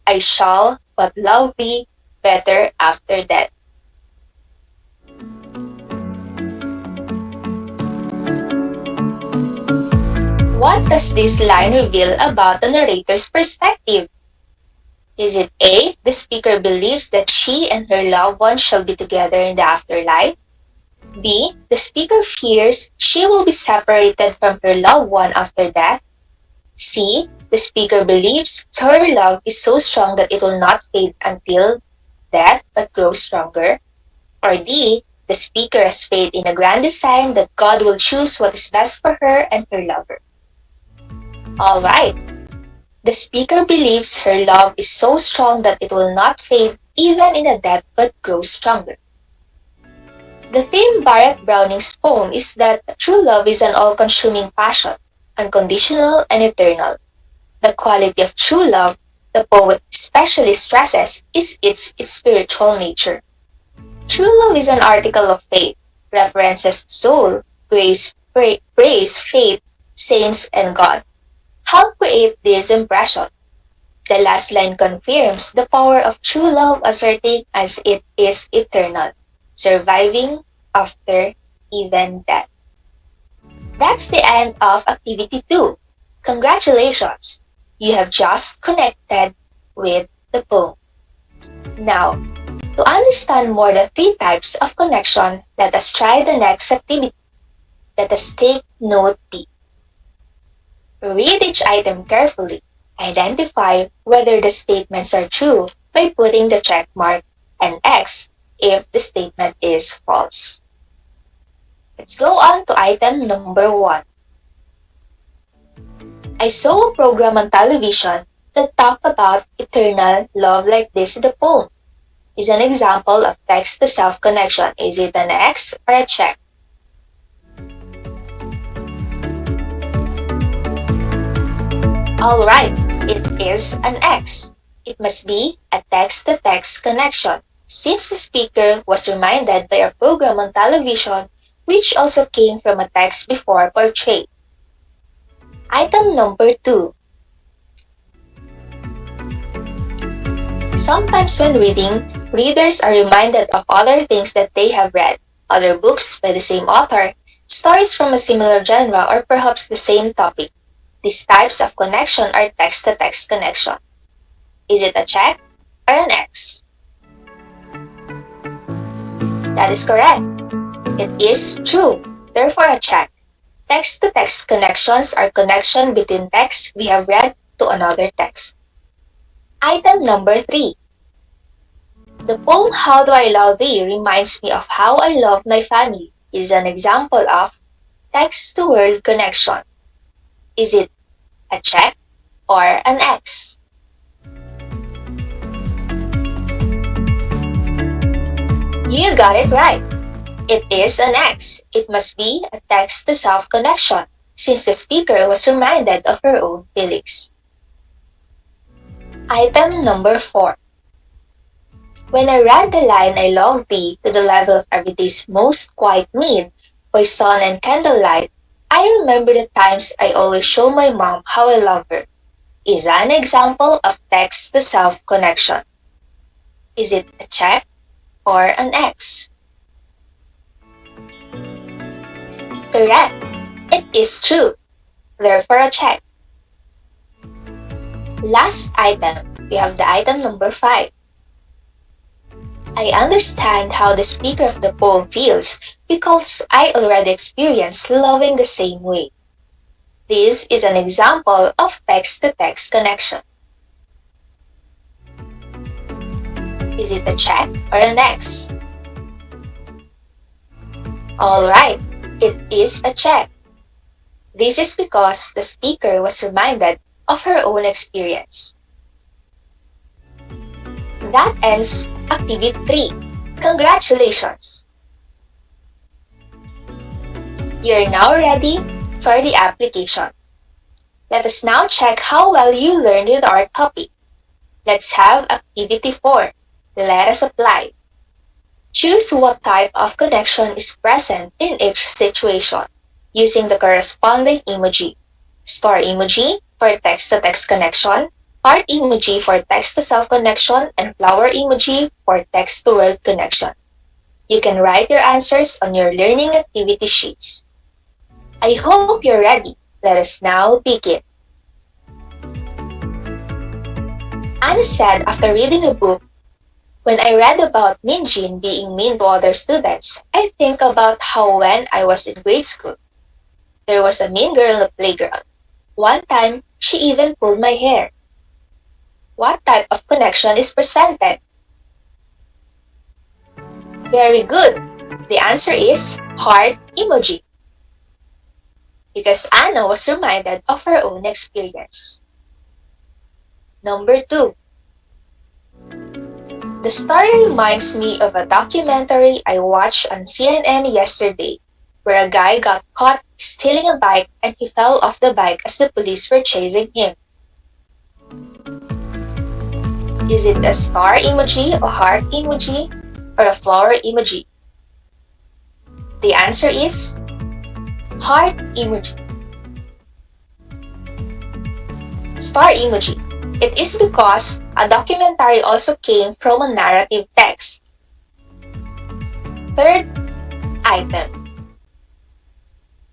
I shall but love thee better after death. What does this line reveal about the narrator's perspective? Is it A, the speaker believes that she and her loved one shall be together in the afterlife? B. The speaker fears she will be separated from her loved one after death. C. The speaker believes her love is so strong that it will not fade until death but grows stronger. Or D. The speaker has faith in a grand design that God will choose what is best for her and her lover. Alright. The speaker believes her love is so strong that it will not fade even in a death but grows stronger. The theme Barrett Browning's poem is that true love is an all-consuming passion, unconditional and eternal. The quality of true love, the poet especially stresses, is its spiritual nature. True love is an article of faith, references soul, grace, praise, faith, saints, and God. Help create this impression. The last line confirms the power of true love asserting as it is eternal, surviving after even death. That's the end of Activity 2. Congratulations! You have just connected with the poem. Now, to understand more the 3 types of connection, let us try the next activity. Let us take note B. Read each item carefully. Identify whether the statements are true by putting the check mark and X if the statement is false. Let's go on to item number 1. I saw a program on television that talked about eternal love like this in the poem. Is an example of text-to-self connection. Is it an X or a check? Alright, it is an X. It must be a text-to-text connection, since the speaker was reminded by a program on television which also came from a text before portrayed. Item number 2. Sometimes when reading, readers are reminded of other things that they have read, other books by the same author, stories from a similar genre, or perhaps the same topic. These types of connection are text-to-text connection. Is it a check or an X? That is correct. It is true, therefore a check. Text-to-text connections are connection between texts we have read to another text. Item number 3. The poem How Do I Love Thee reminds me of how I love my family is an example of text-to-word connection. Is it a check or an X? You got it right. It is an X. It must be a text-to-self connection, since the speaker was reminded of her own feelings. Item number 4. When I read the line I love thee to the level of everyday's most quiet need by sun and candlelight, I remember the times I always show my mom how I love her. Is an example of text-to-self connection. Is it a check or an X? Correct. It is true. Therefore a check. Last item, we have the item number 5. I understand how the speaker of the poem feels because I already experienced loving the same way. This is an example of text-to-text connection. Is it a check or an X? Alright, it is a check. This is because the speaker was reminded of her own experience. That ends Activity 3. Congratulations! You're now ready for the application. Let us now check how well you learned with our topic. Let's have Activity 4. Let us apply. Choose what type of connection is present in each situation using the corresponding emoji. Star emoji for text-to-text connection, heart emoji for text-to-self connection, and flower emoji for text-to-word connection. You can write your answers on your learning activity sheets. I hope you're ready. Let us now begin. Anna said after reading a book, When I read about Min Jin being mean to other students, I think about how when I was in grade school, there was a mean girl in the playground. One time, she even pulled my hair. What type of connection is presented? Very good. The answer is heart emoji. Because Anna was reminded of her own experience. Number 2. The story reminds me of a documentary I watched on CNN yesterday, where a guy got caught stealing a bike and he fell off the bike as the police were chasing him. Is it a star emoji, a heart emoji, or a flower emoji? The answer is heart emoji. Star emoji. It is because a documentary also came from a narrative text. Third item.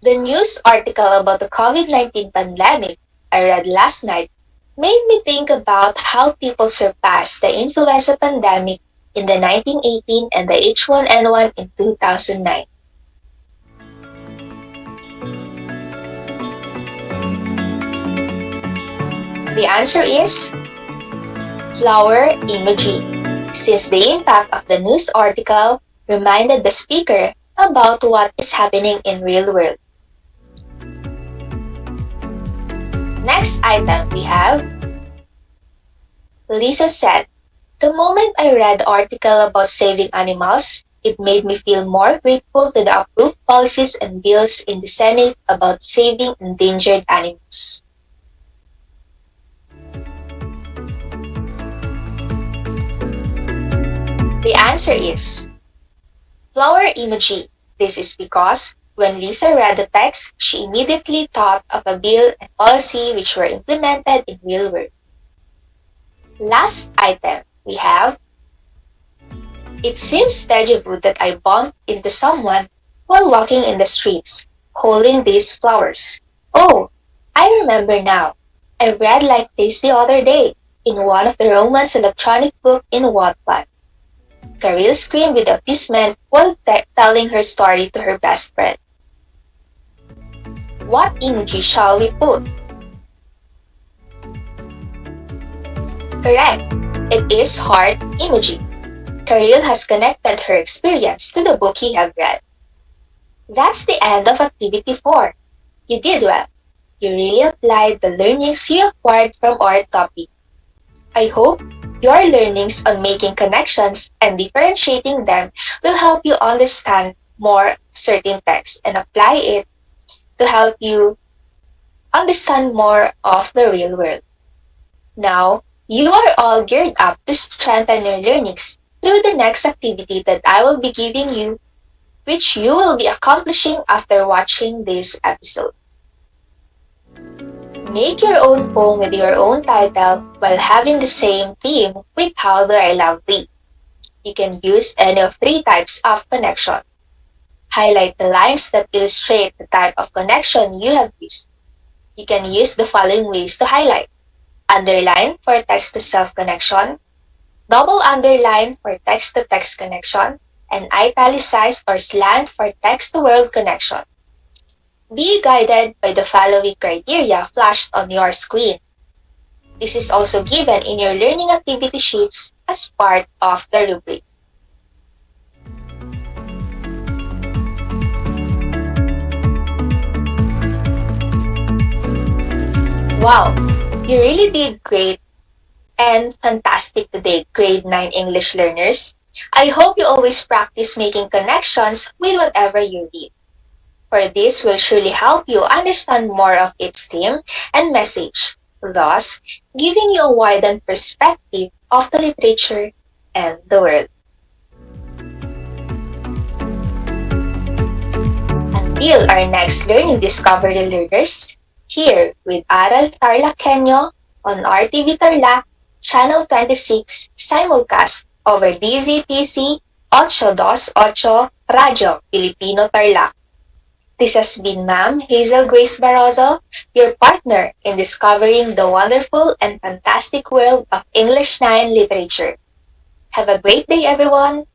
The news article about the COVID-19 pandemic I read last night made me think about how people surpassed the influenza pandemic in the 1918 and the H1N1 in 2009. The answer is flower emoji, since the impact of the news article reminded the speaker about what is happening in real world. Next item we have, Lisa said, the moment I read the article about saving animals, it made me feel more grateful to the approved policies and bills in the Senate about saving endangered animals. The answer is flower emoji. This is because when Lisa read the text, she immediately thought of a bill and policy which were implemented in real world. Last item we have, it seems deja vu that I bumped into someone while walking in the streets, holding these flowers. Oh, I remember now. I read like this the other day in one of the romance electronic book in Wattpad. Caril screamed with appeasement while telling her story to her best friend. What emoji shall we put? Correct. It is heart emoji. Caril has connected her experience to the book he had read. That's the end of activity 4. You did well. You really applied the learnings you acquired from our topic. I hope your learnings on making connections and differentiating them will help you understand more certain text and apply it to help you understand more of the real world. Now, you are all geared up to strengthen your learnings through the next activity that I will be giving you, which you will be accomplishing after watching this episode. Make your own poem with your own title while having the same theme with How Do I Love Thee. You can use any of 3 types of connection. Highlight the lines that illustrate the type of connection you have used. You can use the following ways to highlight. Underline for text-to-self connection, double underline for text-to-text connection, and italicized or slant for text-to-world connection. Be guided by the following criteria flashed on your screen. This is also given in your learning activity sheets as part of the rubric. Wow, you really did great and fantastic today, grade 9 English learners. I hope you always practice making connections with whatever you read. For this will surely help you understand more of its theme and message, thus giving you a widened perspective of the literature and the world. Until our next Learning Discovery learners, here with Aral TarlakHenyo on RTV Tarlac, Channel 26, simulcast over DZTC 828 Radyo Pilipino Tarlac. This has been Ma'am Hazel Grace Barroso, your partner in discovering the wonderful and fantastic world of English 9 literature. Have a great day, everyone!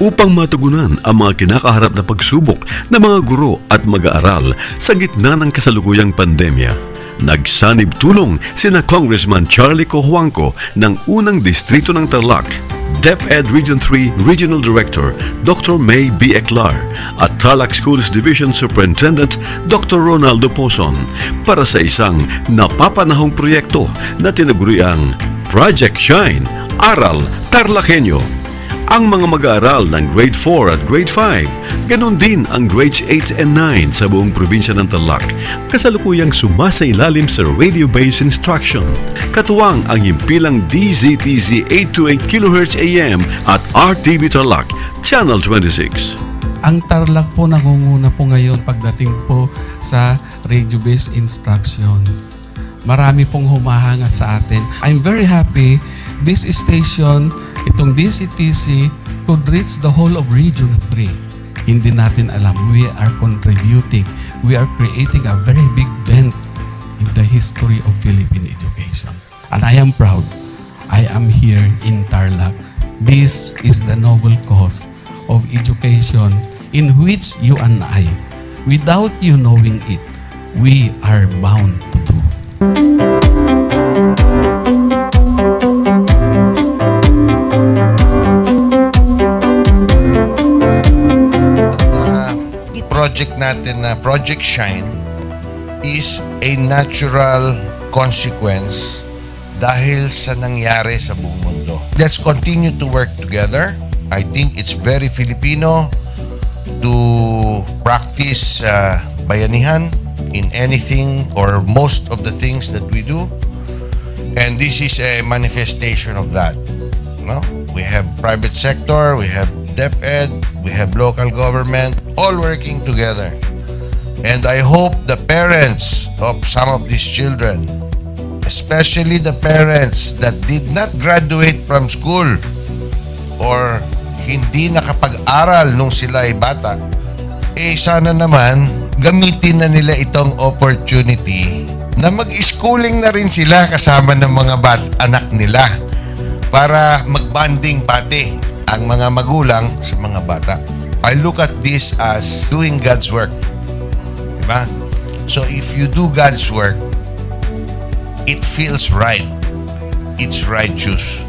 upang matugunan ang mga kinakaharap na pagsubok ng mga guro at mag-aaral sa gitna ng kasalukuyang pandemya. Nagsanib tulong sina Congressman Charlie Cojuangco ng unang distrito ng Tarlac, DEPED Region 3 Regional Director Dr. May B. Eclar at Tarlac Schools Division Superintendent Dr. Ronaldo Pozon para sa isang napapanahong proyekto na tinaguriang Project Shine, Aral TarlakHenyo. Ang mga mag-aaral ng Grade 4 at Grade 5, ganon din ang Grades 8 and 9 sa buong probinsya ng Tarlac, kasalukuyang sumasailalim sa radio-based instruction. Katuwang ang himpilang DZTZ 828 kHz AM at RTV Tarlac, Channel 26. Ang Tarlac po nangunguna po ngayon pagdating po sa radio-based instruction. Marami pong humahanga sa atin. I'm very happy this station, itong DCTC, could reach the whole of Region 3. Hindi natin alam, we are contributing, we are creating a very big dent in the history of Philippine education. And I am proud, I am here in Tarlac. This is the noble cause of education in which you and I, without you knowing it, we are bound to do. Project natin na Project Shine is a natural consequence dahil sa nangyari sa buong mundo. Let's continue to work together. I think it's very Filipino to practice bayanihan in anything or most of the things that we do. And this is a manifestation of that. No? We have private sector, we have DEPED, we have local government, all working together. And I hope the parents of some of these children, especially the parents that did not graduate from school or hindi nakapag-aral nung sila ay bata, sana naman gamitin na nila itong opportunity na mag-schooling na rin sila kasama ng mga anak nila para mag-bonding pati ang mga magulang sa mga bata. I look at this as doing God's work. Diba? So if you do God's work, it feels right. It's righteous.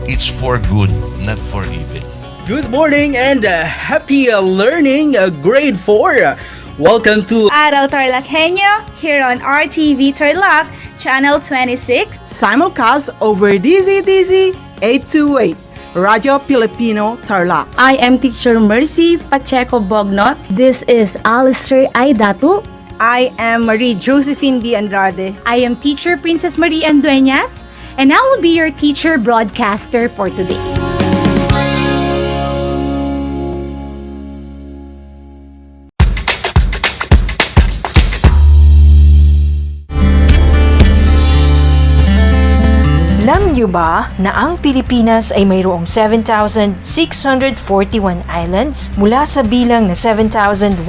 It's for good, not for evil. Good morning and happy learning, grade 4. Welcome to Aral TarlakHenyo here on RTV Tarlac, Channel 26. Simulcast over DZTZ 828. Radyo Pilipino Tarlac. I am Teacher Mercy Pacheco Bognot. This is Alistair Aidatu. I am Marie Josephine B. Andrade. I am Teacher Princess Marie M. Dueñas, and I will be your teacher broadcaster for today. Alam niyo ba na ang Pilipinas ay mayroong 7,641 islands? Mula sa bilang na 7,107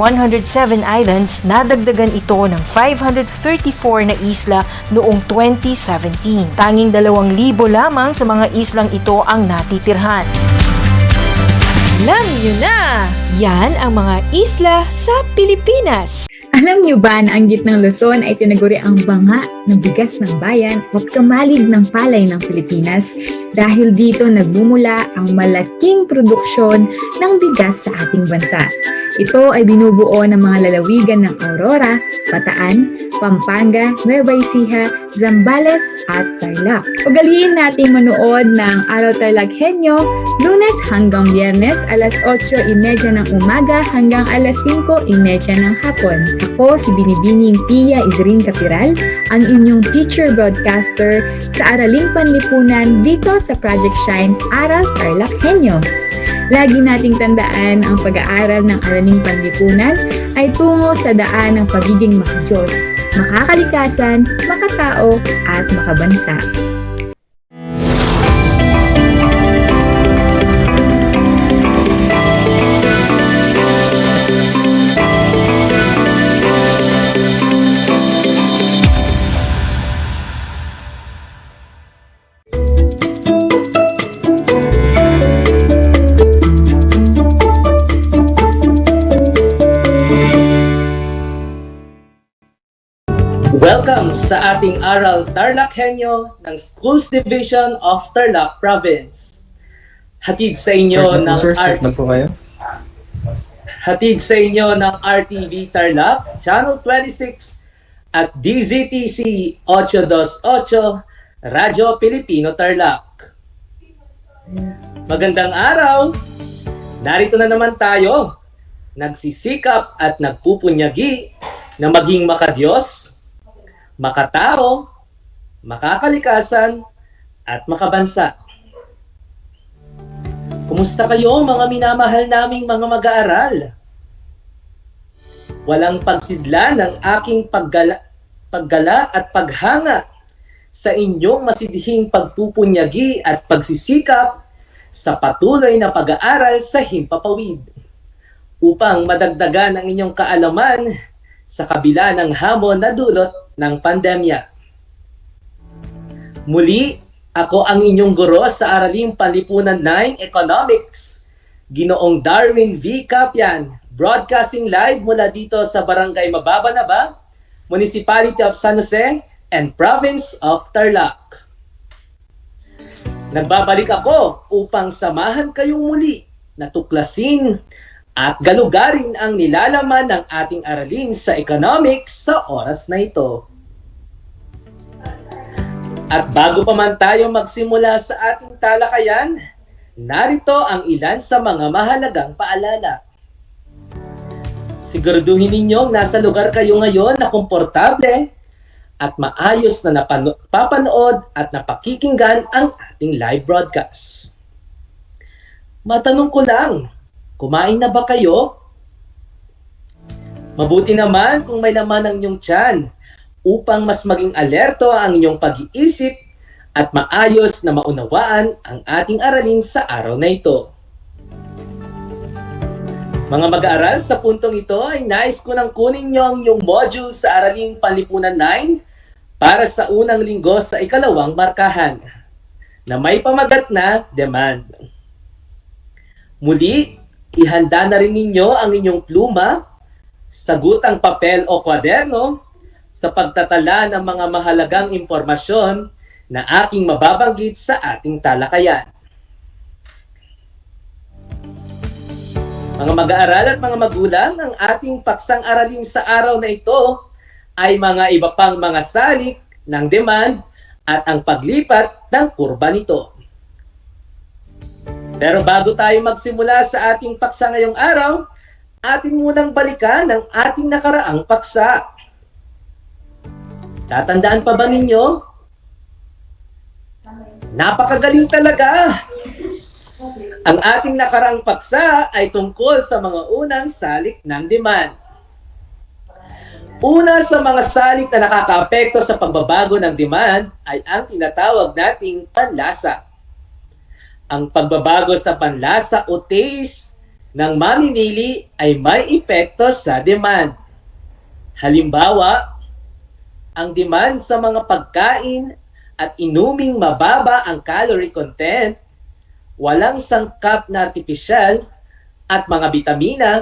islands, nadagdagan ito ng 534 na isla noong 2017. Tanging 2,000 lamang sa mga islang ito ang natitirhan. Alam niyo na! Yan ang mga isla sa Pilipinas. Alam niyo ba na ang gitnang Luzon ay tinaguri ang banga ng bigas ng bayan at kamalig ng palay ng Pilipinas dahil dito nagmumula ang malaking produksyon ng bigas sa ating bansa. Ito ay binubuo ng mga lalawigan ng Aurora, Bataan, Pampanga, Nueva Ecija, Zambales at Tarlac. Ugaliin nating manood ng Aral TarlakHenyo Lunes hanggang Biyernes alas 8:30 ng umaga hanggang alas 5:30 ng hapon. Ako si Binibining Pia Izrin Capiral, ang inyong teacher broadcaster sa Araling Panlipunan dito sa Project Shine Aral TarlakHenyo. Lagi nating tandaan ang pag-aaral ng Araling Panlipunan ay tungo sa daan ng pagiging makadiyos, makakalikasan, makatao at makabansa. Welcome sa ating Aral TarlakHenyo ng Schools Division of Tarlac Province. Hatid sa inyo ng Hatid sa inyo ng RTV Tarlac, Channel 26 at DZTC 828, Radyo Pilipino Tarlac. Magandang araw! Narito na naman tayo, nagsisikap at nagpupunyagi na maging makadiyos, makatao, makakalikasan, at makabansa. Kumusta kayo mga minamahal naming mga mag-aaral? Walang pagsidla ng aking paggala at paghanga sa inyong masidhing pagpupunyagi at pagsisikap sa patuloy na pag-aaral sa himpapawid upang madagdagan ang inyong kaalaman sa kabila ng hamon na dulot ng pandemya. Muli, ako ang inyong guro sa Araling Panlipunan 9 Economics, Ginoong Darwin V. Capian, broadcasting live mula dito sa Barangay Mababanaba, Municipality of San Jose, and Province of Tarlac. Nagbabalik ako upang samahan kayong muli na tuklasin at galugarin ang nilalaman ng ating aralin sa economics sa oras na ito. At bago pa man tayo magsimula sa ating talakayan, narito ang ilan sa mga mahalagang paalala. Siguraduhin ninyong nasa lugar kayo ngayon na komportable at maayos na napapanood at napakikinggan ang ating live broadcast. Matanong ko lang, kumain na ba kayo? Mabuti naman kung may laman ang inyong tiyan upang mas maging alerto ang inyong pag-iisip at maayos na maunawaan ang ating aralin sa araw na ito. Mga mag-aaral, sa puntong ito ay nais ko nang kunin niyo ang inyong module sa Araling Panlipunan 9 para sa unang linggo sa ikalawang markahan na may pamagat na demand. Muli, ihanda na rin ninyo ang inyong pluma, sagutang papel o kwaderno sa pagtatala ng mga mahalagang impormasyon na aking mababanggit sa ating talakayan. Mga mag-aaral at mga magulang, ang ating paksang aralin sa araw na ito ay mga iba pang mga salik ng demand at ang paglipat ng kurba nito. Pero bago tayo magsimula sa ating paksa ngayong araw, atin munang balikan ang ating nakaraang paksa. Tatandaan pa ba ninyo? Napakagaling talaga! Ang ating nakaraang paksa ay tungkol sa mga unang salik ng demand. Una sa mga salik na nakakaapekto sa pagbabago ng demand ay ang tinatawag nating panlasa. Ang pagbabago sa panlasa o taste ng mamimili ay may epekto sa demand. Halimbawa, ang demand sa mga pagkain at inuming mababa ang calorie content, walang sangkap na artipisyal at mga bitamina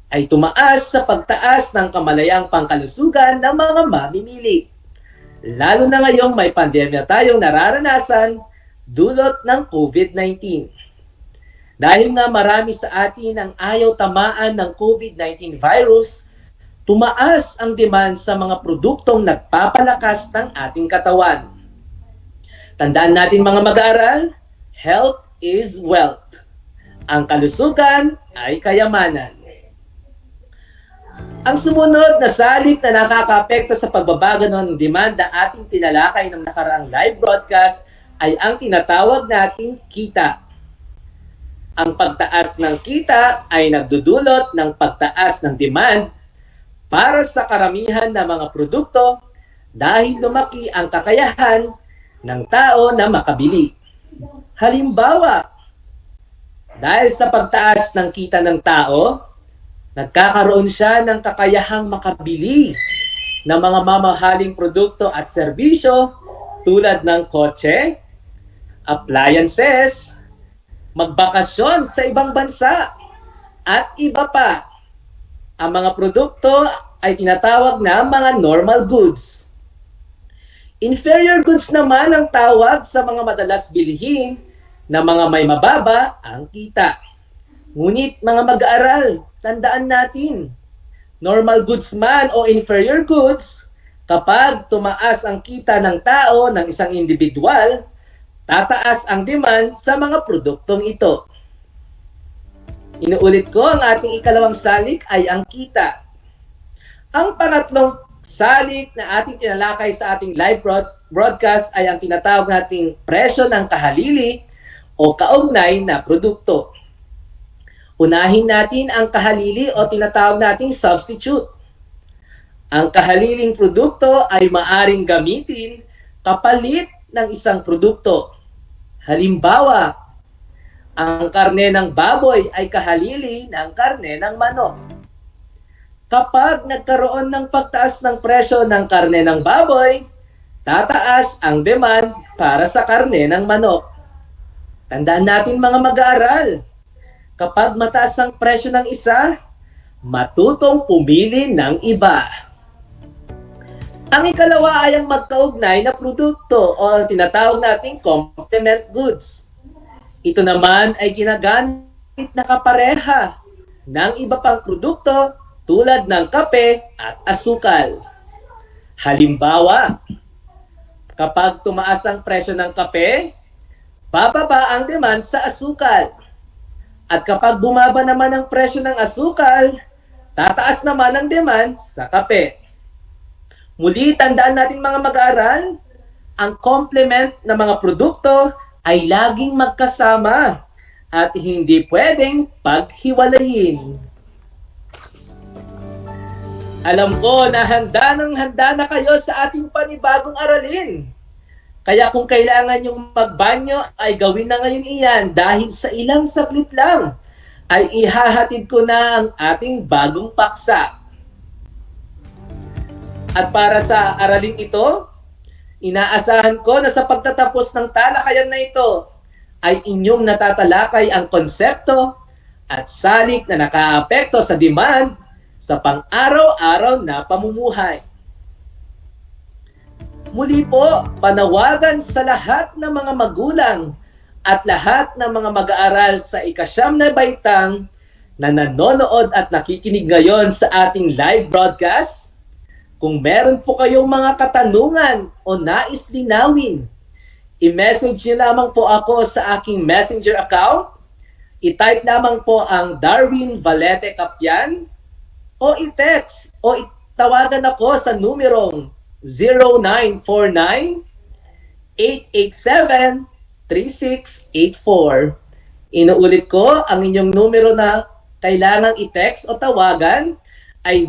ay tumaas sa pagtaas ng kamalayang pangkalusugan ng mga mamimili. Lalo na ngayong may pandemya tayong nararanasan dulot ng COVID-19. Dahil nga marami sa atin ang ayaw tamaan ng COVID-19 virus, tumaas ang demand sa mga produktong nagpapalakas ng ating katawan. Tandaan natin mga mag-aaral, health is wealth. Ang kalusugan ay kayamanan. Ang sumunod na salik na nakakaapekto sa pagbabago ng demand na ating tinalakay ng nakaraang live broadcast ay ang tinatawag nating kita. Ang pagtaas ng kita ay nagdudulot ng pagtaas ng demand para sa karamihan ng mga produkto dahil lumaki ang kakayahan ng tao na makabili. Halimbawa, dahil sa pagtaas ng kita ng tao, nagkakaroon siya ng kakayahang makabili ng mga mamahaling produkto at serbisyo tulad ng kotse, appliances, magbakasyon sa ibang bansa, at iba pa. Ang mga produkto ay tinatawag na mga normal goods. Inferior goods naman ang tawag sa mga madalas bilhin na mga may mababa ang kita. Ngunit mga mag-aaral, tandaan natin, normal goods man o inferior goods, kapag tumaas ang kita ng tao ng isang individual, tataas ang demand sa mga produktong ito. Inuulit ko, ang ating ikalawang salik ay ang kita. Ang pangatlong salik na ating tinalakay sa ating live broadcast ay ang tinatawag nating presyo ng kahalili o kaugnay na produkto. Unahin natin ang kahalili o tinatawag nating substitute. Ang kahaliling produkto ay maaring gamitin kapalit ng isang produkto. Halimbawa, ang karne ng baboy ay kahalili ng karne ng manok. Kapag nagkaroon ng pagtaas ng presyo ng karne ng baboy, tataas ang demand para sa karne ng manok. Tandaan natin mga mag-aaral, kapag mataas ang presyo ng isa, matutong pumili ng iba. Ang ikalawa ay ang magkaugnay na produkto o tinatawag nating complement goods. Ito naman ay ginagamit na kapareha ng iba pang produkto tulad ng kape at asukal. Halimbawa, kapag tumaas ang presyo ng kape, bababa ang demand sa asukal. At kapag bumaba naman ang presyo ng asukal, tataas naman ang demand sa kape. Muli, tandaan natin mga mag-aaral, ang complement ng mga produkto ay laging magkasama at hindi pwedeng paghiwalayin. Alam ko na handa na kayo sa ating panibagong aralin. Kaya kung kailangan yung magbanyo ay gawin na ngayon iyan dahil sa ilang saglit lang ay ihahatid ko na ang ating bagong paksa. At para sa aralin ito, inaasahan ko na sa pagtatapos ng talakayan na ito ay inyong natatalakay ang konsepto at salik na nakaapekto sa demand sa pang-araw-araw na pamumuhay. Muli po, panawagan sa lahat ng mga magulang at lahat ng mga mag-aaral sa ika-9 na baitang na nanonood at nakikinig ngayon sa ating live broadcast. Kung meron po kayong mga katanungan o nais linawin, i-message niyo lamang po ako sa aking messenger account I-type lamang po ang Darwin Valete Capian o i-text o tawagan ako sa numerong 0949-887-3684. Inuulit ko, ang inyong numero na kailangang i-text o tawagan ay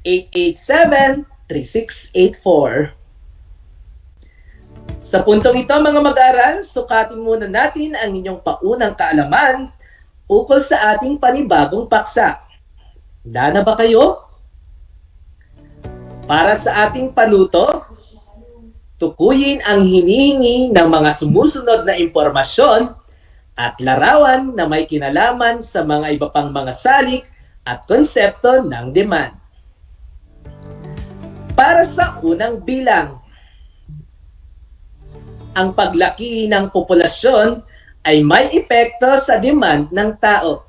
0949-887-3684. Sa puntong ito mga mag-aaral, sukatin muna natin ang inyong paunang kaalaman ukol sa ating panibagong paksa. Handa na ba kayo? Para sa ating panuto, tukuyin ang hinihingi ng mga sumusunod na impormasyon at larawan na may kinalaman sa mga iba pang mga salik at konsepto ng demand. Para sa unang bilang, ang paglaki ng populasyon ay may epekto sa demand ng tao.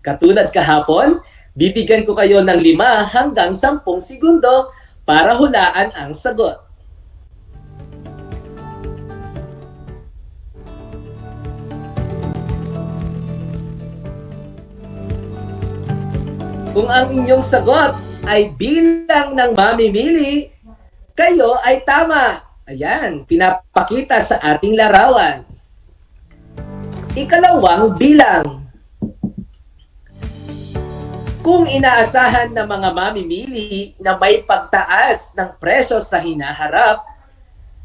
Katulad kahapon, bibigyan ko kayo ng 5 hanggang 10 segundo para hulaan ang sagot. Kung ang inyong sagot ay bilang ng mamimili, kayo ay tama. Ayan, pinapakita sa ating larawan. Ikalawang bilang. Kung inaasahan ng mga mamimili na may pagtaas ng presyo sa hinaharap,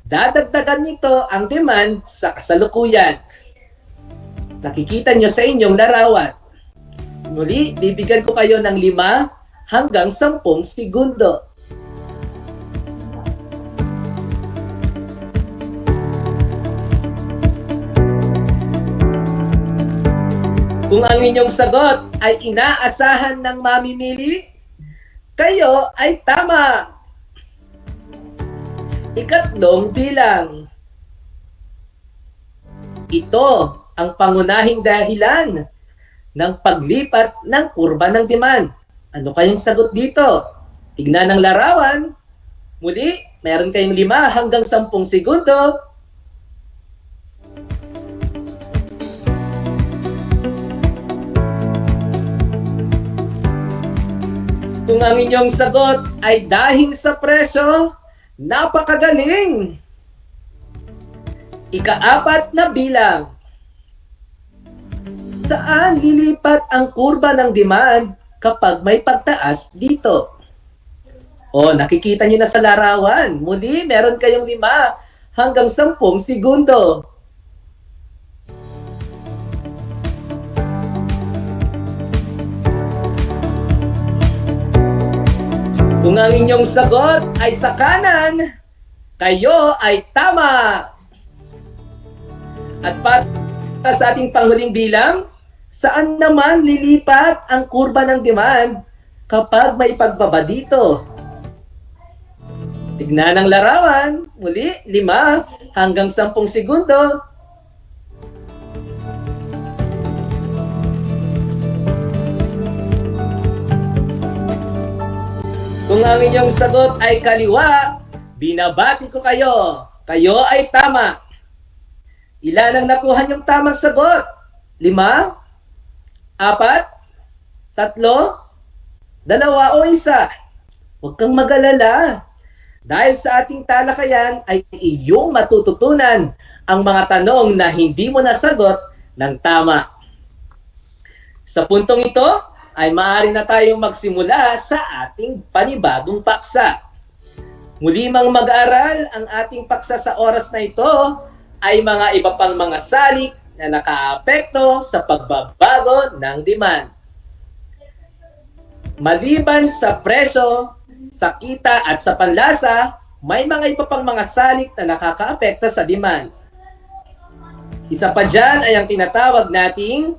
dadagdagan nito ang demand sa kasalukuyan. Nakikita nyo sa inyong larawan. Muli, bibigyan ko kayo ng 5 hanggang 10 segundo. Kung ang inyong sagot ay inaasahan ng mamimili, kayo ay tama. Ikatlong bilang. Ito ang pangunahing dahilan ng paglipat ng kurba ng demand. Ano kayong sagot dito? Tignan ang larawan. Muli, meron kayong 5 hanggang 10 segundo. Kung ang inyong sagot ay dahil sa presyo, napakagaling! Ika-4 na bilang. Saan lilipat ang kurba ng demand kapag may pagtaas dito? O, nakikita nyo na sa larawan. Muli, meron kayong 5 hanggang 10 segundo. Kung ang inyong sagot ay sa kanan, kayo ay tama. At para sa ating panghuling bilang, saan naman lilipat ang kurba ng demand kapag may pagbaba dito? Tignan ang larawan. Muli, 5 hanggang 10 segundo. Kung ang inyong sagot ay kaliwa, binabati ko kayo. Kayo ay tama. Ilan ang nakuha niyong tamang sagot? 5? 4? 3? 2 o 1? Huwag kang mag-alala. Dahil sa ating talakayan ay iyong matututunan ang mga tanong na hindi mo nasagot ng tama. Sa puntong ito, ay maaari na tayong magsimula sa ating panibagong paksa. Muli mang mag-aral, ang ating paksa sa oras na ito ay mga iba pang mga salik na nakaapekto sa pagbabago ng demand. Maliban sa presyo, sa kita at sa panlasa, may mga iba pang mga salik na nakakaapekto sa demand. Isa pa dyan ay ang tinatawag nating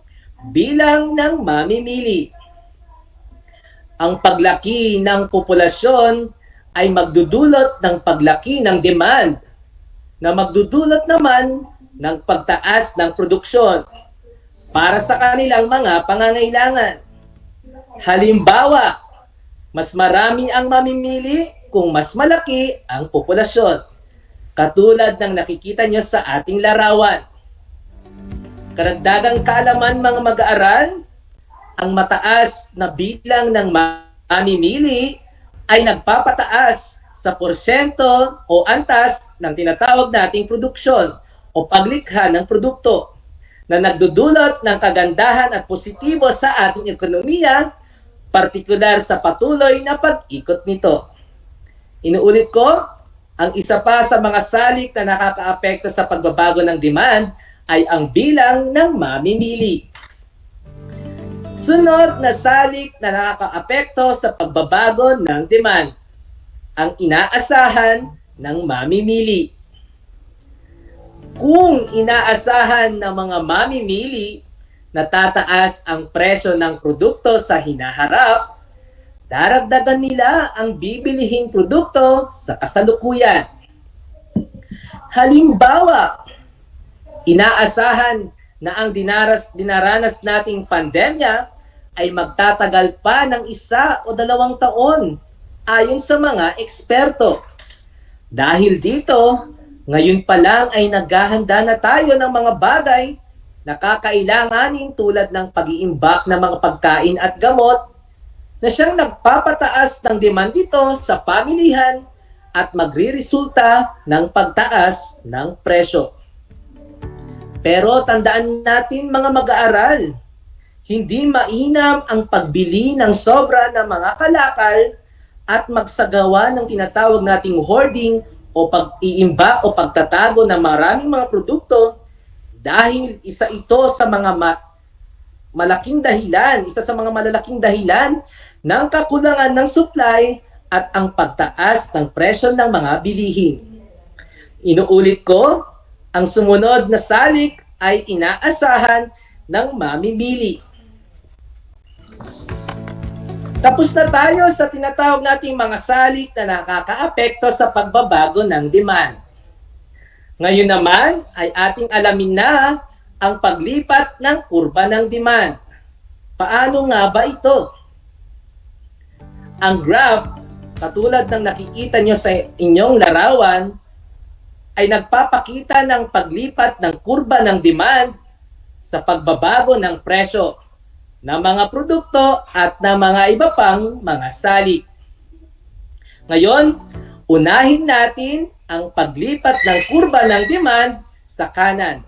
bilang ng mamimili. Ang paglaki ng populasyon ay magdudulot ng paglaki ng demand na magdudulot naman ng pagtaas ng produksyon para sa kanilang mga pangangailangan. Halimbawa, mas marami ang mamimili kung mas malaki ang populasyon, katulad ng nakikita nyo sa ating larawan. Karagdagang kaalaman mga mag-aaral, ang mataas na bilang ng mamimili ay nagpapataas sa porsyento o antas ng tinatawag nating produksyon o paglikha ng produkto na nagdudulot ng kagandahan at positibo sa ating ekonomiya, partikular sa patuloy na pag-ikot nito. Inuulit ko, ang isa pa sa mga salik na nakakaapekto sa pagbabago ng demand ay ang bilang ng mamimili. Sunod na salik na nakakaapekto sa pagbabago ng demand, ang inaasahan ng mamimili. Kung inaasahan ng mga mamimili na tataas ang presyo ng produkto sa hinaharap, daragdagan nila ang bibilihing produkto sa kasalukuyan. Halimbawa, inaasahan na ang dinaranas nating pandemya ay magtatagal pa ng 1 o 2 taon ayon sa mga eksperto. Dahil dito, ngayon pa lang ay naghahanda na tayo ng mga bagay na kakailanganin tulad ng pag-iimbak ng mga pagkain at gamot na siyang nagpapataas ng demand dito sa pamilihan at magriresulta ng pagtaas ng presyo. Pero tandaan natin mga mag-aaral, hindi mainam ang pagbili ng sobra ng mga kalakal at magsagawa ng tinatawag nating hoarding o pag-iimba o pagtatago ng maraming mga produkto dahil isa ito sa mga malaking dahilan, isa sa mga malalaking dahilan ng kakulangan ng supply at ang pagtaas ng presyo ng mga bilihin. Inuulit ko, ang sumunod na salik ay inaasahan ng mamimili. Tapos na tayo sa tinatawag nating mga salik na nakakaapekto sa pagbabago ng demand. Ngayon naman ay ating alamin na ang paglipat ng kurba ng demand. Paano nga ba ito? Ang graph, katulad ng nakikita nyo sa inyong larawan, ay nagpapakita ng paglipat ng kurba ng demand sa pagbabago ng presyo ng mga produkto at ng mga iba pang mga salik. Ngayon, unahin natin ang paglipat ng kurba ng demand sa kanan.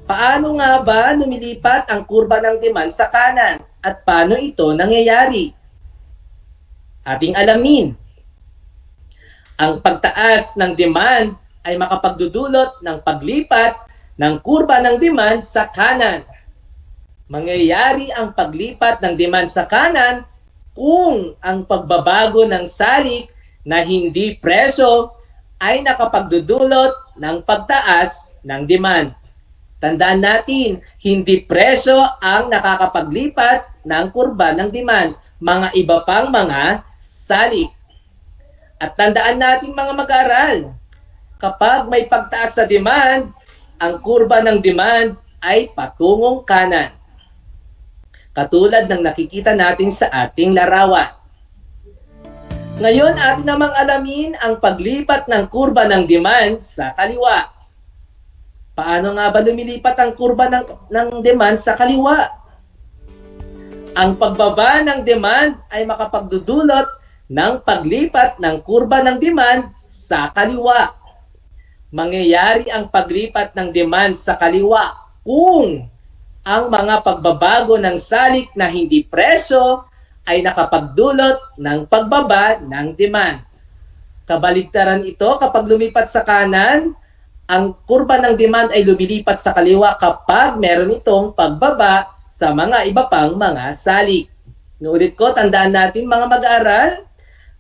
Paano nga ba lumilipat ang kurba ng demand sa kanan at paano ito nangyayari? Ating alamin. Ang pagtaas ng demand ay makapagdudulot ng paglipat ng kurba ng demand sa kanan. Mangyayari ang paglipat ng demand sa kanan kung ang pagbabago ng salik na hindi presyo ay nakapagdudulot ng pagtaas ng demand. Tandaan natin, hindi presyo ang nakakapaglipat ng kurba ng demand, mga iba pang mga salik. At tandaan natin mga mag-aaral, kapag may pagtaas sa demand, ang kurba ng demand ay patungong kanan. Katulad ng nakikita natin sa ating larawan. Ngayon, atin namang alamin ang paglipat ng kurba ng demand sa kaliwa. Paano nga ba lumilipat ang kurba ng demand sa kaliwa? Ang pagbaba ng demand ay makapagdudulot ng paglipat ng kurba ng demand sa kaliwa. Mangyayari ang paglipat ng demand sa kaliwa kung ang mga pagbabago ng salik na hindi presyo ay nakapagdulot ng pagbaba ng demand. Kabaligtaran ito kapag lumipat sa kanan, ang kurba ng demand ay lumilipat sa kaliwa kapag meron itong pagbaba sa mga iba pang mga salik. Nuulit ko, tandaan natin mga mag-aaral,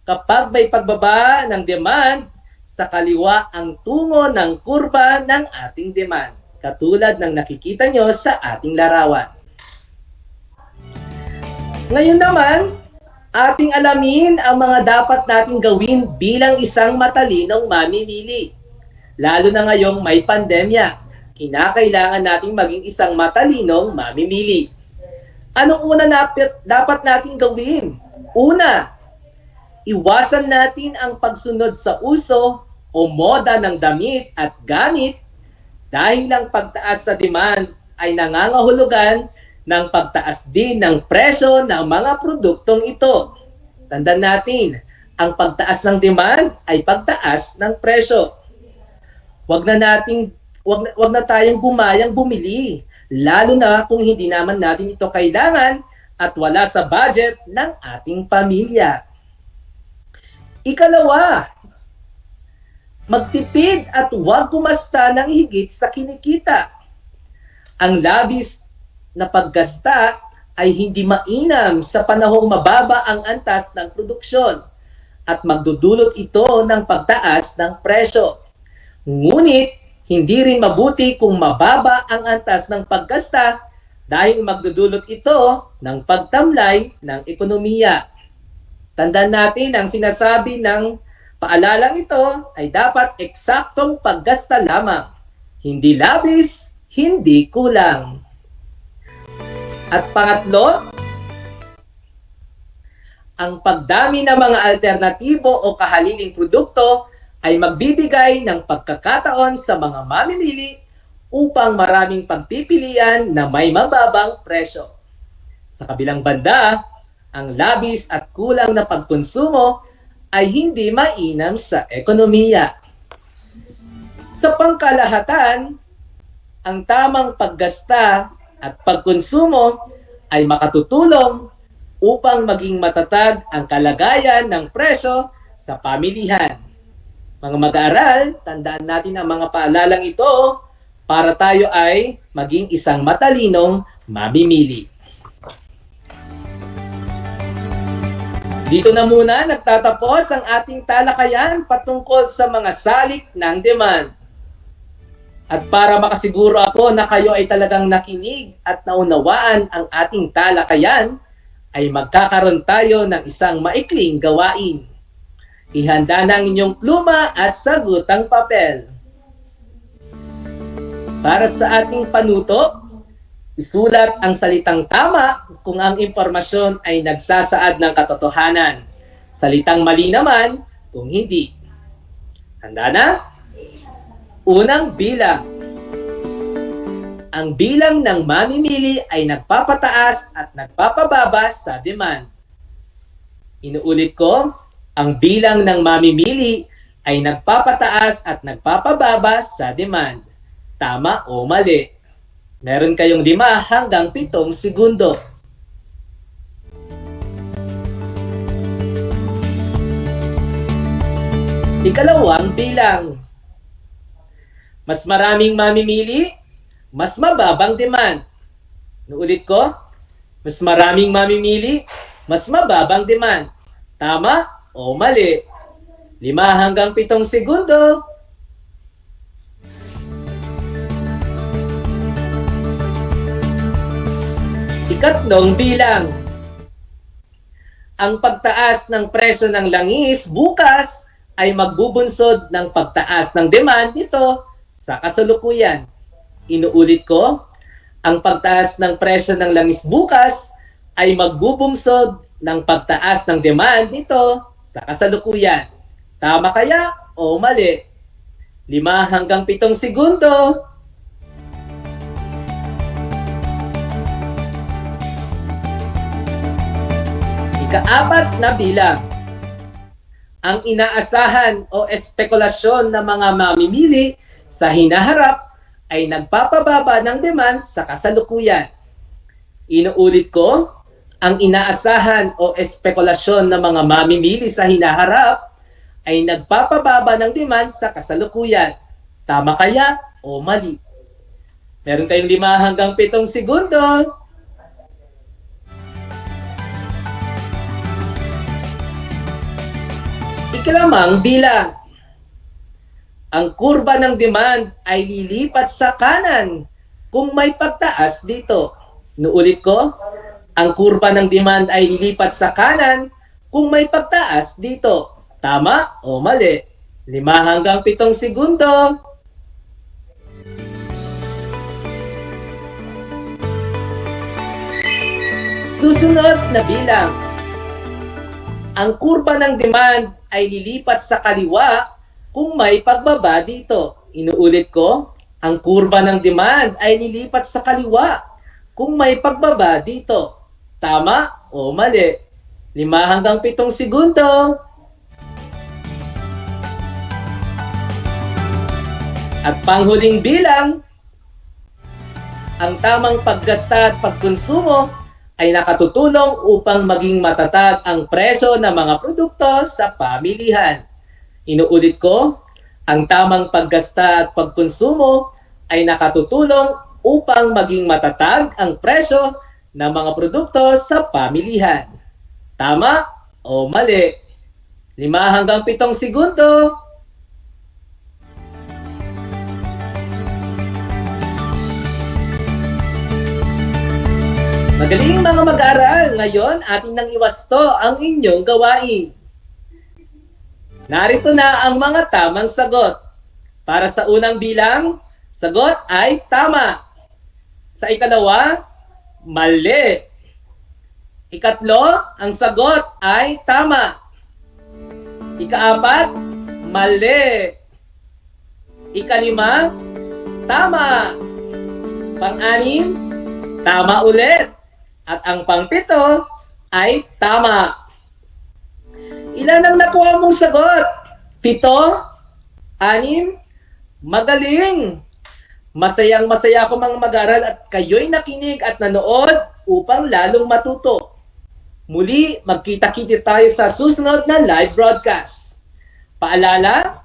kapag may pagbaba ng demand, sa kaliwa ang tungo ng kurba ng ating demand. Katulad ng nakikita nyo sa ating larawan. Ngayon naman, ating alamin ang mga dapat nating gawin bilang isang matalinong mamimili. Lalo na ngayong may pandemya, kinakailangan nating maging isang matalinong mamimili. Anong una dapat nating gawin? Una, iwasan natin ang pagsunod sa uso o moda ng damit at gamit Dahil ang pagtaas sa demand ay nangangahulugan ng pagtaas din ng presyo ng mga produktong ito. Tandaan natin, ang pagtaas ng demand ay pagtaas ng presyo. Wag na tayong gumayang bumili, lalo na kung hindi naman natin ito kailangan at wala sa budget ng ating pamilya. Ikalawa, magtipid at huwag kumasta ng higit sa kinikita. Ang labis na paggasta ay hindi mainam sa panahong mababa ang antas ng produksyon at magdudulot ito ng pagtaas ng presyo. Ngunit, hindi rin mabuti kung mababa ang antas ng paggasta dahil magdudulot ito ng pagtamlay ng ekonomiya. Tandaan natin ang sinasabi ng paalalang ito ay dapat eksaktong paggasta lamang, hindi labis, hindi kulang. At pangatlo, ang pagdami ng mga alternatibo o kahaliling produkto ay magbibigay ng pagkakataon sa mga mamimili upang maraming pagpipilian na may mababang presyo. Sa kabilang banda, ang labis at kulang na pagkonsumo ay hindi mainam sa ekonomiya. Sa pangkalahatan, ang tamang paggasta at pagkonsumo ay makatutulong upang maging matatag ang kalagayan ng presyo sa pamilihan. Mga mag-aaral, tandaan natin ang mga paalalang ito para tayo ay maging isang matalinong mamimili. Dito na muna nagtatapos ang ating talakayan patungkol sa mga salik ng demand. At para makasiguro ako na kayo ay talagang nakinig at naunawaan ang ating talakayan, ay magkakaroon tayo ng isang maikling gawain. Ihanda na ang inyong pluma at sagutang papel. Para sa ating panuto, isulat ang salitang tama kung ang impormasyon ay nagsasaad ng katotohanan. Salitang mali naman kung hindi. Handa na? Unang bilang. Ang bilang ng mamimili ay nagpapataas at nagpapababa sa demand. Inuulit ko, ang bilang ng mamimili ay nagpapataas at nagpapababa sa demand. Tama o mali? Meron kayong 5 hanggang 7 segundo. Ikalawang bilang. Mas maraming mamimili, mas mababang demand. Nuulit ko, mas maraming mamimili, mas mababang demand. Tama o mali? 5 hanggang 7 segundo. Ikatlong bilang. Ang pagtaas ng presyo ng langis bukas ay magbubunsod ng pagtaas ng demand nito sa kasalukuyan. Inuulit ko, ang pagtaas ng presyo ng langis bukas ay magbubunsod ng pagtaas ng demand nito sa kasalukuyan. Tama kaya o mali? 5 hanggang 7 segundo. Ika-4 na bilang. Ang inaasahan o espekulasyon ng mga mamimili sa hinaharap ay nagpapababa ng demand sa kasalukuyan. Inuulit ko, ang inaasahan o espekulasyon ng mga mamimili sa hinaharap ay nagpapababa ng demand sa kasalukuyan. Tama kaya o mali? Meron tayong 5 hanggang 7 segundo. Ikalamang bilang. Ang kurba ng demand ay lilipat sa kanan kung may pagtaas dito. Nuulit ko, ang kurba ng demand ay lilipat sa kanan kung may pagtaas dito. Tama o mali? 5 hanggang 7 segundo. Susunod na bilang. Ang kurba ng demand ay lilipat sa kaliwa kung may pagbaba dito. Inuulit ko, Ang kurba ng demand ay nilipat sa kaliwa kung may pagbaba dito. Tama o mali? 5 hanggang 7 segundo. At panghuling bilang, ang tamang paggasta at pagkonsumo ay nakatutulong upang maging matatag ang presyo ng mga produkto sa pamilihan. Inuulit ko, ang tamang paggasta at pagkonsumo ay nakatutulong upang maging matatag ang presyo ng mga produkto sa pamilihan. Tama o mali? 5 hanggang 7 segundo. Magaling mga mag-aaral, ngayon ating nang iwasto ang inyong gawain. Narito na ang mga tamang sagot. Para sa unang bilang, sagot ay tama. Sa ikalawa, mali. Ikatlo, ang sagot ay tama. Ikaapat, mali. Ikalima, tama. Pang-anim, tama ulit. At ang pang-pito ay tama. Ilan ang nakuha mong sagot? 7? 6? Magaling! Masayang-masaya ako mga mag-aral at kayo'y nakinig at nanood upang lalong matuto. Muli, magkita-kita tayo sa susunod na live broadcast. Paalala,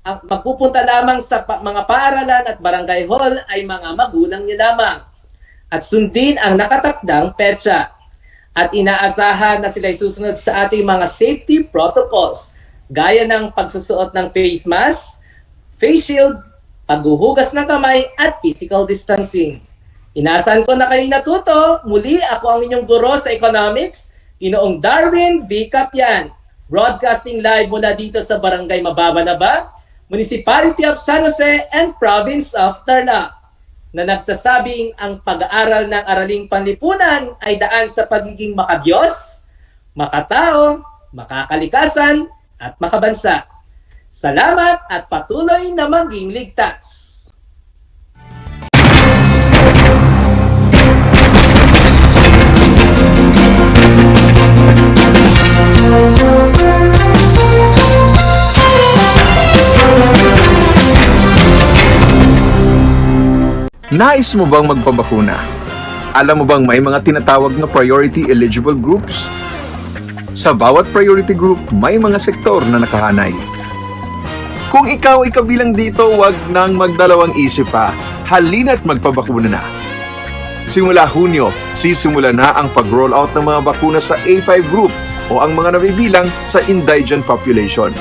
ang magpupunta lamang sa mga paaralan at barangay hall ay mga magulang niyo lamang. At sundin ang nakatakdang petsa. At inaasahan na sila'y susunod sa ating mga safety protocols gaya ng pagsusuot ng face mask, face shield, paghuhugas ng kamay at physical distancing. Inaasahan ko na kayo natuto. Muli, ako ang inyong guro sa economics, Ginoong Darwin V. Capian. Broadcasting live mula dito sa Barangay Mababanaba, Municipality of San Jose and Province of Tarlac, na nagsasabing ang pag-aaral ng araling panlipunan ay daan sa pagiging makadiyos, makatao, makakalikasan, at makabansa. Salamat at patuloy na maging ligtas. Nais mo bang magpabakuna? Alam mo bang may mga tinatawag na priority eligible groups? Sa bawat priority group, may mga sektor na nakahanay. Kung ikaw ay kabilang dito, wag nang magdalawang isip pa. Halina't magpabakuna na. Simula Hunyo, sisimula na ang pag-roll out ng mga bakuna sa A5 group o ang mga nabibilang sa indigent population.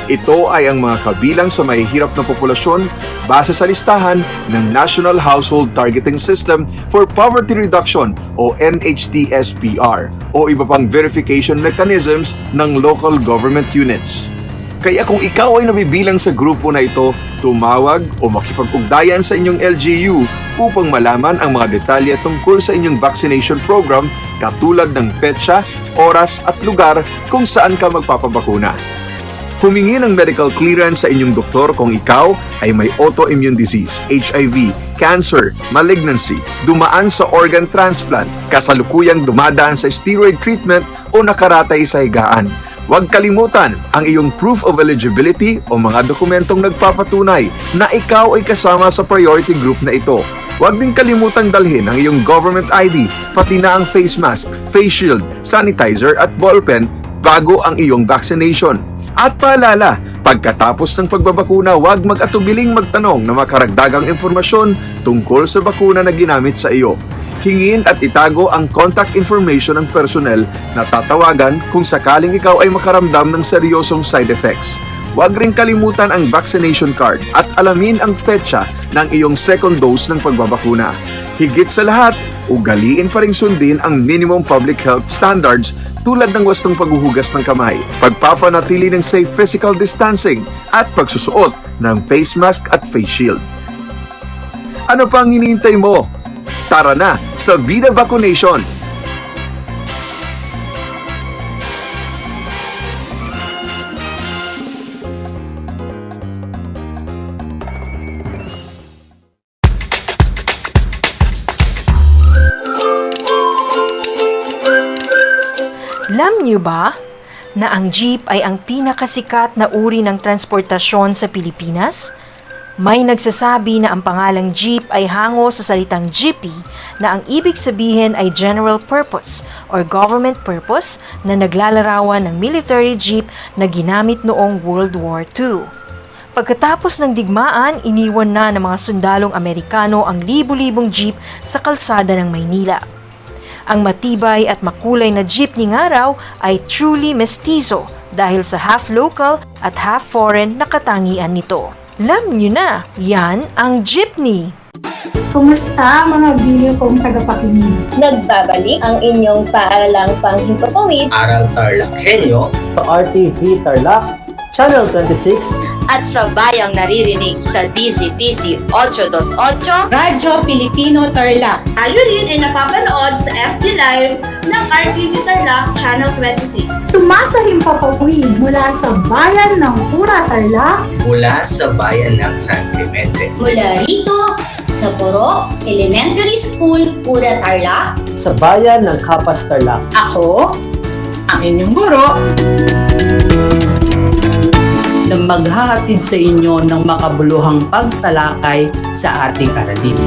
Ito ay ang mga kabilang sa mahihirap na populasyon base sa listahan ng National Household Targeting System for Poverty Reduction o NHTSPR o iba pang verification mechanisms ng local government units. Kaya kung ikaw ay nabibilang sa grupo na ito, tumawag o makipag-ugnayan sa inyong LGU upang malaman ang mga detalye tungkol sa inyong vaccination program katulad ng petsa, oras at lugar kung saan ka magpapabakuna. Humingi ng medical clearance sa inyong doktor kung ikaw ay may autoimmune disease, HIV, cancer, malignancy, dumaan sa organ transplant, kasalukuyang dumadaan sa steroid treatment o nakaratay sa higaan. Huwag kalimutan ang iyong proof of eligibility o mga dokumentong nagpapatunay na ikaw ay kasama sa priority group na ito. Huwag din kalimutang dalhin ang iyong government ID, pati na ang face mask, face shield, sanitizer at ballpen bago ang iyong vaccination. At paalala, pagkatapos ng pagbabakuna, huwag mag-atubiling magtanong na makaragdagang impormasyon tungkol sa bakuna na ginamit sa iyo. Hingin at itago ang contact information ng personnel na tatawagan kung sakaling ikaw ay makaramdam ng seryosong side effects. Huwag rin kalimutan ang vaccination card at alamin ang petsa ng iyong second dose ng pagbabakuna. Higit sa lahat, ugaliin pa rin sundin ang minimum public health standards tulad ng wastong paghuhugas ng kamay, pagpapanatili ng safe physical distancing at pagsusuot ng face mask at face shield. Ano pang hinihintay mo? Tara na sa Vida Vaccination! niyo ba na ang jeep ay ang pinakasikat na uri ng transportasyon sa Pilipinas? May nagsasabi na ang pangalang jeep ay hango sa salitang jeepy na ang ibig sabihin ay general purpose or government purpose na naglalarawan ng military jeep na ginamit noong World War II. Pagkatapos ng digmaan, iniwan na ng mga sundalong Amerikano ang libu-libong jeep sa kalsada ng Maynila. Ang matibay at makulay na jeepney nga raw ay truly mestizo dahil sa half local at half foreign na katangian nito. Alam nyo na, yan ang jeepney. Kumusta mga giliw kong tagapakinig? Nagbabalik ang inyong paaralang panghimpapawid Aral TarlakHenyo Sa RTV Tarlac, Channel 26, at sa bayang naririnig sa DZTC 828, Radyo Pilipino Tarlac. Tayo rin ay napapanood sa FB Live ng RTV Tarlac Channel 26. Sumasahimpapawid mula sa bayan ng Pura Tarlac, mula sa bayan ng San Clemente. Mula rito sa Puro Elementary School, Pura Tarlac. sa bayan ng Kapas Tarlac. Ako, ang inyong guro, na maghahatid sa inyo ng makabuluhang pagtalakay sa ating aralin.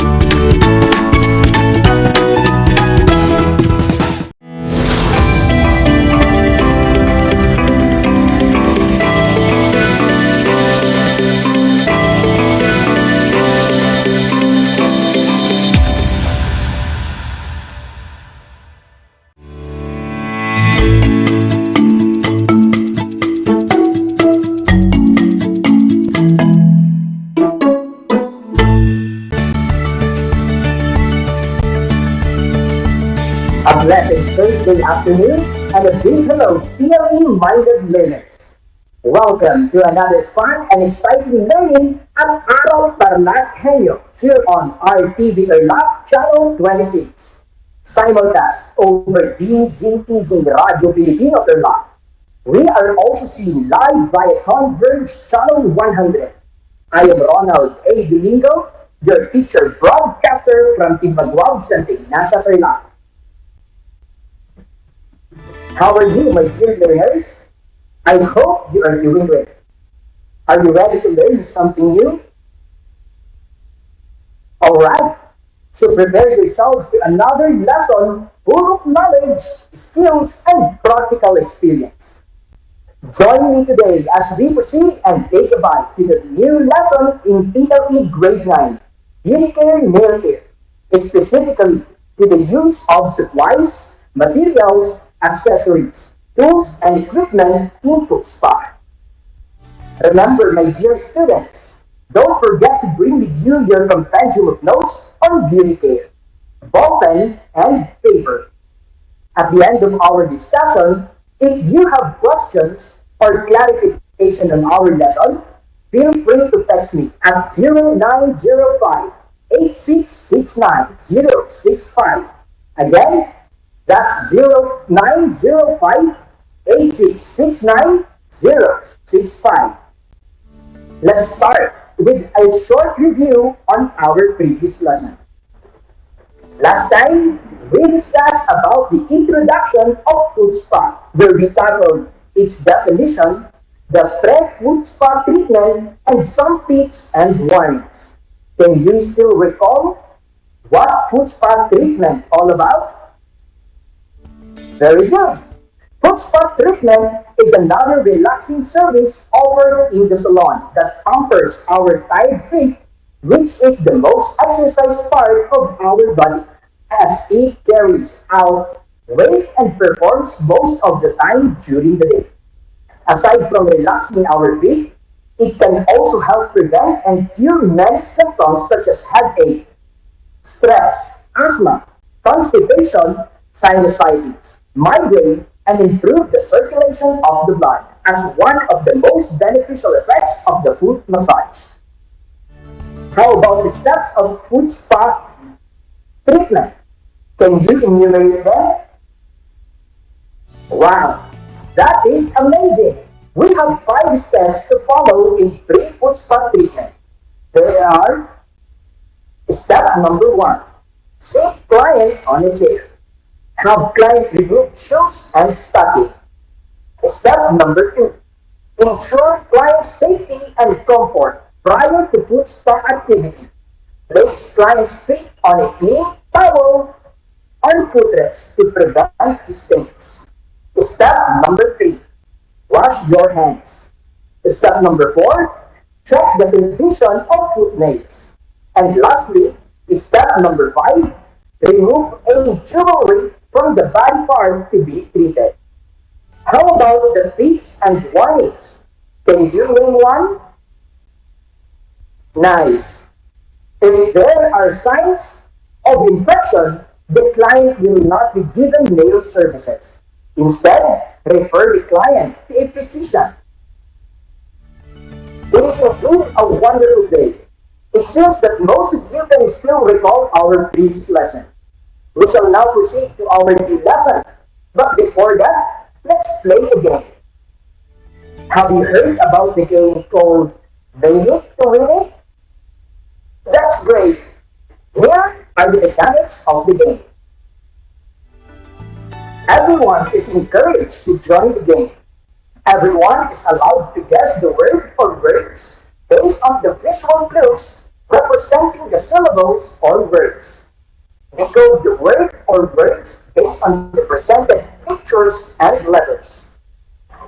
A blessed Thursday afternoon and a big hello, PLE-minded learners. Welcome to another fun and exciting learning at Aral TarlakHenyo here on RTV Tarlac Channel 26. Simulcast over DZTZ Radio Filipino Tarlac. We are also seen live via Converge Channel 100. I am Ronald A. Domingo, your teacher broadcaster from Timbagwag, Santa Ignacia, Tarlac. How are you, my dear learners? I hope you are doing great. Are you ready to learn something new? Alright, so prepare yourselves to another lesson full of knowledge, skills, and practical experience. Join me today as we proceed and take a bite to the new lesson in PLE Grade 9, Unicare Nail Care, specifically to the use of supplies, materials, accessories, tools, and equipment in foot spa. Remember, my dear students, don't forget to bring with you your compendium of notes on beauty care, ball pen, and paper. At the end of our discussion, if you have questions or clarification on our lesson, feel free to text me at 0905-8669-065. Again, that's 0905-8669-065. Let's start with a short review on our previous lesson. Last time, we discussed about the introduction of foot spa, where we tackled its definition, the pre-foot spa treatment, and some tips and warnings. Can you still recall what foot spa treatment all about? Very good. Foot spa treatment is another relaxing service offered in the salon that pampers our tired feet, which is the most exercised part of our body, as it carries out weight and performs most of the time during the day. Aside from relaxing our feet, it can also help prevent and cure many symptoms such as headache, stress, asthma, constipation, sinusitis, migraine, and improve the circulation of the blood as one of the most beneficial effects of the foot massage. How about the steps of foot spa treatment? Can you enumerate them? Wow, that is amazing! We have 5 steps to follow in pre-foot spa treatment. There are: step number 1, sit client on a chair. Have client remove shoes and stocking. Step number 2. Ensure client safety and comfort prior to food stock activity. Place client's feet on a clean towel or footrest to prevent stains. Step number 3. Wash your hands. Step number 4. Check the condition of foot nails. And lastly, step number 5. Remove any jewelry from the body part to be treated. How about the tips and warnings? Can you name one? Nice. If there are signs of infection, the client will not be given nail services. Instead, refer the client to a physician. It is indeed a wonderful day. It seems that most of you can still recall our previous lesson. We shall now proceed to our new lesson. But before that, let's play a game. Have you heard about the game called Name It to Win It? That's great. Here are the mechanics of the game. Everyone is encouraged to join the game. Everyone is allowed to guess the word or words based on the visual clues representing the syllables or words. Decode the word or words based on the presented pictures and letters.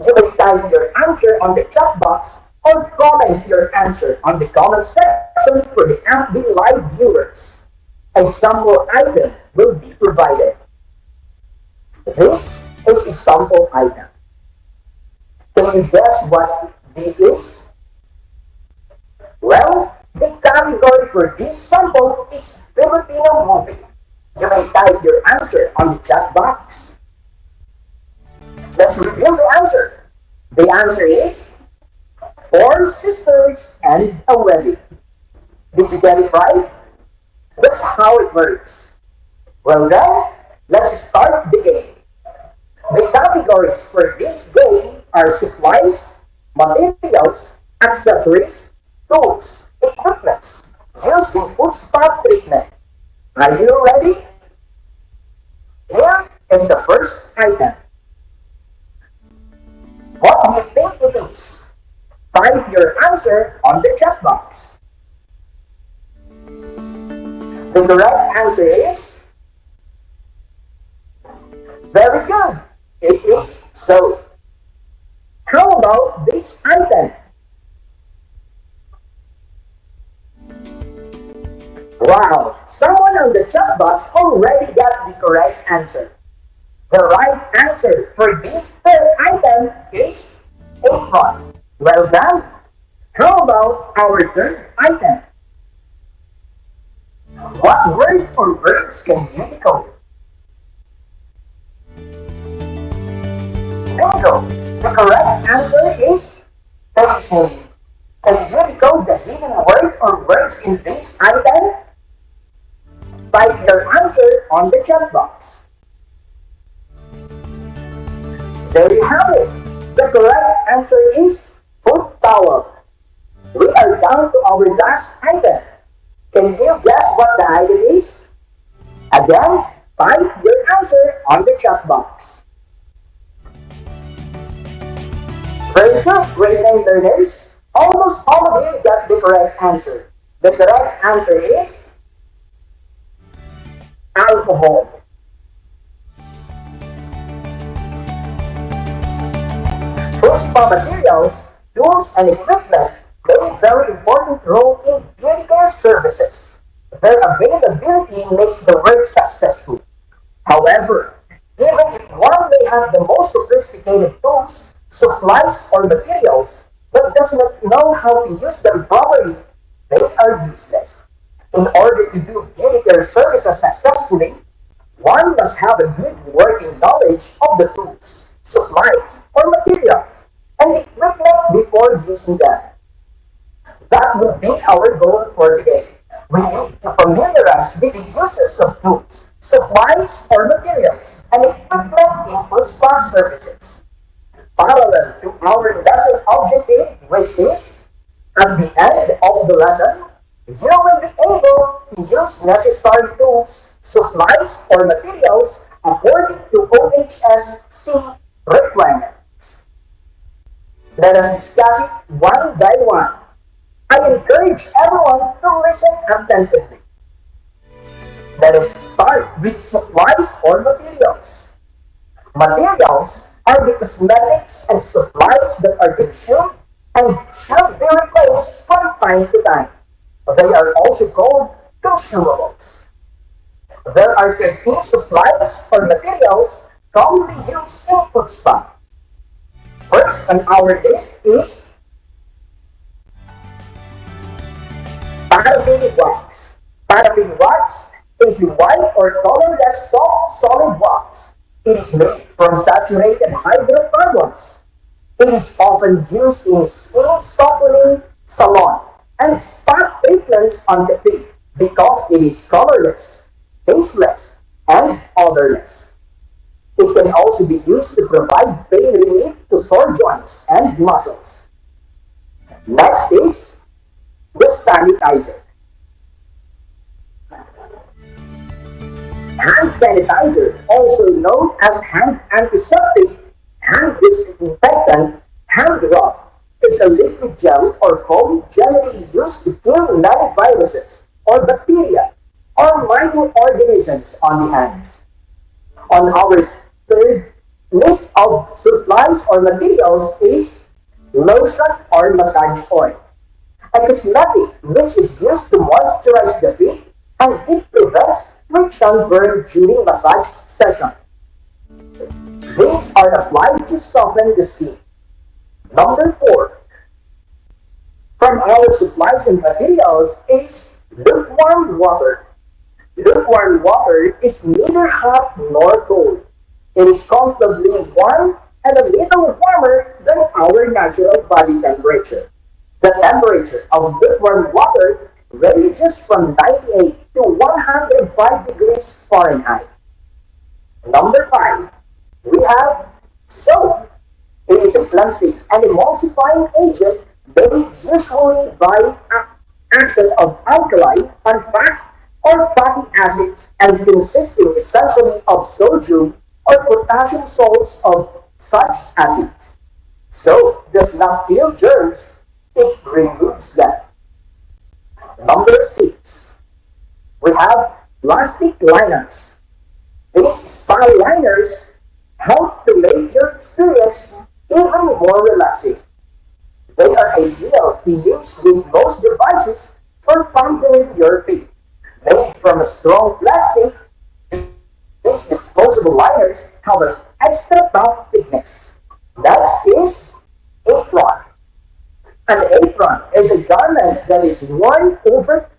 You may type your answer on the chat box or comment your answer on the comment section for the FB Live viewers. A sample item will be provided. This is a sample item. Can you guess what this is? Well, the category for this sample is Filipino movie. You may type your answer on the chat box. Let's reveal the answer. The answer is Four Sisters and a Wedding. Did you get it right? That's how it works. Well then, let's start the game. The categories for this game are supplies, materials, accessories, tools, equipments used in food spot treatment. Are you ready? Here is the first item. What do you think it is? Type your answer on the chat box. The correct answer is very good. It is soap. How about this item? Wow, someone on the chat box already got the correct answer. The right answer for this third item is apron. Well done. How about our third item? What word or words can you decode? Bingo! The correct answer is pacing. Can you decode the hidden word or words in this item? Type your answer on the chat box. There you have it. The correct answer is foot towel. We are down to our last item. Can you guess what the item is? Again, type your answer on the chat box. Very good, grade 9 learners. Almost all of you got the correct answer. The correct answer is alcohol. Food spa materials, tools, and equipment play a very important role in beauty care services. Their availability makes the work successful. However, even if one may have the most sophisticated tools, supplies, or materials, but does not know how to use them properly, they are useless. In order to do beauty care services successfully, one must have a good working knowledge of the tools, supplies, or materials, and equipment before using them. That will be our goal for today. We need to familiarize with the uses of tools, supplies, or materials, and equipment in food spa services. Parallel to our lesson objective, which is, at the end of the lesson, you will be able to use necessary tools, supplies, or materials according to OHSC requirements. Let us discuss it one by one. I encourage everyone to listen attentively. Let us start with supplies or materials. Materials are the cosmetics and supplies that are consumed and should be replaced from time to time. They are also called consumables. There are 13 supplies or materials commonly used in food supply. First on our list is paraffin wax. Paraffin wax is a white or colorless soft solid wax. It is made from saturated hydrocarbons. It is often used in skin softening salon and spot treatments on the feet because it is colorless, tasteless, and odorless. It can also be used to provide pain relief to sore joints and muscles. Next is the sanitizer. Hand sanitizer, also known as hand antiseptic, hand disinfectant, hand rub, is a liquid gel or foam generally used to kill many viruses or bacteria or microorganisms on the hands. On our third list of supplies or materials is lotion or massage oil, a cosmetic which is used to moisturize the feet and it prevents friction burn during massage session. These are applied to soften the skin. Number 4. From our supplies and materials is lukewarm water. Lukewarm water is neither hot nor cold. It is comfortably warm and a little warmer than our natural body temperature. The temperature of lukewarm water ranges from 98 to 105 degrees Fahrenheit. Number 5. We have soap. It is a cleansing and emulsifying agent made usually by action of alkali and fat or fatty acids and consisting essentially of sodium or potassium salts of such acids. Soap does not kill germs, it removes them. Number 6. We have plastic liners. These spine liners help to make your experience even more relaxing. They are ideal to use with most devices for pumping your feet. Made from a strong plastic, these disposable liners have an extra tough thickness. Next is apron. An apron is a garment that is worn over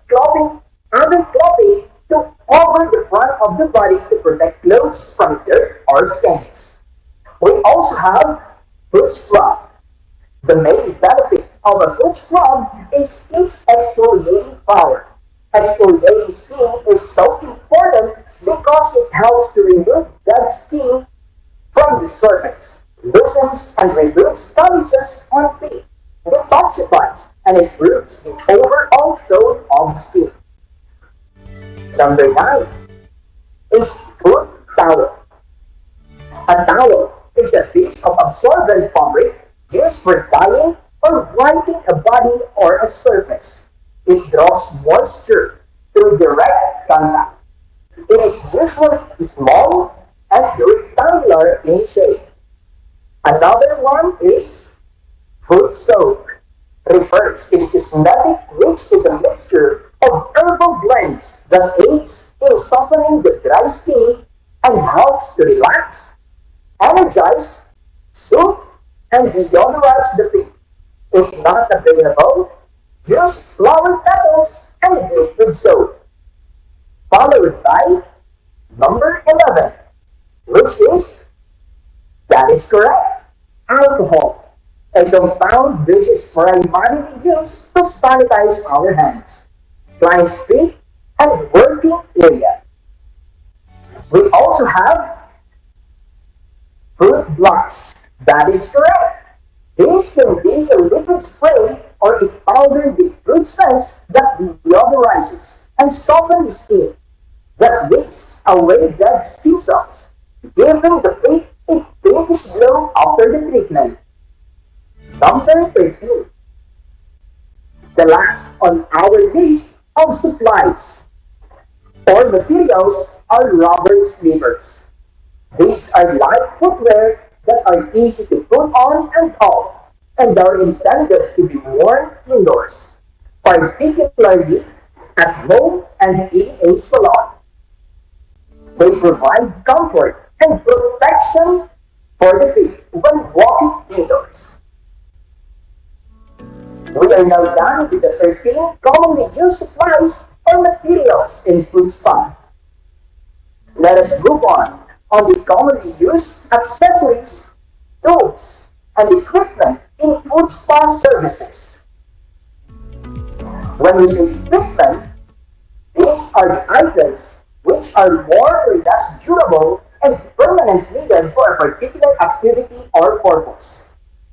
other clothing to cover the front of the body to protect clothes from dirt or stains. We also have foot scrub. The main benefit of a foot scrub is its exfoliating power. Exfoliating skin is so important because it helps to remove dead skin from the surface, loosens and removes calluses on feet, detoxifies and improves the overall tone of the skin. Number 9 is foot towel. A towel is a piece of absorbent fabric used for dyeing or wiping a body or a surface. It draws moisture through direct contact. It is usually small and rectangular in shape. Another one is foot soak. Refers to the cosmetic which is a mixture of herbal blends that aids in softening the dry skin and helps to relax, energize, soothe, and deodorize the feet. If not available, use flower petals and liquid soap. Followed by number 11, which is, that is correct, alcohol. A compound which is primarily used to sanitize our hands, client's feet, and working area. We also have fruit blush. That is correct. This can be a liquid spray or a powder with fruit scents that deodorizes and softens skin, that wastes away dead skin cells, giving the feet a pinkish glow after the treatment. Number 13. The last on our list of supplies or materials are rubber slippers. These are light footwear that are easy to put on and off and are intended to be worn indoors, particularly at home and in a salon. They provide comfort and protection for the feet when walking indoors. We are now done with the 13 commonly used supplies or materials in food spa. Let us move on the commonly used accessories, tools, and equipment in food spa services. When we say equipment, these are the items which are more or less durable and permanently needed for a particular activity or purpose.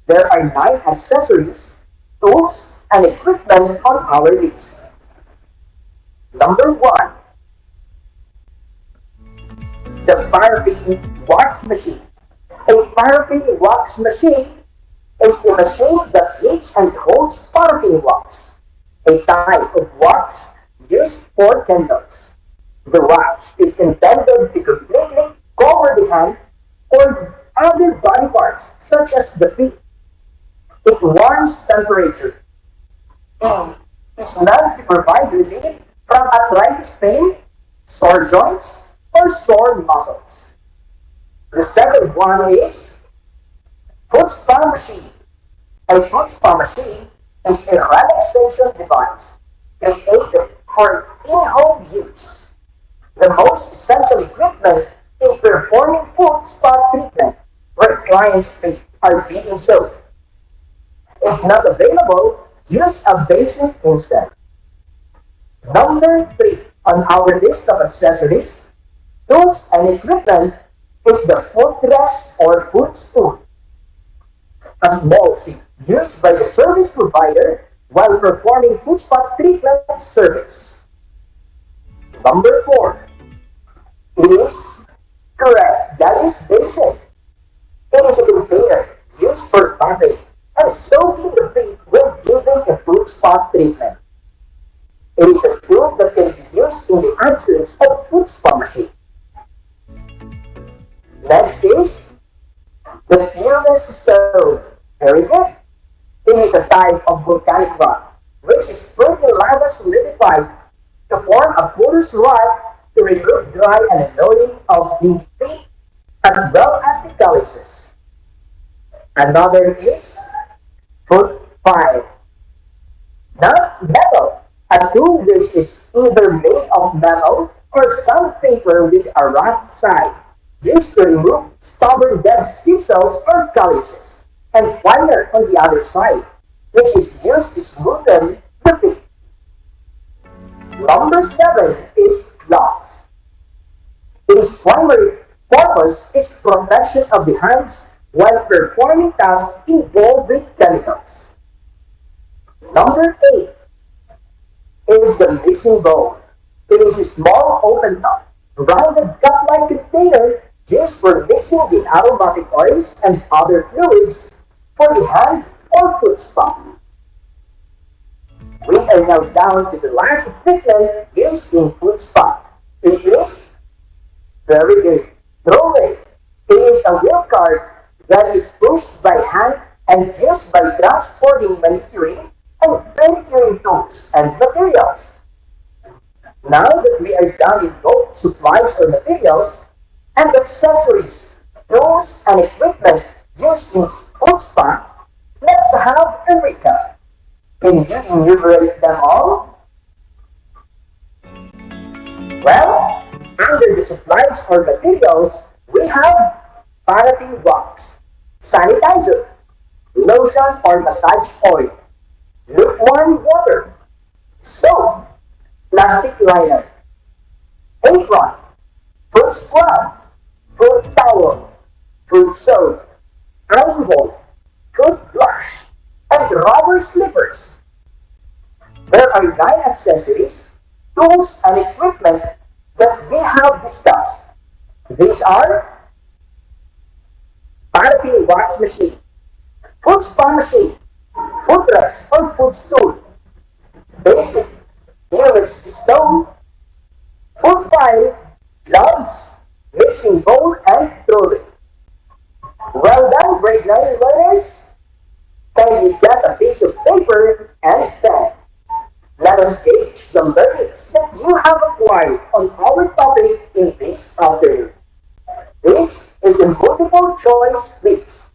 There are 9 accessories, tools, and equipment on our list. Number 1. The paraffin wax machine. A paraffin wax machine is a machine that heats and holds paraffin wax, a type of wax used for candles. The wax is intended to completely cover the hand or other body parts such as the feet. It warms temperature and is meant to provide relief from arthritis pain, sore joints, or sore muscles. The second one is foot spa machine. A foot spa machine is a relaxation device created for in-home use. The most essential equipment in performing foot spa treatment where clients' feet are being soaked. If not available, use a basin instead. Number 3 on our list of accessories, tools, and equipment is the foot rest or footstool. A small seat used by the service provider while performing foot spa treatment service. Number 4. It is correct. That is basin. It is a container used for bathing and soaking the feet when giving a foot spa treatment. It is a tool that can be used in the absence of foot spa machine. Next is the fearless stone. Very good. It is a type of volcanic rock which is pretty lava solidified to form a porous rock to remove dry and annoying of the feet as well as the calluses. Another is foot file. Not metal, a tool which is either made of metal or sandpaper with a rough side, used to remove stubborn dead skin cells or calluses, and finer on the other side, which is used to smoothen the feet. Number 7 is gloves. Its primary purpose is protection of the hands while performing tasks involving chemicals. Number 8 is the mixing bowl. It is a small open top, rounded cup-like container used for mixing the aromatic oils and other fluids for the hand or foot spa. We are now down to the last equipment used in foot spa. It is very good. Trolley. It is a wheel cart that is pushed by hand and used by transporting manicuring and pedicuring tools and materials. Now that we are done in both supplies or materials and accessories, tools, and equipment used in foot spa, let's have a recap. Can you enumerate them all? Well, under the supplies or materials, we have paraffin wax, sanitizer, lotion or massage oil, lukewarm water, soap, plastic liner, apron, foot scrub, foot towel, foot soap, alcohol, foot brush, and rubber slippers. There are 9 accessories, tools, and equipment that we have discussed. These are paraffin wax machine, food spa machine, footrest or footstool, basic, Felix stove, food file, gloves, mixing bowl, and trolley. Well done, grade 9 learners! Kindly get a piece of paper and pen. Let us gauge the learnings that you have acquired on our topic in this afternoon. This is a multiple choice quiz.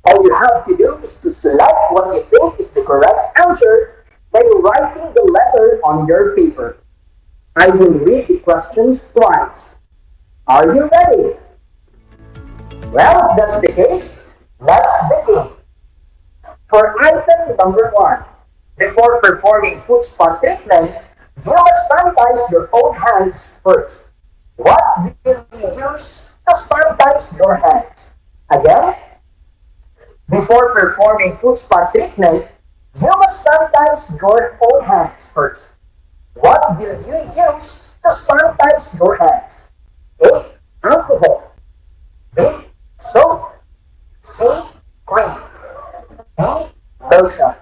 All you have to do is to select what you think is the correct answer by writing the letter on your paper. I will read the questions twice. Are you ready? Well, if that's the case, let's begin. For item number 1, before performing food spot treatment, you must sanitize your own hands first. What will you use to sanitize your hands? Again, before performing food spot treatment, you must sanitize your own hands first. What will you use to sanitize your hands? A. Alcohol. B. Soap. C. Cream. D. Lotion.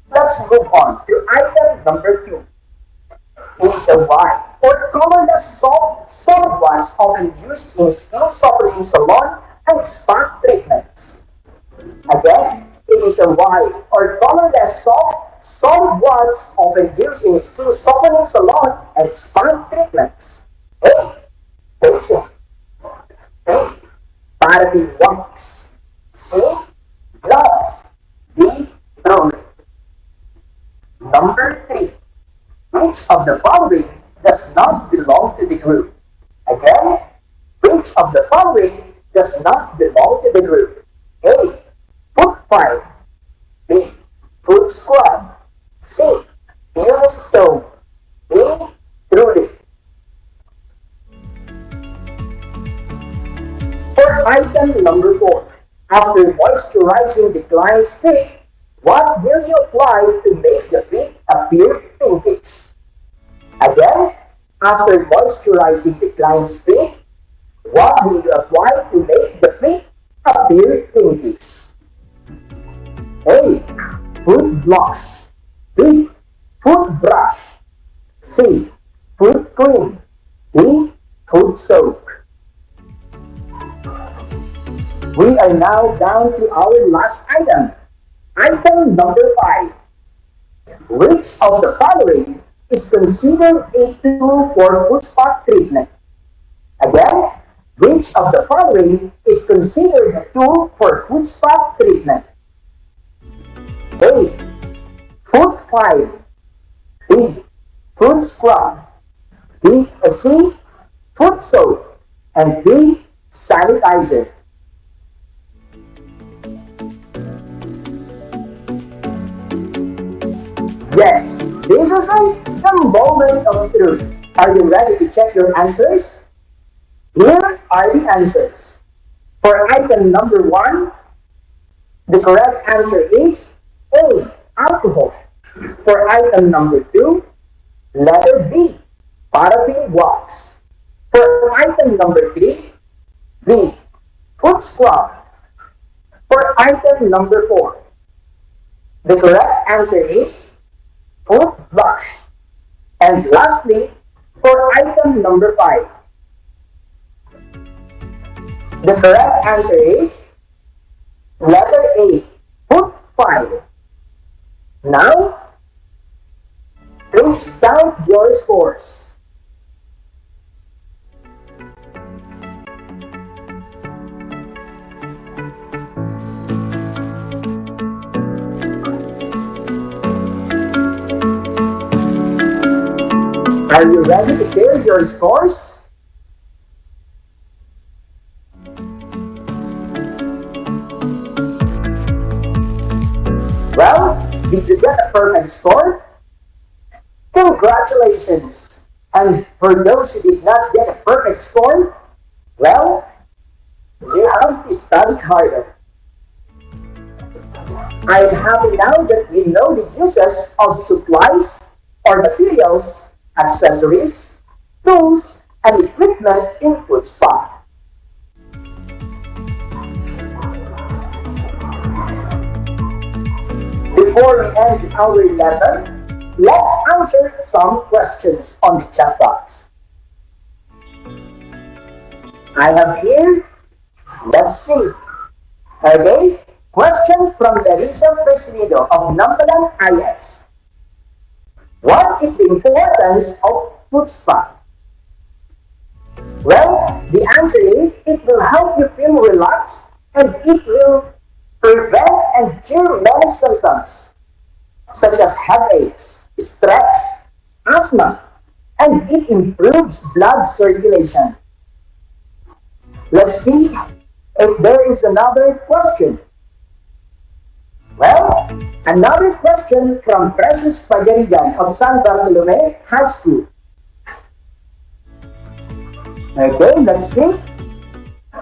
Let's move on to item number 2. It is a wide or colorless solid ones often used in skin softening salon and spa treatments. Again, it is a wide or colorless solid ones often used in skin softening salon and spa treatments. A. Basic. B. Paraffin wax. C. Gloves. D. Roller. Number 3. Which of the following does not belong to the group? Again, which of the following does not belong to the group? A. Foot file. B. Foot scrub. C. Peeless stove. D. Truly. For item number 4, after moisturizing the client's feet, what will you apply to make the feet appear pinkish? Again, after moisturizing the client's feet, what will you apply to make the feet appear pinkish? A. Foot blush. B. Foot brush. C. Foot cream. D. Foot soap. We are now down to our last item. Item number 5. Which of the following is considered a tool for food spot treatment? Again, which of the following is considered a tool for food spot treatment? A. Foot file. B. Foot scrub. C. Foot soap. And D. Sanitizer. Yes, this is the moment of truth. Are you ready to check your answers? Here are the answers. For item number 1, the correct answer is A. Alcohol. For item number 2, letter B. Paraffin wax. For item number 3, B. Foot scrub. For item number 4, the correct answer is foot blush. And lastly, for item number 5, the correct answer is letter A. Foot file. Now, please count your scores. Are you ready to share your scores? Well, did you get a perfect score? Congratulations! And for those who did not get a perfect score, well, you have to study harder. I am happy now that you know the uses of supplies or materials, accessories, tools, and equipment in food spa. Before we end our lesson, let's answer some questions on the chat box. I have here, let's see. Okay, question from Larissa Fresnido of Nambalan IS. What is the importance of foot spa? Well, the answer is it will help you feel relaxed and it will prevent and cure many symptoms such as headaches, stress, asthma, and it improves blood circulation. Let's see if there is another question. Well, another question from Precious Pagarigan of San Bartolome High School. Okay, let's see.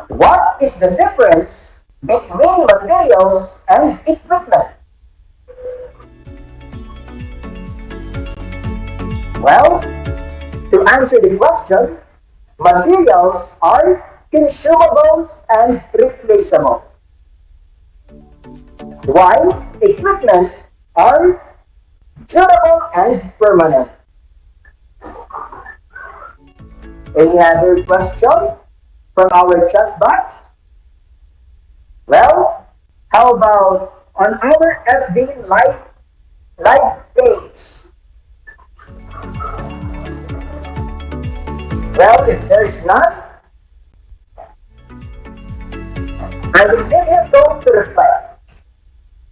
What is the difference between materials and equipment? Well, to answer the question, materials are consumables and replaceable, while equipment are durable and permanent. Any other question from our chat box? Well, how about on our FB live page? Well, if there is none, I will leave you go to reflect.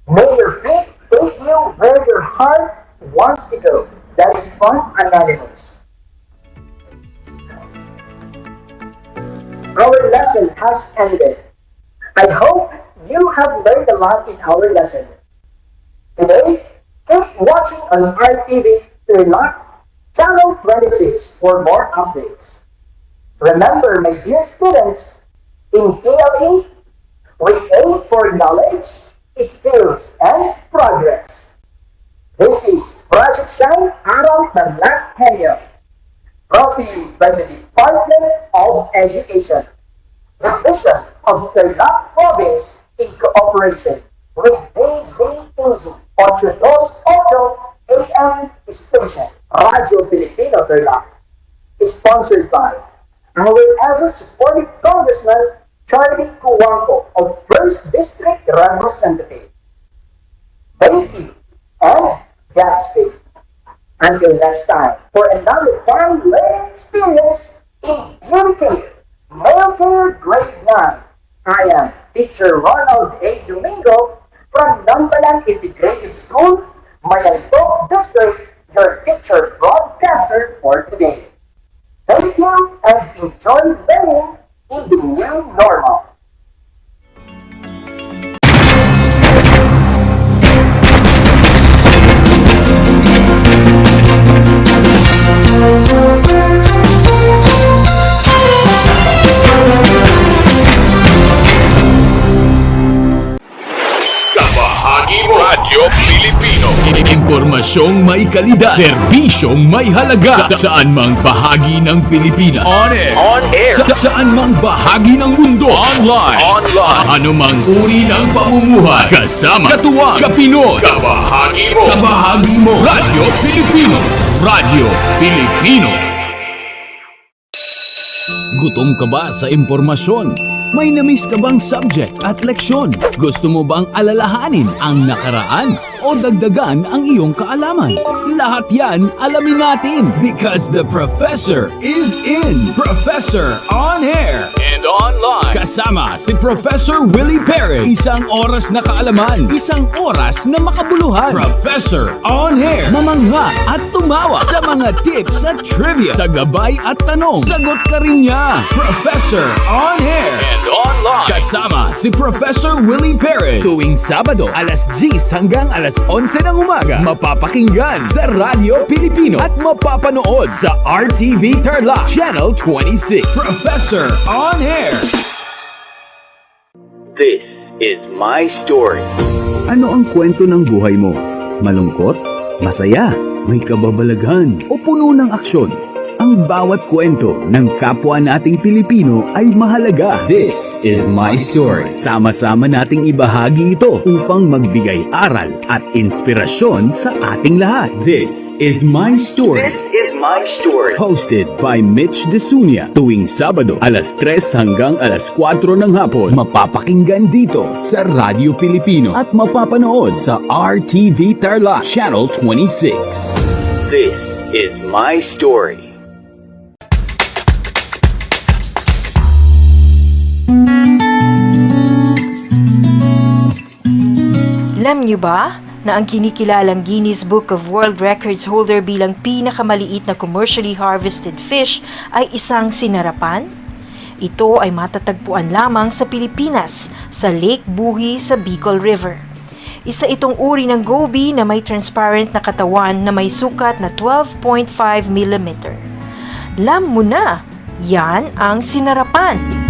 May your feet take you where your heart wants to go. That is from Anonymous. Our lesson has ended. I hope you have learned a lot in our lesson. Today, keep watching on RTV Tarlac Channel 26 for more updates. Remember, my dear students, in TLE, we aim for knowledge, skills, and progress. This is Project Shine Aral TarlakHenyo, brought to you by the Department of Education, Division of Tarlac Province in cooperation with DZTC 828 AM Station, Radio Filipino Tarlac, sponsored by our ever-supportive Congressman Charlie Cuanco of 1st District Representative. Thank you and Godspeed. Until next time, for another fun learning experience in Beauty Care, Male Care Grade 9. I am Teacher Ronald A. Domingo from Nambalan Integrated School, Mayantok District, your teacher broadcaster for today. Thank you and enjoy learning in the new normal. Kabahagi mo Radyo Pilipino. Impormasyong may kalidad, serbisyong may halaga, saan mang bahagi ng Pilipinas. On air. Saan mang bahagi ng mundo. Online. Anumang uri ng pamumuhay. Kasama, katuwang, kapinoy. Kabahagi mo. Radyo Pilipino. Radyo Pilipino. Gutom ka ba sa impormasyon? May namiss ka bang subject at leksyon? Gusto mo bang alalahanin ang nakaraan o dagdagan ang iyong kaalaman? Lahat yan alamin natin because the professor is in. Professor on air and online. Kasama si Professor Willie Perez. Isang oras na kaalaman, isang oras na makabuluhan. Professor on air. Mamangha at tumawa sa mga tips at trivia. Sa gabay at tanong, sagot ka rin niya. Professor on air and online. Kasama si Professor Willie Perez. Tuwing Sabado, alas 10 hanggang alas 11 ng umaga. Mapapakinggan sa Radyo Pilipino at mapapanood sa RTV Tarlac Channel 26. Professor on air. This is my story. Ano ang kwento ng buhay mo? Malungkot? Masaya? May kababalaghan? O puno ng aksyon? Ang bawat kwento ng kapwa nating Pilipino ay mahalaga. This is my story. Sama-sama nating ibahagi ito upang magbigay aral at inspirasyon sa ating lahat. This is my story. This is my story. Hosted by Mitch Desunia. Tuwing Sabado, alas 3 hanggang alas 4 ng hapon. Mapapakinggan dito sa Radyo Pilipino at mapapanood sa RTV Tarlac Channel 26. This is my story. Alam niyo ba na ang kinikilalang Guinness Book of World Records holder bilang pinakamaliit na commercially harvested fish ay isang sinarapan? Ito ay matatagpuan lamang sa Pilipinas, sa Lake Buhi sa Bicol River. Isa itong uri ng goby na may transparent na katawan na may sukat na 12.5 mm. Alam mo na, yan ang sinarapan.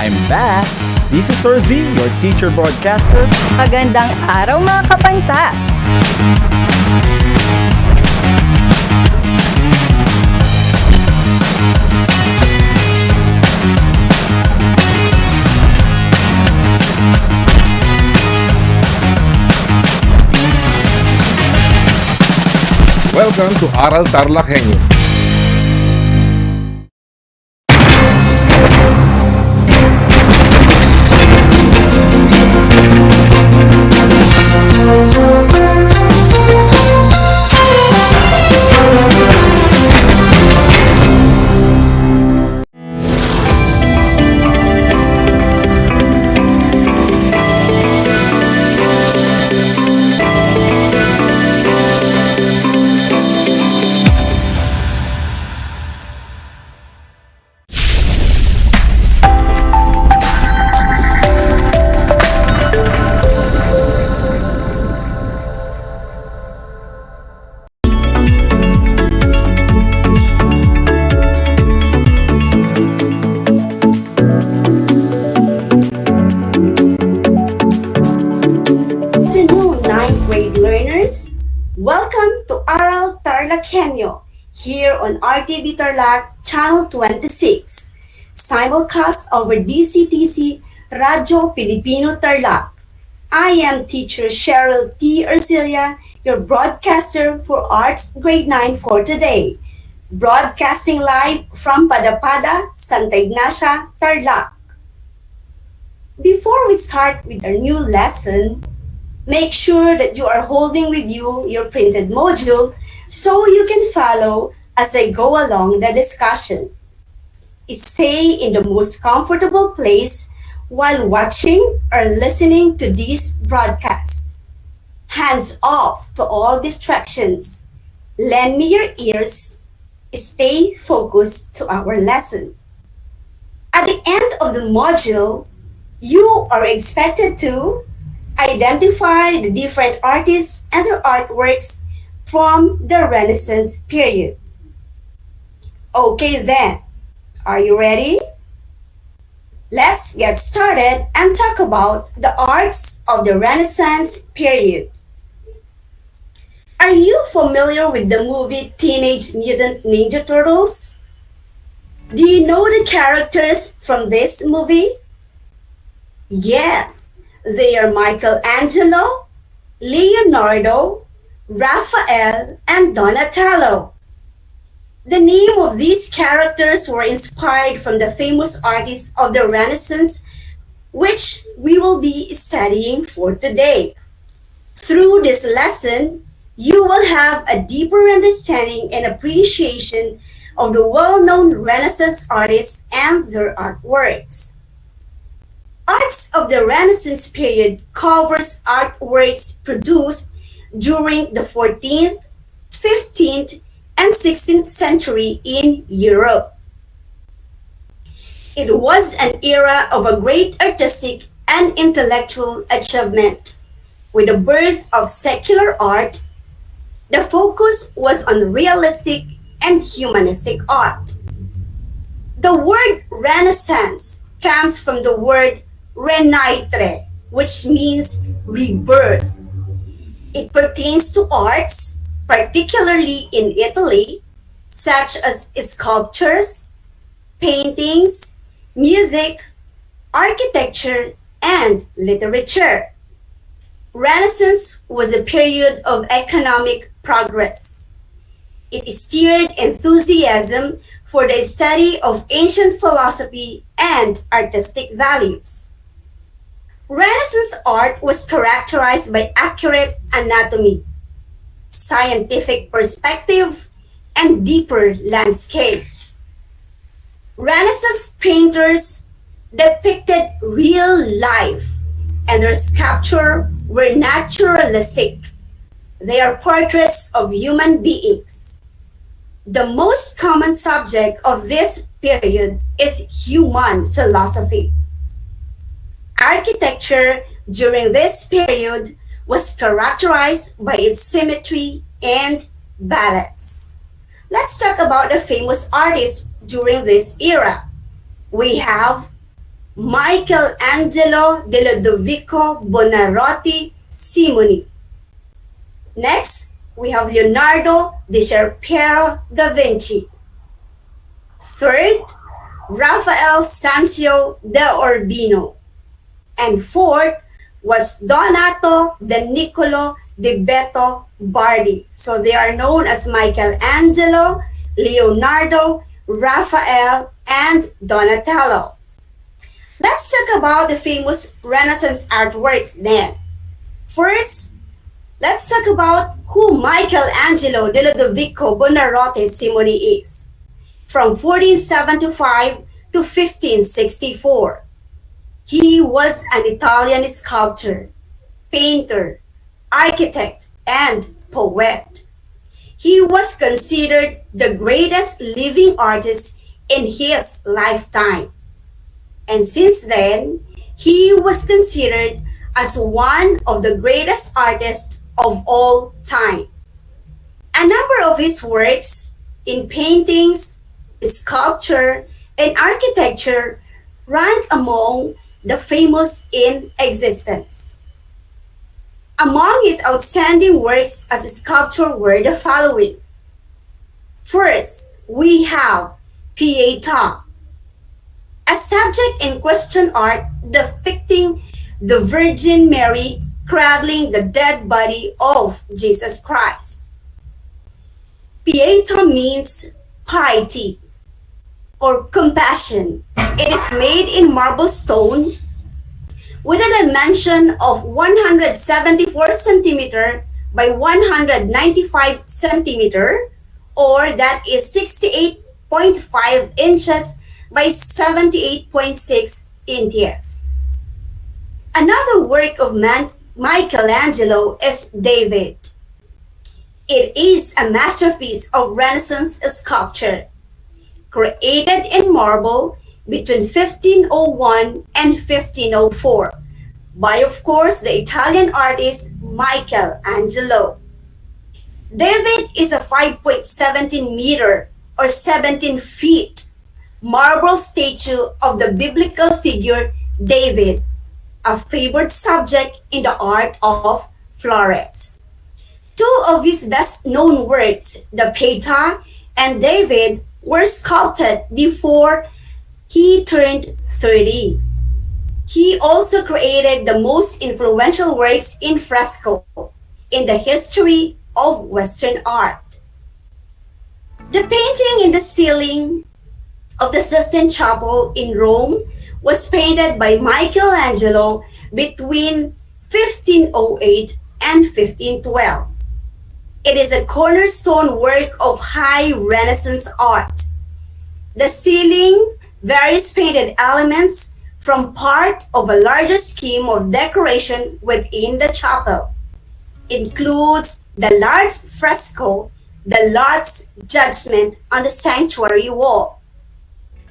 I'm back! This is Sir Z, your teacher broadcaster. Magandang araw mga kapantas! Welcome to Aral TarlakHenyo. Welcome to Aral TarlakHenyo here on RTV Tarlac Channel 26, simulcast over DCTC Radyo Pilipino Tarlac. I am teacher Cheryl T. Arcilia, your broadcaster for Arts Grade 9 for today, broadcasting live from Padapada, Santa Ignacia, Tarlac. Before we start with our new lesson, make sure that you are holding with you your printed module so you can follow as I go along the discussion. Stay in the most comfortable place while watching or listening to this broadcast. Hands off to all distractions. Lend me your ears. Stay focused to our lesson. At the end of the module, you are expected to identify the different artists and their artworks from the Renaissance period. Okay then, are you ready? Let's get started and talk about the arts of the Renaissance period. Are you familiar with the movie Teenage Mutant Ninja Turtles? Do you know the characters from this movie? Yes, they are Michelangelo, Leonardo, Raphael, and Donatello. The name of these characters were inspired from the famous artists of the Renaissance, which we will be studying for today. Through this lesson, you will have a deeper understanding and appreciation of the well-known Renaissance artists and their artworks. Arts of the Renaissance period covers artworks produced during the 14th, 15th, and 16th century in Europe. It was an era of a great artistic and intellectual achievement. With the birth of secular art, the focus was on realistic and humanistic art. The word Renaissance comes from the word renaître, which means rebirth. It pertains to arts, particularly in Italy, such as sculptures, paintings, music, architecture, and literature. Renaissance was a period of economic progress. It stirred enthusiasm for the study of ancient philosophy and artistic values. Renaissance art was characterized by accurate anatomy, scientific perspective, and deeper landscape. Renaissance painters depicted real life, and their sculpture were naturalistic. They are portraits of human beings. The most common subject of this period is human philosophy. Architecture during this period was characterized by its symmetry and balance. Let's talk about the famous artists during this era. We have Michelangelo de Ludovico Buonarroti Simoni. Next, we have Leonardo da Vinci. Third, Raphael Sanzio da Urbino. And fourth was Donato da Niccolo di Beto Bardi. So they are known as Michelangelo, Leonardo, Raphael, and Donatello. Let's talk about the famous Renaissance artworks then. First, let's talk about who Michelangelo de Ludovico Buonarroti Simoni is. From 1475 to 1564. He was an Italian sculptor, painter, architect, and poet. He was considered the greatest living artist in his lifetime. And since then, he was considered as one of the greatest artists of all time. A number of his works in paintings, sculpture, and architecture rank among the famous in existence. Among his outstanding works as a sculptor were the following. First, we have Pietà, a subject in question art depicting the Virgin Mary cradling the dead body of Jesus Christ. Pietà means piety or compassion. It is made in marble stone with a dimension of 174 centimeter by 195 centimeter, or that is 68.5 inches by 78.6 inches. Another work of Michelangelo is David. It is a masterpiece of Renaissance sculpture, created in marble between 1501 and 1504 by, of course, the Italian artist Michelangelo. David is a 5.17 meter or 17 feet marble statue of the biblical figure David, a favored subject in the art of Florence. Two of his best-known works, the Pietà and David, were sculpted before he turned 30. He also created the most influential works in fresco in the history of Western art. The painting in the ceiling of the Sistine Chapel in Rome was painted by Michelangelo between 1508 and 1512. It is a cornerstone work of high Renaissance art. The ceilings various painted elements from part of a larger scheme of decoration within the chapel. Includes the large fresco, the Lord's Judgment on the sanctuary wall.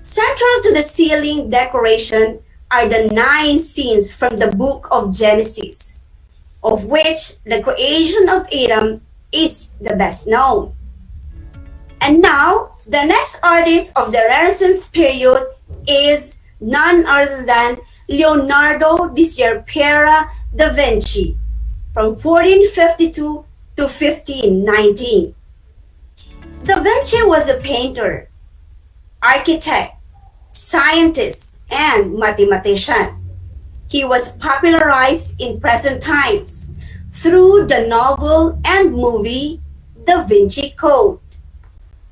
Central to the ceiling decoration are the 9 scenes from the book of Genesis, of which the creation of Adam is the best known. And now, the next artist of the Renaissance period is none other than Leonardo da Vinci. from 1452 to 1519. Da Vinci was a painter, architect, scientist, and mathematician. He was popularized in present times through the novel and movie Da Vinci Code.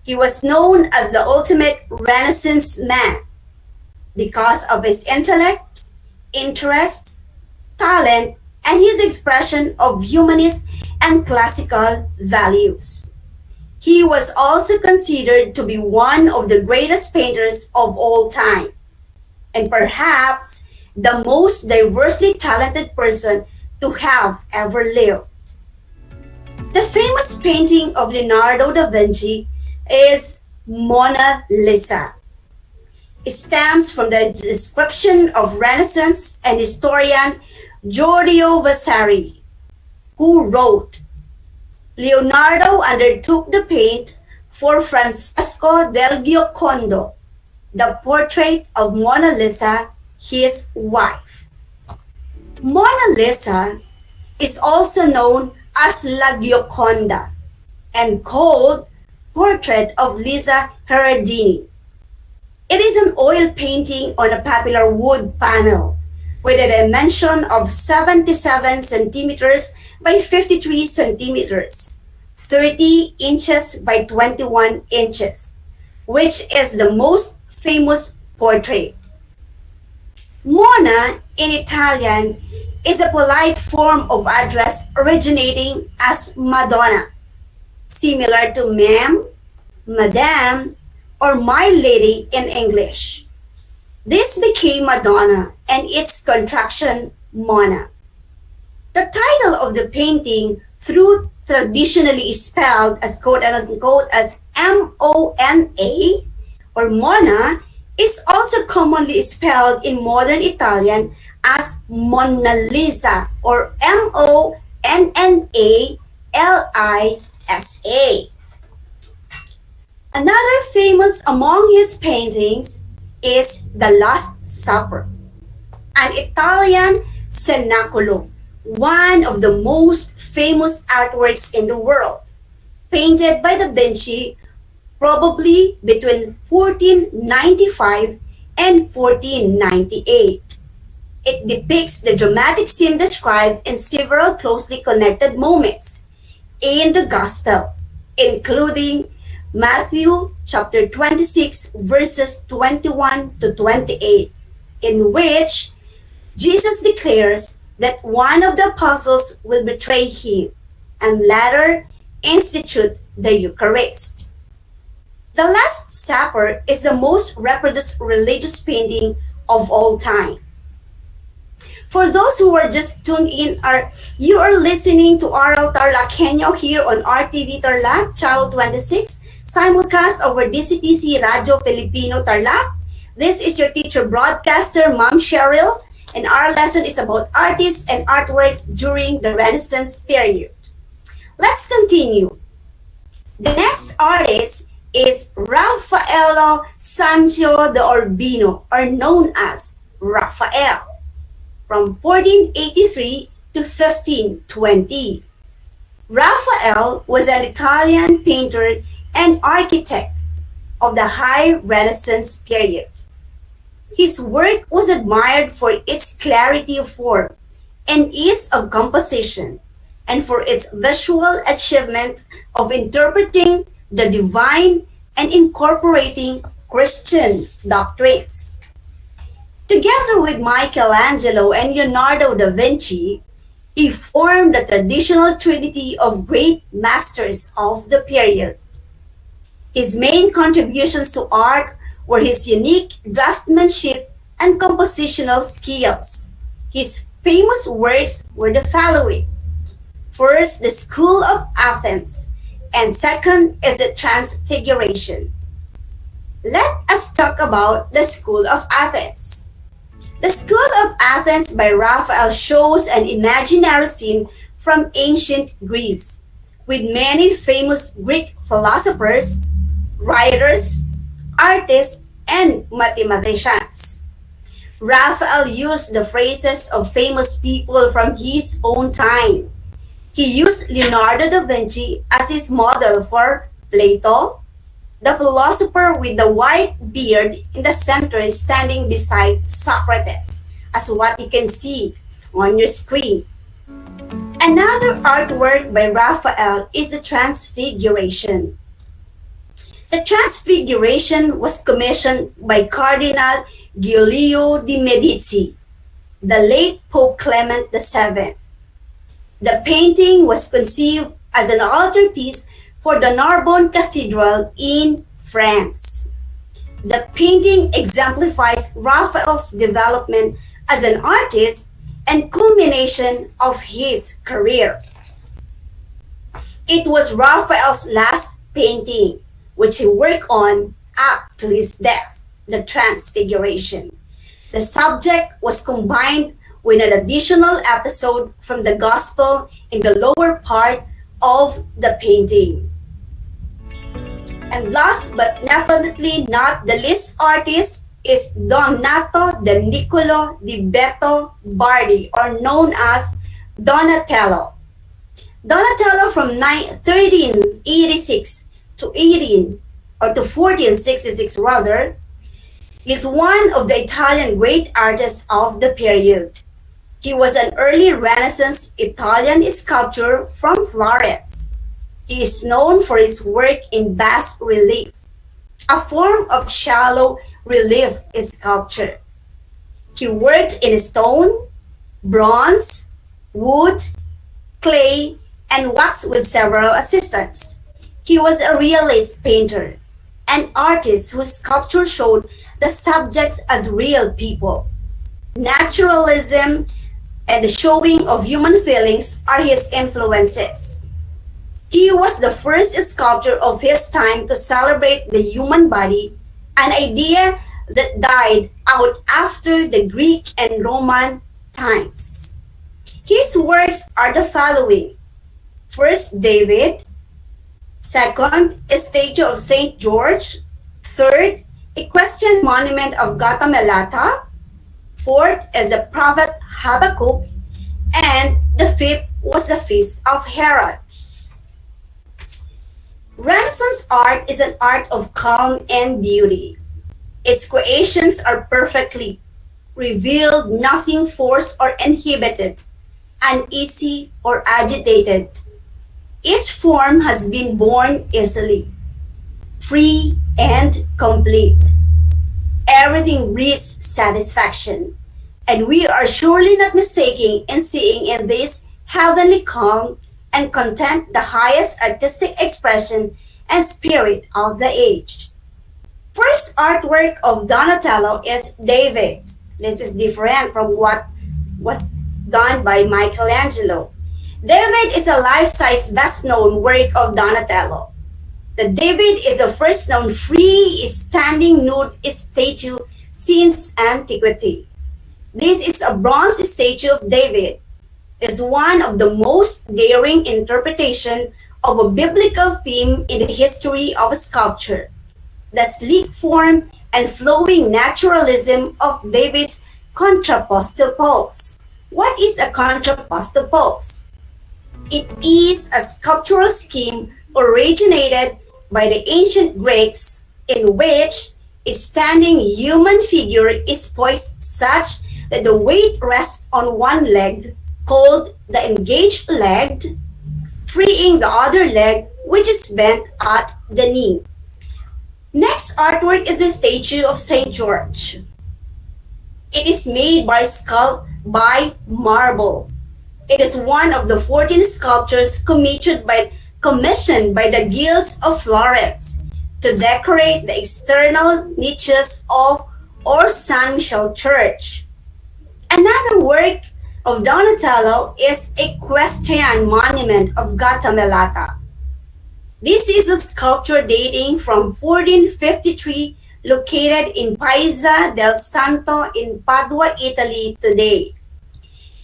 He was known as the ultimate Renaissance man because of his intellect, interest, talent, and his expression of humanist and classical values. He was also considered to be one of the greatest painters of all time, and perhaps the most diversely talented person to have ever lived. The famous painting of Leonardo da Vinci is Mona Lisa. It stems from the description of Renaissance and historian Giorgio Vasari, who wrote, Leonardo undertook the paint for Francesco del Giocondo, the portrait of Mona Lisa, his wife. Mona Lisa is also known as La Gioconda and called Portrait of Lisa Gherardini. It is an oil painting on a popular wood panel with a dimension of 77 centimeters by 53 centimeters, 30 inches by 21 inches, which is the most famous portrait. Mona in Italian is a polite form of address originating as Madonna, similar to ma'am, madame, or my lady in English. This became Madonna and its contraction Mona. The title of the painting, through traditionally spelled as quote unquote as M-O-N-A or Mona, is also commonly spelled in modern Italian as Mona Lisa or Monnalisa. Another famous among his paintings is The Last Supper, an Italian cenacolo, one of the most famous artworks in the world, painted by Da Vinci probably between 1495 and 1498. It depicts the dramatic scene described in several closely connected moments in the Gospel, including Matthew chapter 26 verses 21 to 28, in which Jesus declares that one of the apostles will betray him and later institute the Eucharist. The Last Supper is the most reproduced religious painting of all time. For those who are just tuned in, you are listening to Aral TarlakHenyo here on RTV Tarlac, Channel 26, simulcast over DCTC Radio Filipino Tarlac. This is your teacher broadcaster, Ma'am Cheryl, and our lesson is about artists and artworks during the Renaissance period. Let's continue. The next artist is Raffaello Sanzio de Urbino, or known as Raphael, from 1483 to 1520. Raphael was an Italian painter and architect of the High Renaissance period. His work was admired for its clarity of form and ease of composition, and for its visual achievement of interpreting the divine and incorporating Christian doctrines. Together with Michelangelo and Leonardo da Vinci, he formed the traditional trinity of great masters of the period. His main contributions to art were his unique draftsmanship and compositional skills. His famous works were the following. First, the School of Athens, and second is the Transfiguration. Let us talk about the School of Athens. The School of Athens by Raphael shows an imaginary scene from ancient Greece, with many famous Greek philosophers, writers, artists, and mathematicians. Raphael used the phrases of famous people from his own time He used Leonardo da Vinci as his model for Plato, the philosopher with the white beard in the center standing beside Socrates, as what you can see on your screen. Another artwork by Raphael is the Transfiguration. The Transfiguration was commissioned by Cardinal Giulio de' Medici, the late Pope Clement VII. The painting was conceived as an altarpiece for the Narbonne Cathedral in France. The painting exemplifies Raphael's development as an artist and culmination of his career. It was Raphael's last painting, which he worked on up to his death, the Transfiguration. The subject was combined with an additional episode from the Gospel in the lower part of the painting. And last but definitely not the least artist is Donato de Niccolo di Beto Bardi, or known as Donatello. Donatello from 1386 to 1466 rather, is one of the Italian great artists of the period. He was an early Renaissance Italian sculptor from Florence. He is known for his work in bas relief, a form of shallow relief sculpture. He worked in stone, bronze, wood, clay, and wax with several assistants. He was a realist painter, an artist whose sculpture showed the subjects as real people. Naturalism and the showing of human feelings are his influences. He was the first sculptor of his time to celebrate the human body, an idea that died out after the Greek and Roman times. His works are the following. First, David. Second, a statue of St. George. Third, equestrian monument of Gautamela. Fourth is the prophet Habakkuk. And the fifth was the feast of Herod. Renaissance art is an art of calm and beauty. Its creations are perfectly revealed, nothing forced or inhibited, uneasy or agitated. Each form has been born easily, free and complete. Everything breeds satisfaction, and we are surely not mistaken in seeing in this heavenly calm and content the highest artistic expression and spirit of the age. First artwork of Donatello is David. This is different from what was done by Michelangelo. David is a life-size best-known work of Donatello. The David is the first known free-standing nude statue since antiquity. This is a bronze statue of David. It is one of the most daring interpretation of a biblical theme in the history of sculpture. The sleek form and flowing naturalism of David's contrapposto pose. What is a contrapposto pose? It is a sculptural scheme originated by the ancient Greeks in which a standing human figure is poised such that the weight rests on one leg, called the engaged leg, freeing the other leg, which is bent at the knee. Next artwork is a statue of St. George. It is made by marble. It is one of the 14 sculptures commissioned by the guilds of Florence to decorate the external niches of or San Michele Church. Another work of Donatello is Equestrian Monument of Gautamela. This is a sculpture dating from 1453 located in Piazza del Santo in Padua, Italy today.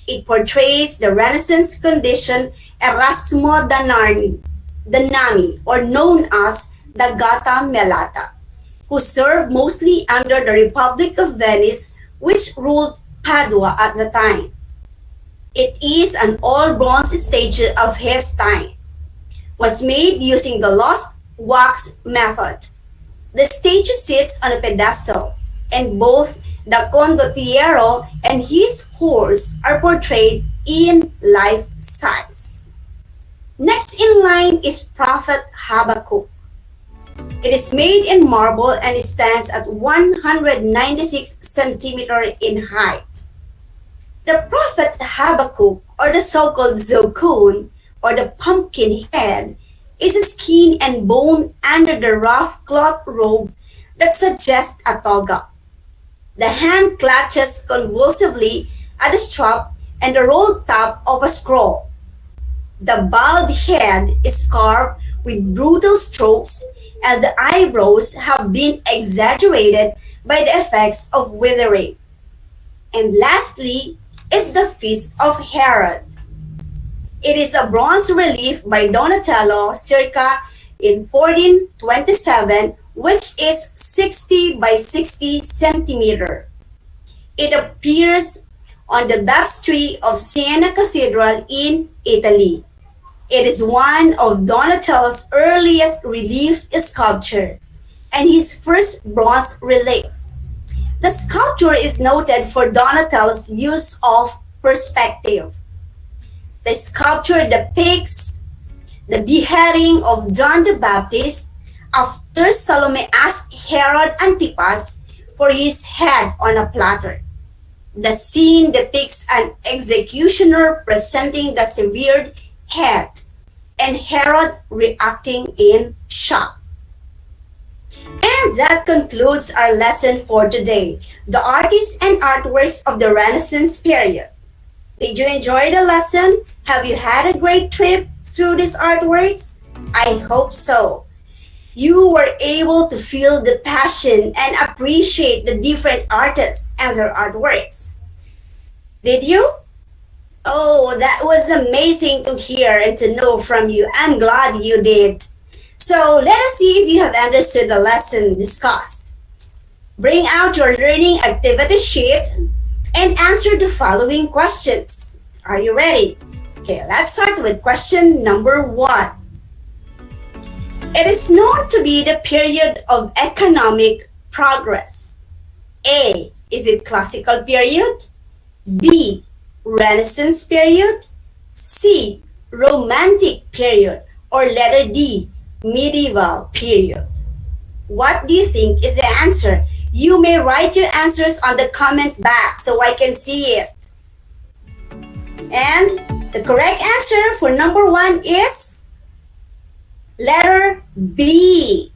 It portrays the Renaissance condition Erasmo da Nami, or known as the Gautamela, who served mostly under the Republic of Venice, which ruled Padua at the time. It is an all-bronze statue of his time. Was made using the lost wax method. The statue sits on a pedestal, and both the condottiero and his horse are portrayed in life size. Next in line is Prophet Habakkuk. It is made in marble and it stands at 196 centimeters in height. The Prophet Habakkuk, or the so-called Zokun, or the pumpkin head, is a skin and bone under the rough cloth robe that suggests a toga. The hand clutches convulsively at the strap and the rolled top of a scroll. The bald head is carved with brutal strokes, and the eyebrows have been exaggerated by the effects of withering. And lastly is the Feast of Herod. It is a bronze relief by Donatello circa in 1427, which is 60 by 60 centimeter. It appears on the baptistry of Siena Cathedral in Italy. It is one of Donatello's earliest relief sculpture and his first bronze relief. The sculpture is noted for Donatello's use of perspective. The sculpture depicts the beheading of John the Baptist after Salome asked Herod Antipas for his head on a platter. The scene depicts an executioner presenting the severed head and Herod reacting in shock. And that concludes our lesson for today, the artists and artworks of the Renaissance period. Did you enjoy the lesson? Have you had a great trip through these artworks? I hope so. You were able to feel the passion and appreciate the different artists and their artworks. Did you? Oh, that was amazing to hear and to know from you. I'm glad you did. So let us see if you have understood the lesson discussed. Bring out your learning activity sheet and answer the following questions. Are you ready? Okay, let's start with question number 1. It is known to be the period of economic progress. A. Is it classical period? B. Renaissance period? C. Romantic period? Or letter D. Medieval period? What do you think is the answer? You may write your answers on the comment box so I can see it. And the correct answer for number 1 is letter B.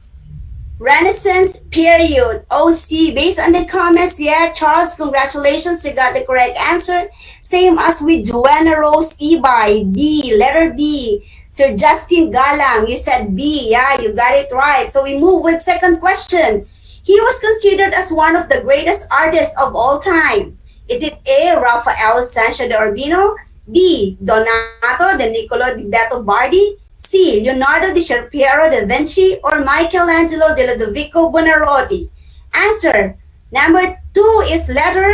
Renaissance period. OC, based on the comments, yeah, Charles, congratulations, you got the correct answer. Same as with Joanna Rose Ibay, B, letter B. Sir Justin Galang, you said B, yeah, you got it right. So we move with second question. He was considered as one of the greatest artists of all time. Is it A, Raphael Sancho de Urbino, B, Donato de Niccolo di Beto Bardi, C. Leonardo di Piero da Vinci, or Michelangelo de Ludovico Buonarroti? Answer number 2 is letter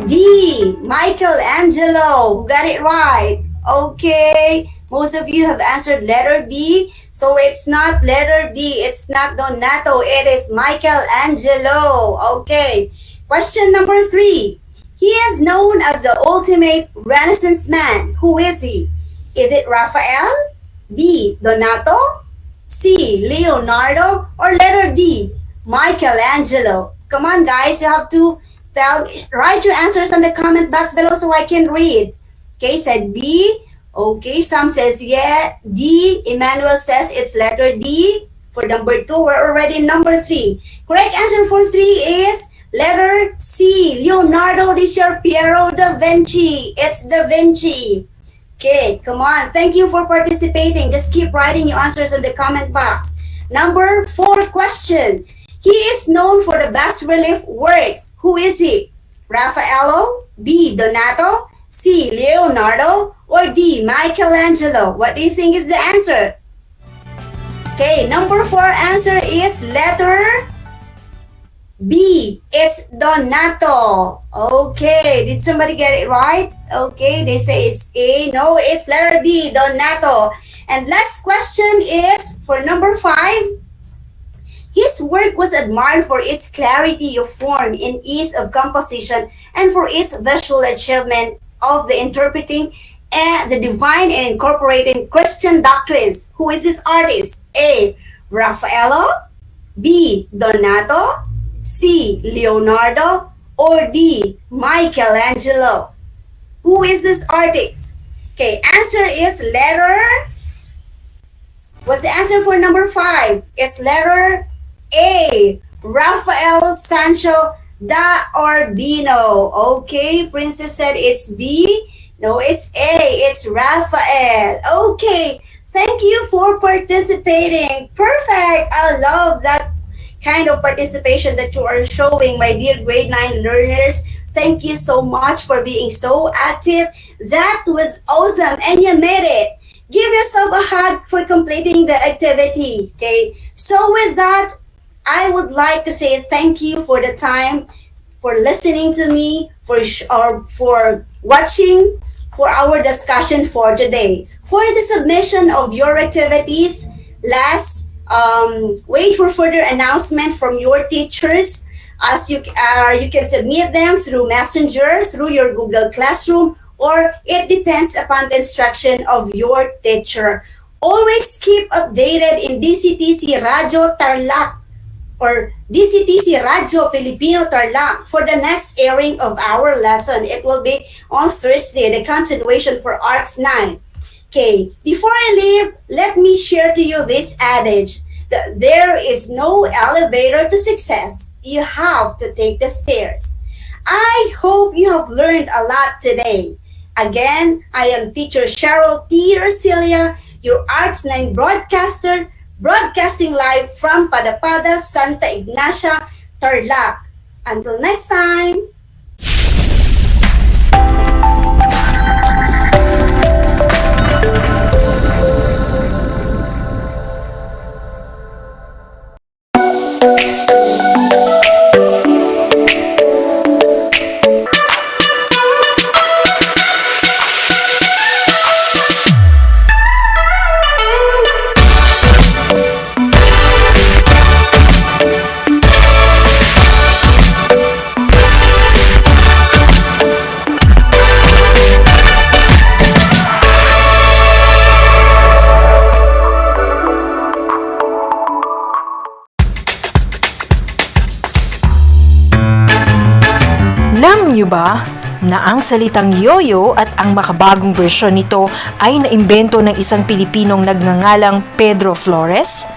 D. Michelangelo. Who got it right? Okay. Most of you have answered letter D. So it's not letter D. It's not Donato. It is Michelangelo. Okay. Question number 3. He is known as the ultimate Renaissance man. Who is he? Is it Raphael, B. Donato, C. Leonardo, or letter D. Michelangelo? Come on guys, you have to write your answers on the comment box below so I can read. Okay, said B. Okay, some says yeah, D. Emmanuel says it's letter D. For number 2, we're already in number 3. Correct answer for 3 is letter C. Leonardo di Piero da Vinci. It's Da Vinci. Okay, come on. Thank you for participating. Just keep writing your answers in the comment box. Number 4 question. He is known for the bas relief works. Who is he? Raffaello, B. Donato, C. Leonardo, or D. Michelangelo? What do you think is the answer? Okay, number 4 answer is letter B, it's Donato. Okay, did somebody get it right? Okay, they say it's A. No, it's letter B, Donato. And last question is for number 5. His work was admired for its clarity of form and ease of composition and for its visual achievement of the interpreting and the divine and incorporating Christian doctrines. Who is this artist? A. Raffaello, B. Donato, C. Leonardo, or D. Michelangelo? Who is this artist? Okay, answer is letter. What's the answer for number 5? It's letter A. Rafael Sancho da Urbino. Okay, Princess said it's B. No, it's A. It's Rafael. Okay, thank you for participating. Perfect. I love that kind of participation that you are showing, my dear grade 9 learners. Thank you so much for being so active. That was awesome and you made it. Give yourself a hug for completing the activity. Okay, so with that, I would like to say thank you for the time, for listening to me, for watching, for our discussion for today. For the submission of your activities, wait for further announcement from your teachers, as you can submit them through Messenger, through your Google Classroom, or it depends upon the instruction of your teacher. Always keep updated in DCTC Radio Tarlac or DCTC Radio Filipino Tarlac for the next airing of our lesson. It will be on Thursday, the continuation for Arts 9. Okay, before I leave, let me share to you this adage that there is no elevator to success. You have to take the stairs. I hope you have learned a lot today. Again, I am teacher Cheryl T. Arcilia, your Arts 9 broadcaster, broadcasting live from Padapada, Santa Ignacia, Tarlac. Until next time! Alam niyo ba na ang salitang yoyo at ang makabagong bersyon nito ay naimbento ng isang Pilipinong nagngangalang Pedro Flores?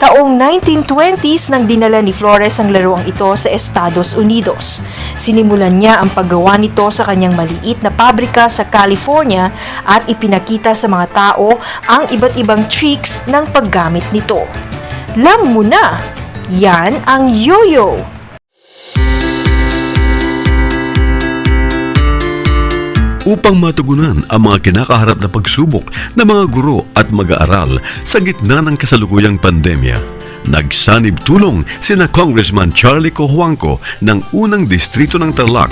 Taong 1920s nang dinala ni Flores ang laruang ito sa Estados Unidos. Sinimulan niya ang paggawa nito sa kanyang maliit na pabrika sa California at ipinakita sa mga tao ang iba't ibang tricks ng paggamit nito. Alam mo na, yan ang yoyo! Upang matugunan ang mga kinakaharap na pagsubok ng mga guro at mag-aaral sa gitna ng kasalukuyang pandemya, nagsanib tulong sina Congressman Charlie Cojuangco ng unang distrito ng Tarlac,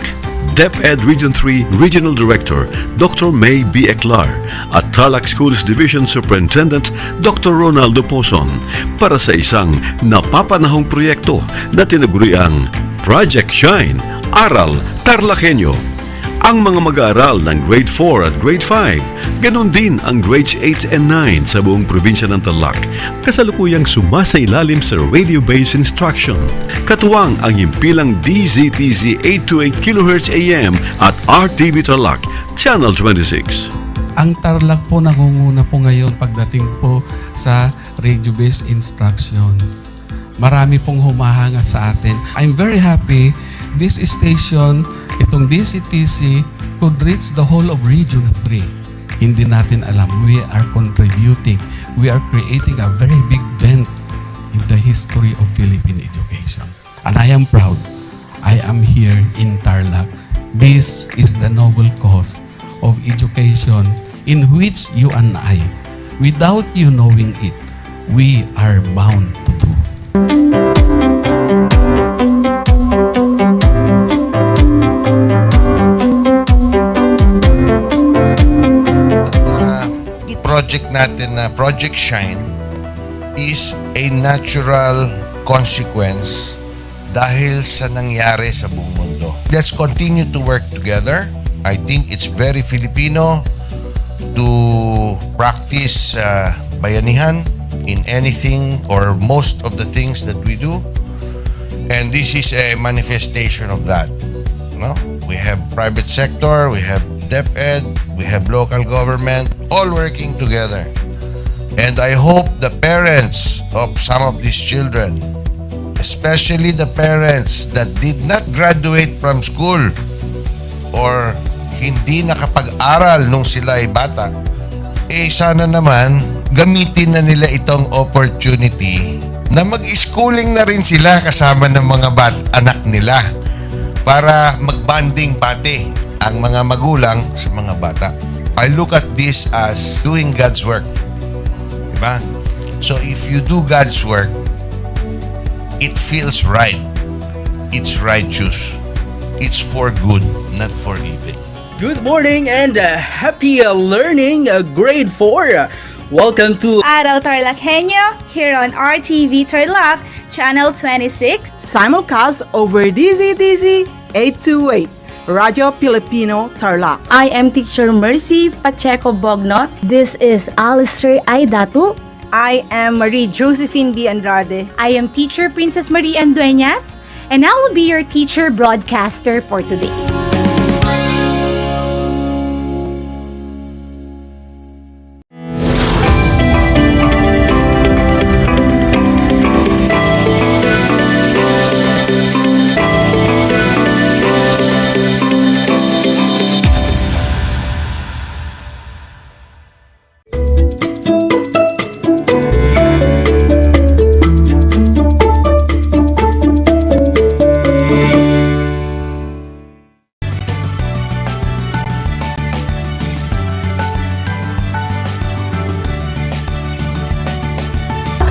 DEPED Region 3 Regional Director Dr. May B. Eclar at Tarlac Schools Division Superintendent Dr. Ronaldo Pozon para sa isang napapanahong proyekto na tinaguriang Project Shine, Aral TarlakHenyo. Ang mga mag-aaral ng Grade 4 at Grade 5, ganon din ang Grades 8 and 9 sa buong probinsya ng Tarlac, kasalukuyang sumasailalim sa radio-based instruction. Katuwang ang himpilang DZTZ 828 kHz AM at RTV Tarlac, Channel 26. Ang Tarlac po nangunguna po ngayon pagdating po sa radio-based instruction. Marami pong humahanga sa atin. I'm very happy this station, itong DCTC, could reach the whole of Region 3. Hindi natin alam, we are contributing. We are creating a very big dent in the history of Philippine education. And I am proud. I am here in Tarlac. This is the noble cause of education in which you and I, without you knowing it, we are bound to do. project natin na Project Shine is a natural consequence dahil sa nangyari sa buong mundo. Let's continue to work together. I think it's very Filipino to practice bayanihan in anything or most of the things that we do. And this is a manifestation of that. No? We have private sector, we have DEPED, we have local government, all working together. And I hope the parents of some of these children, especially the parents that did not graduate from school or hindi nakapag-aral nung sila ay bata, sana naman gamitin na nila itong opportunity na mag-schooling na rin sila kasama ng mga anak nila para mag-bonding pati ang mga magulang sa mga bata. I look at this as doing God's work. Diba? So if you do God's work, it feels right. It's righteous. It's for good, not for evil. Good morning and happy learning, grade 4. Welcome to Aral TarlakHenyo here on RTV Tarlac, Channel 26. Simulcast over DZTZ 828, Radio Filipino Tarlac. I am Teacher Mercy Pacheco Bognot. This is Alistair Aidatu. I am Marie Josephine B. Andrade. I am Teacher Princess Marie M. Dueñas, and I will be your teacher broadcaster for today.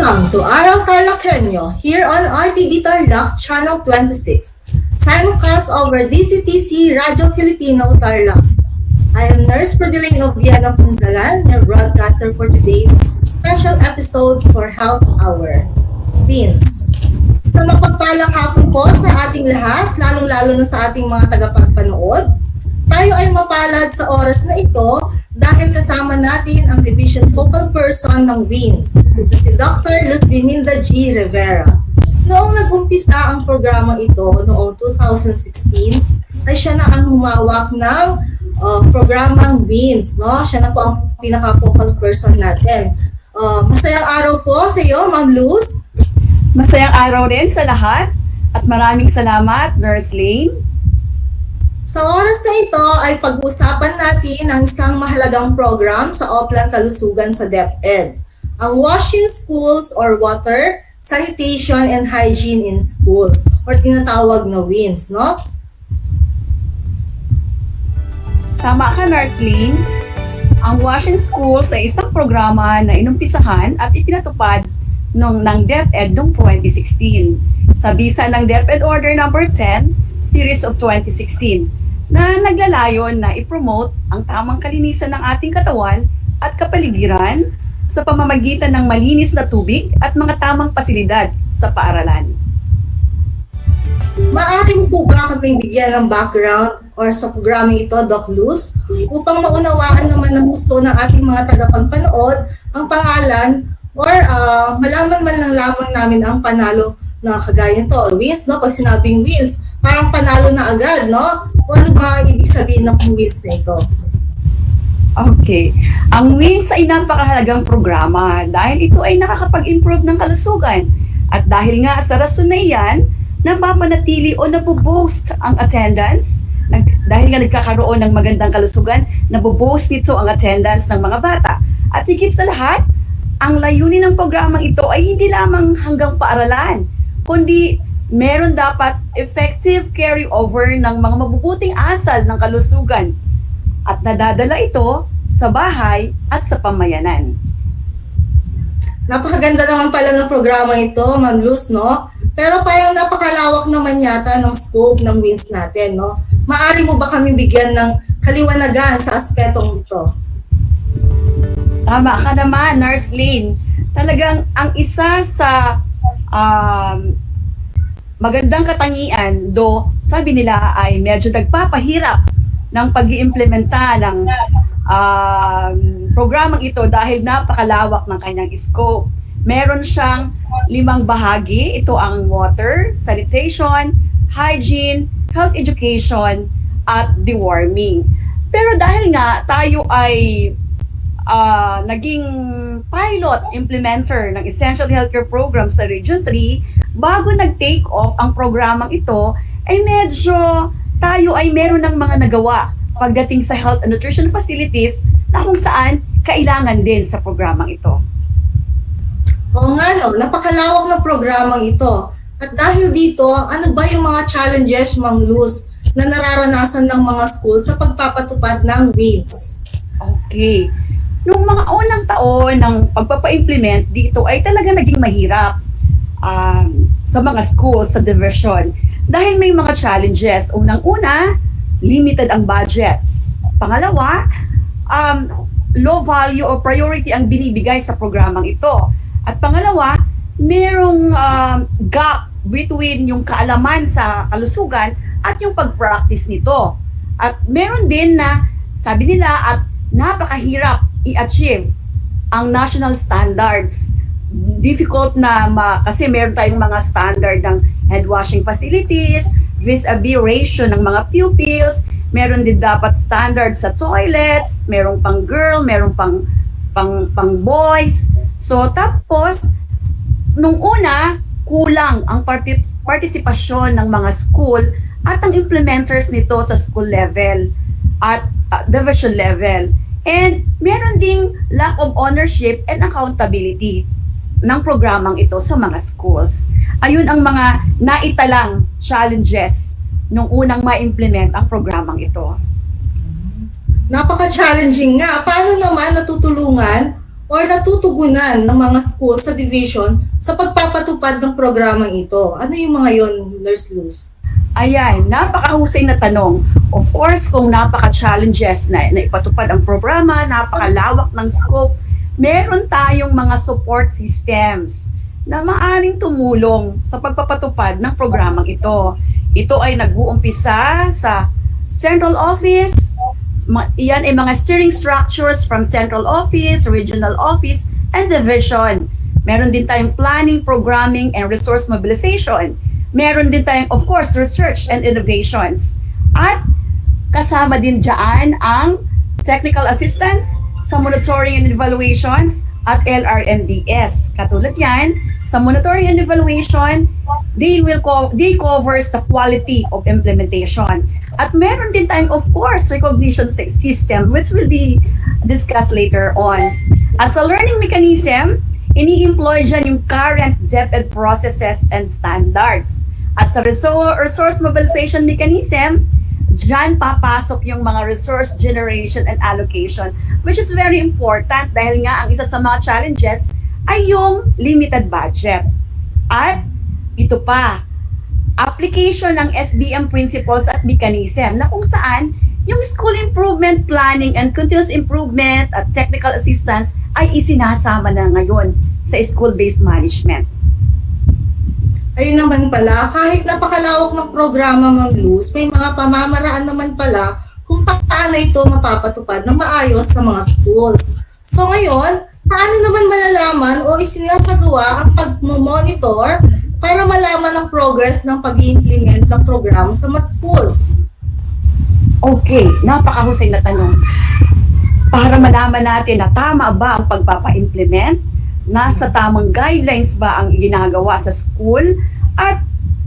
Welcome to Aral TarlakHenyo here on RTV Tarlac, Channel 26. Simulcast over DCTC Radio Filipino Tarlac. I am Nurse Prodiling Obiano Punzalan, your broadcaster for today's special episode for Health Hour. Teens. Sa mapagpalang hapon po sa ating lahat, lalong-lalo na sa ating mga tagapagpanood, tayo ay mapalad sa oras na ito dahil kasama natin ang Division Focal Person ng WINS, na si Dr. Luz Biminda G. Rivera. Noong nag-umpisa ang programa ito noong 2016, ay siya na ang humawak ng programang WINS. No? Siya na po ang pinaka-focal person natin. Masayang araw po sa iyo, Ma'am Luz. Masayang araw din sa lahat at maraming salamat, Nurse Lane. Sa oras na ito ay pag-uusapan natin ang isang mahalagang program sa Oplan Kalusugan sa DEPED, ang Washing Schools or Water, Sanitation and Hygiene in Schools or tinatawag na WINS, no? Tama ka, Nurse Lynn. Ang Washing Schools ay isang programa na inumpisahan at ipinatupad ng DepEd noong 2016 sa bisa ng DepEd Order No. 10, Series of 2016 na naglalayon na i-promote ang tamang kalinisan ng ating katawan at kapaligiran sa pamamagitan ng malinis na tubig at mga tamang pasilidad sa paaralan. Maaari mo po ba kami bigyan ng background or sa programang ito, Doc Luz, upang maunawaan naman ng gusto ng ating mga tagapagpanood ang pangalan or malaman man lang lamang namin ang panalo na kagaya nito, WINS, no? Pag sinabing WINS, parang panalo na agad, no? Kung ano ba ibig sabihin ng WINS na ito? Okay. Ang WINS ay napakahalagang programa dahil ito ay nakakapag-improve ng kalusugan. At dahil nga sa rason na iyan, napapanatili o nabuboost ang attendance. Dahil nga nagkakaroon ng magandang kalusugan, nabuboost nito ang attendance ng mga bata. At higit sa lahat, ang layunin ng programang ito ay hindi lamang hanggang paaralan, kundi meron dapat effective carryover ng mga mabubuting asal ng kalusugan at nadadala ito sa bahay at sa pamayanan. Napakaganda naman pala ng programa ito, Ma'am Luz, no? Pero parang napakalawak naman yata ng scope ng WINS natin, no? Maari mo ba kami bigyan ng kaliwanagan sa aspetong ito? Tama ka naman, Nurse Lynn. Talagang ang isa sa magandang katangian, do sabi nila ay medyo nagpapahirap ng pag-iimplementa ng programang ito dahil napakalawak ng kanyang scope. Meron siyang 5 bahagi. Ito ang water, sanitation, hygiene, health education, at deworming. Pero dahil nga tayo ay naging pilot implementer ng Essential Healthcare Program sa Region 3, bago nag-take off ang programang ito, ay medyo tayo ay meron ng mga nagawa pagdating sa health and nutrition facilities na kung saan kailangan din sa programang ito. Oo nga no, napakalawak ng programang ito. At dahil dito, ano ba yung mga challenges, Ma'am Luz, na nararanasan ng mga school sa pagpapatupad ng WIDS? Okay. Nung mga unang taon ng pagpapa-implement dito ay talaga naging mahirap sa mga schools sa division dahil may mga challenges. Unang-una, limited ang budgets. Pangalawa, low value o priority ang binibigay sa programang ito. At pangalawa, merong gap between yung kaalaman sa kalusugan at yung pag-practice nito. At meron din na, sabi nila, at napakahirap i-achieve ang national standards. Difficult na kasi meron tayong mga standard ng hand washing facilities, vis-a-vis ratio ng mga pupils, meron din dapat standard sa toilets, merong pang girl, merong pang boys. So tapos, nung una, kulang ang partisipasyon ng mga school at ang implementers nito sa school level at division level. And meron ding lack of ownership and accountability ng programang ito sa mga schools. Ayun ang mga naitalang challenges nung unang ma-implement ang programang ito. Napaka-challenging nga. Paano naman natutulungan or natutugunan ng mga school sa division sa pagpapatupad ng programang ito? Ano yung mga yon, Nurse Luz? Ayan, napakahusay na tanong. Of course, kung napaka-challenges na ipatupad ang programa, napakalawak ng scope, meron tayong mga support systems na maaaring tumulong sa pagpapatupad ng programang ito. Ito ay nag-uumpisa sa central office. Iyan ay mga steering structures from central office, regional office, and division. Meron din tayong planning, programming, and resource mobilization. Meron din tayong, of course, research and innovations. At kasama din dyan ang technical assistance sa monitoring and evaluations at LRMDS. Katulad yan, sa monitoring and evaluation, they covers the quality of implementation. At meron din tayong, of course, recognition system, which will be discussed later on. As a learning mechanism, ini-employ dyan yung current DEPED processes and standards. At sa resource mobilization mechanism, dyan papasok yung mga resource generation and allocation, which is very important dahil nga ang isa sa mga challenges ay yung limited budget. At ito pa, application ng SBM principles at mechanism na kung saan yung school improvement planning and continuous improvement at technical assistance ay isinasama na ngayon sa school-based management. Ayun naman pala, kahit napakalawak ng programa, Ma'am Luz, may mga pamamaraan naman pala kung paano ito mapapatupad ng maayos sa mga schools. So ngayon, paano naman malalaman o isinasagawa ang pag-monitor para malaman ang progress ng pag-i-implement ng programa sa mga schools? Okay, napakahusay na tanong. Para malaman natin na tama ba ang pagpapa-implement, nasa tamang guidelines ba ang ginagawa sa school, at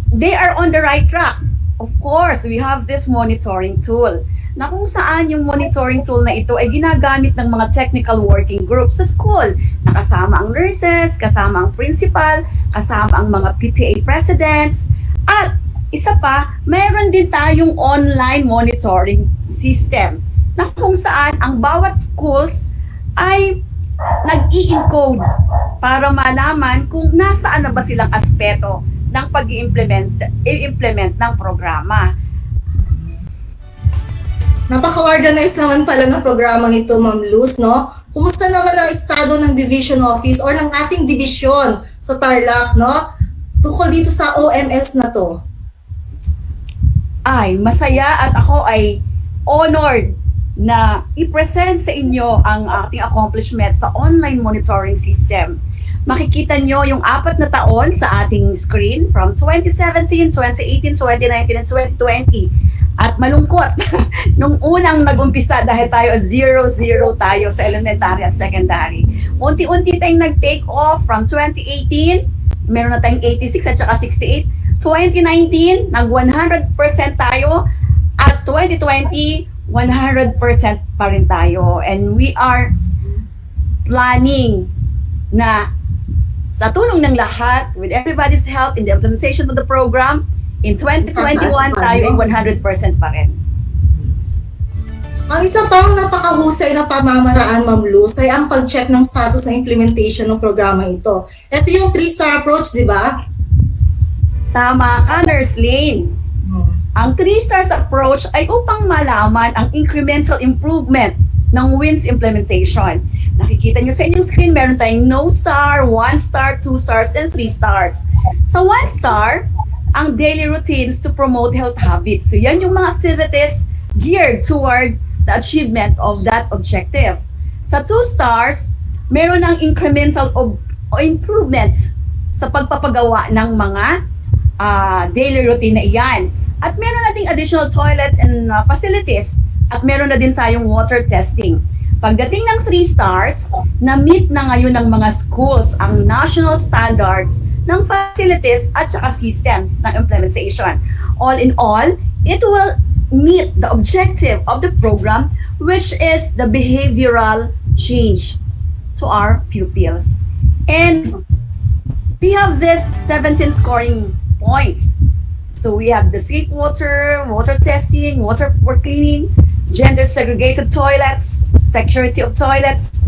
they are on the right track. Of course, we have this monitoring tool na kung saan yung monitoring tool na ito ay ginagamit ng mga technical working groups sa school. Nakasama ang nurses, kasama ang principal, kasama ang mga PTA presidents, at isa pa, mayroon din tayong online monitoring system na kung saan ang bawat schools ay nag-i-encode para malaman kung nasaan na ba silang aspeto ng pag-i-implement ng programa. Napaka-organized naman pala ng programang ito, Ma'am Luz, no? Kumusta naman ang estado ng division office or ng ating division sa Tarlac, no? Tungkol dito sa OMS na to. Ay, masaya at ako ay honored na i-present sa inyo ang ating accomplishments sa online monitoring system. Makikita nyo yung 4 na taon sa ating screen from 2017, 2018, 2019, and 2020. At malungkot, nung unang nag-umpisa dahil tayo 0-0 tayo sa elementary at secondary. Unti-unti tayong nag-take off from 2018, meron na tayong 86 at saka 68. 2019, nag 100% tayo. At 2020, 100% pa rin tayo. And we are planning na sa tulong ng lahat, with everybody's help in the implementation of the program, in 2021, tayo ay 100% pa rin. Ang isa pang napakahusay na pamamaraan, Ma'am Luz, ay ang pag-check ng status ng implementation ng programa ito. Ito yung 3-star approach, di ba? Tama ka, Nurse Lane. Ang 3 stars approach ay upang malaman ang incremental improvement ng WINS implementation. Nakikita nyo sa inyong screen, meron tayong no star, 1 star, 2 stars, and 3 stars. Sa 1 star, ang daily routines to promote health habits. So yan yung mga activities geared toward the achievement of that objective. Sa 2 stars, meron ang incremental improvements sa pagpapagawa ng mga daily routine na iyan. At meron nating additional toilets and facilities. At meron na din tayong water testing. Pagdating ng 3 stars, na-meet na ngayon ng mga schools ang national standards ng facilities at saka systems ng implementation. All in all, it will meet the objective of the program, which is the behavioral change to our pupils. And we have this 17 scoring points. So we have the safe water, water testing, water for cleaning, gender segregated toilets, security of toilets,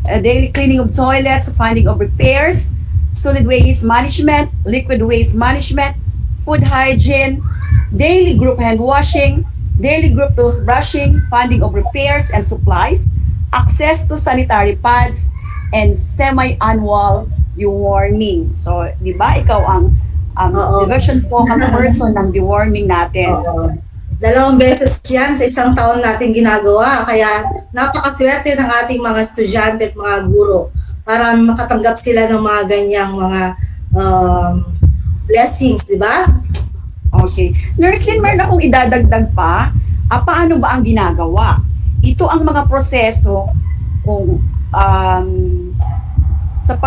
daily cleaning of toilets, finding of repairs, solid waste management, liquid waste management, food hygiene, daily group hand washing, daily group toothbrushing, finding of repairs and supplies, access to sanitary pads, and semi-annual deworming. So, di ba, ikaw ang diversion po ang person ng deworming natin. 2 beses yan sa isang taon natin ginagawa. Kaya napakaswerte ng ating mga estudyante at mga guro para makatanggap sila ng mga ganyang mga blessings, di ba? Okay. Nurse Lynn, meron akong idadagdag pa. Paano ba ang ginagawa? Ito ang mga proseso kung sa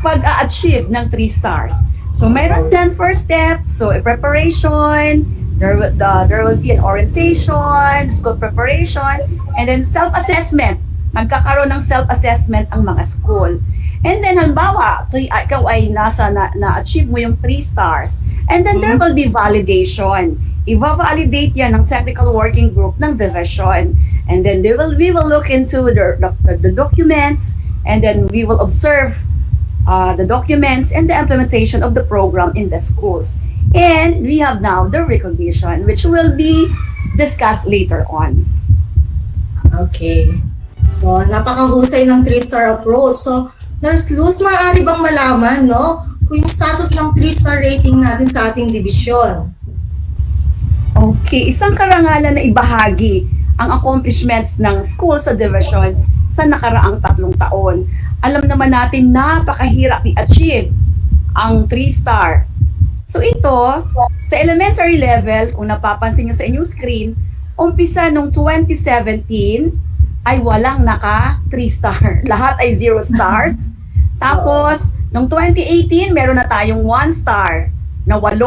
pag-a-achieve ng 3 stars. So, meron din first step. So, a preparation, there will be an orientation, school preparation, and then self-assessment. Magkakaroon ng self-assessment ang mga school. And then, halimbawa, ikaw ay na-achieve mo yung 3 stars. And then, there will be validation. I-validate yan ng technical working group ng division. And then, we will look into the documents, and then we will observe the documents and the implementation of the program in the schools. And we have now the recognition, which will be discussed later on. Okay. So, napakahusay ng 3-star approach. So, Nurse Luz, maaari bang malaman, no, kung yung status ng 3-star rating natin sa ating division? Okay, isang karangalan na ibahagi ang accomplishments ng school sa division sa nakaraang 3 taon. Alam naman natin, napakahirap i-achieve ang 3-star. So ito, sa elementary level, kung napapansin nyo sa inyong screen, umpisa nung 2017 ay walang naka 3-star. Lahat ay 0 stars. Tapos, nung 2018, meron na tayong 1 star na 8.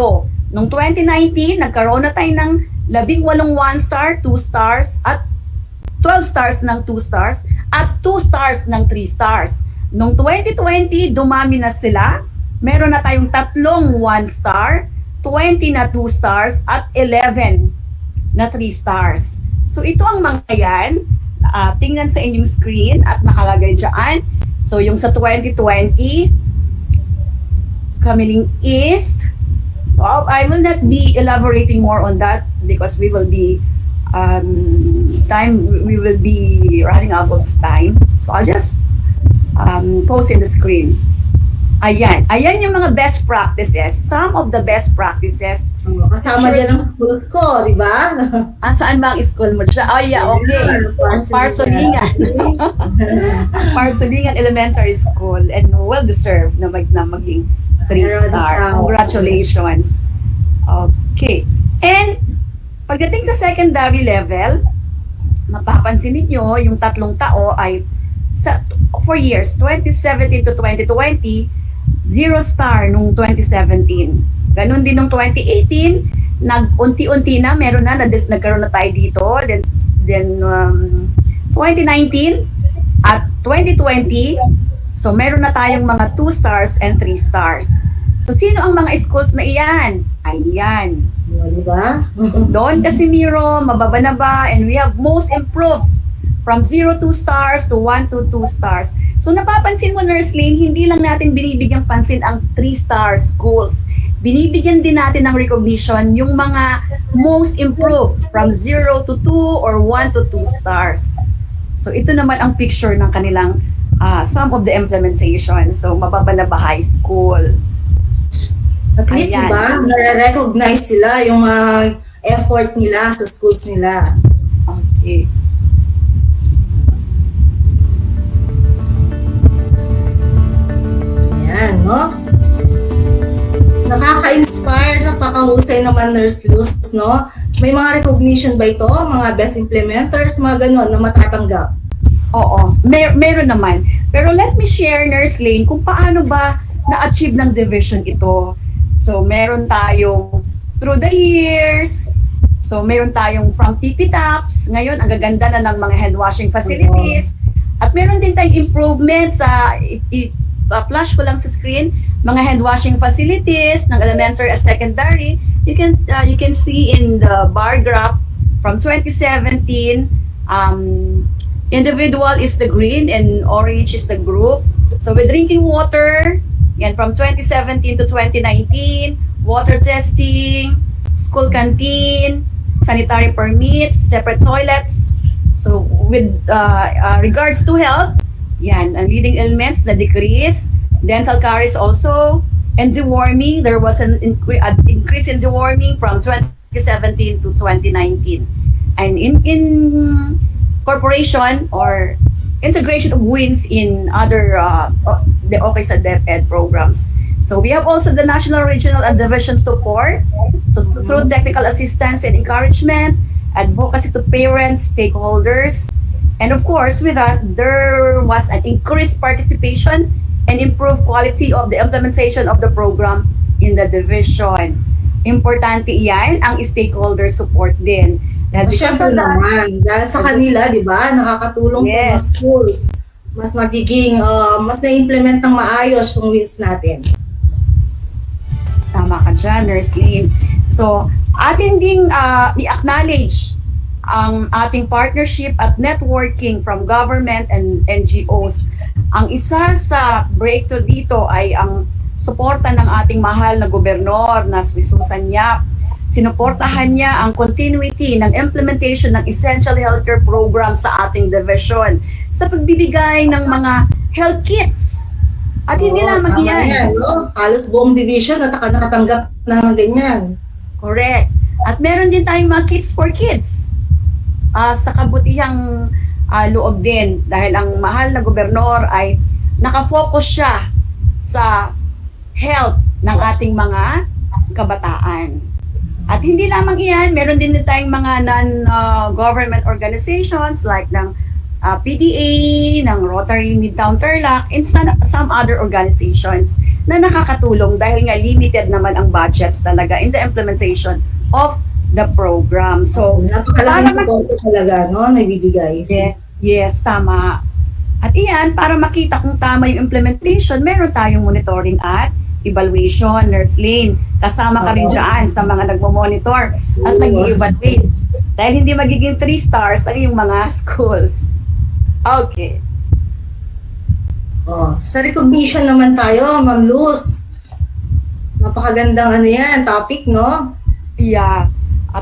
Nung 2019, nagkaroon na tayo ng 18 1 star, 2 stars, at 12 stars ng 2 stars, at 2 stars ng 3 stars. Nung 2020, dumami na sila. Meron na tayong 3 1 star, 20 na 2 stars, at 11 na 3 stars. So ito ang mga yan. Tingnan sa inyong screen at nakalagay dyan. So yung sa 2020, Kamiling East. So I will not be elaborating more on that because we will be we will be running out of time. So I'll just post in the screen. Ayan yung mga best practices. Some of the best practices. Kasama dyan ang schools ko, di ba? Saan ba ang school mo? Okay. Parsolingan. Parsolingan Elementary School, and well-deserved na maging 3-star. Congratulations. Okay. And pagdating sa secondary level, mapapansin niyo yung tatlong tao ay for years 2017 to 2020, 0 star nung 2017. Ganun din nung 2018, nag-unti-unti na, nagkaroon na tayo dito. Then 2019 at 2020, so meron na tayong mga 2 stars and 3 stars. So sino ang mga schools na iyan? Ayan. Diba? Don Casimiro, mababa na ba? And we have most improved from 0 to 2 stars to 1 to 2 stars. So napapansin mo, Nurse Lane, hindi lang natin binibigyang pansin ang 3-star schools. Binibigyan din natin ng recognition yung mga most improved from 0 to 2 or 1 to 2 stars. So ito naman ang picture ng kanilang some of the implementation. So mababa na ba high school? At least, diba, nare-recognize sila yung effort nila sa schools nila. Okay. Ayan, no? Nakaka-inspire, napakahusay naman, Nurse Luz, no? May mga recognition ba ito? Mga best implementers, mga ganon na matatanggap? Oo, meron naman. Pero let me share, Nurse Lane, kung paano ba na-achieve ng division ito. So, meron tayong through the years. So, meron tayong from TP Taps. Ngayon, ang gaganda na ng mga hand washing facilities. At meron din tayong improvements sa flash ko lang sa screen, mga hand washing facilities ng elementary at secondary. You can see in the bar graph from 2017, individual is the green and orange is the group. So with drinking water, yan from 2017 to 2019, water testing, school canteen, sanitary permits, separate toilets. So with regards to health, yan, ang leading elements na decrease, dental caries also, and deworming, there was an increase in deworming from 2017 to 2019. And in corporation or integration of wins in other the OKSA DEPED programs. So we have also the national, regional, and division support. So through technical assistance and encouragement, advocacy to parents, stakeholders, and of course with that, there was an increased participation and improved quality of the implementation of the program in the division. Importante iyan, ang stakeholder support din. Siyempre naman, dahil sa kanila, di ba, nakakatulong sa mga schools. Mas nagiging, mas na-implement ng maayos yung wins natin. Tama ka dyan, Nurse Lynn. So, atin ding i-acknowledge ang ating partnership at networking from government and NGOs. Ang isa sa breakthrough dito ay ang suporta ng ating mahal na gobernador na si Susan Yap. Sinuportahan niya ang continuity ng implementation ng essential healthcare program sa ating division sa pagbibigay ng mga health kits. At hindi lamang iyan. No? Halos buong division at nakatanggap ng ganyan. Correct. At meron din tayong mga kits for kids. Sa kabutihang loob din dahil ang mahal na gobernador ay nakafocus siya sa health ng ating mga kabataan. At hindi lamang iyan, meron din tayong mga non-government organizations like ng PDA, ng Rotary Midtown Tarlac, and some other organizations na nakakatulong dahil nga limited naman ang budgets talaga in the implementation of the program. So, napakalaking support talaga, no, na ibibigay. Yes, tama. At iyan, para makita kung tama yung implementation, meron tayong monitoring at evaluation, Nurse Lane. Kasama ka rin dyan sa mga nagmo-monitor at nag-evaluate. Dahil hindi magiging 3 stars ang yung mga schools. Okay. Sa recognition naman tayo, Ma'am Luz. Napakagandang topic, no? Yeah.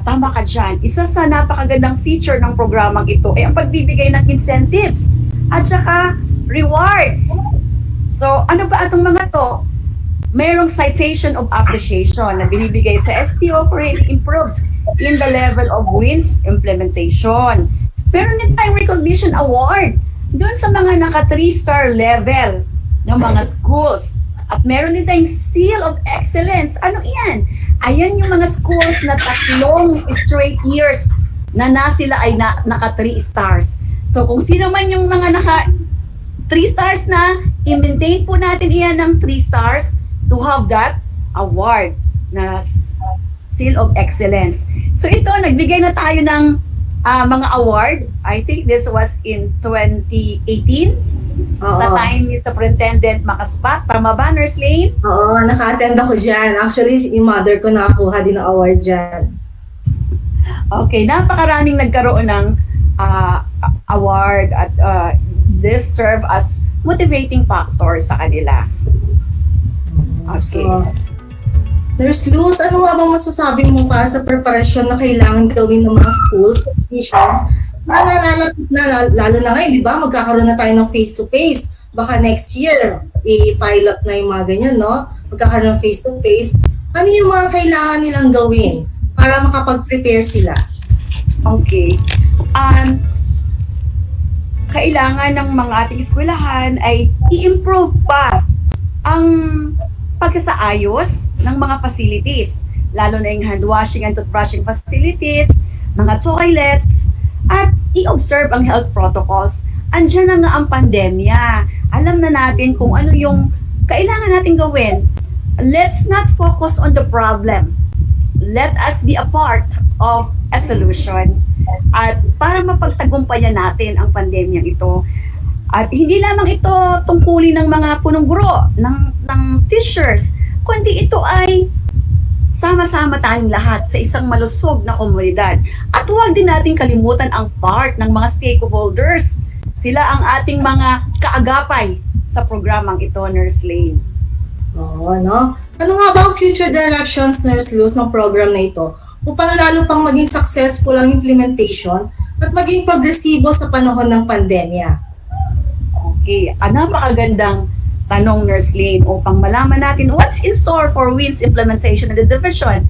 Tama ka dyan. Isa sa napakagandang feature ng programang ito ay ang pagbibigay ng incentives at saka rewards. So, ano ba itong mga to? Mayroong citation of appreciation na binibigay sa STO for having improved in the level of WINS implementation. Meron din tayong recognition award doon sa mga naka 3-star level ng mga schools. At meron din tayong Seal of Excellence. Ano yan? Ayan yung mga schools na 3 straight years na sila ay naka 3 stars. So kung sino man yung mga naka 3 stars na, i-maintain po natin iyan ng 3 stars to have that award na Seal of Excellence. So ito, nagbigay na tayo ng mga award. I think this was in 2018. Sa time ni Superintendent Makaspak. Tama ba, Nurse Lane? Oo, naka-attend ako dyan. Actually, yung mother ko nakakuha din ng award dyan. Okay, napakaraming nagkaroon ng award at this serve as motivating factor sa kanila. Okay. So, Nurse Luz, ano nga bang masasabi mo para sa preparasyon na kailangan gawin ng mga schools sa education? Nalalapit na, lalo na ngayon, di ba? Magkakaroon na tayo ng face-to-face. Baka next year, i-pilot na yung mga ganyan, no? Magkakaroon ng face-to-face. Ano yung mga kailangan nilang gawin para makapag-prepare sila? Okay. Kailangan ng mga ating eskwelahan ay i-improve pa ang pagkasaayos ng mga facilities, lalo na yung hand washing and toothbrushing facilities, mga toilets, at i-observe ang health protocols. Andiyan na nga ang pandemya. Alam na natin kung ano yung kailangan natin gawin. Let's not focus on the problem. Let us be a part of a solution. At para mapagtagumpayan natin ang pandemyang ito. At hindi lamang ito tungkulin ng mga punong guro, ng teachers, kundi ito ay sama-sama tayong lahat sa isang malusog na komunidad. At huwag din natin kalimutan ang part ng mga stakeholders. Sila ang ating mga kaagapay sa programang ito, Nurse Lane. Oo, no? Ano nga ba ang future directions, Nurse Luz, ng program na ito upang lalo pang maging successful ang implementation at maging progresibo sa panahon ng pandemya? Okay, napakagandang tanong, Nurse Lane, upang malaman natin what's in store for WINS implementation in the division.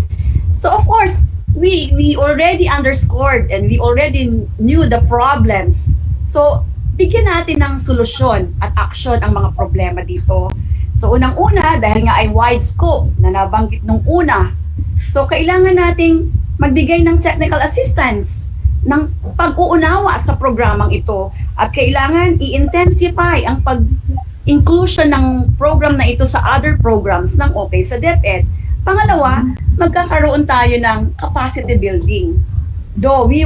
So of course, we already underscored and we already knew the problems. So bigyan natin ng solusyon at action ang mga problema dito. So unang-una, dahil nga ay wide scope na nabanggit nung una, so kailangan nating magbigay ng technical assistance, ng pag-uunawa sa programang ito, at kailangan i-intensify ang inclusion ng program na ito sa other programs ng OPE sa DEPED. Pangalawa, magkakaroon tayo ng capacity building. Though we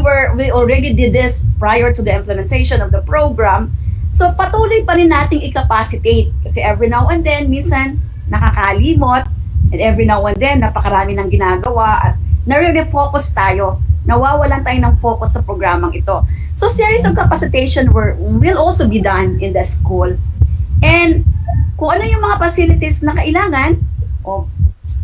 already did this prior to the implementation of the program, so patuloy pa rin nating i-capacitate kasi every now and then, minsan nakakalimot, and every now and then, napakarami ng ginagawa at nare-refocus tayo. Nawawalan tayo ng focus sa programang ito. So series of capacitation will also be done in the school. And kung ano yung mga facilities na kailangan,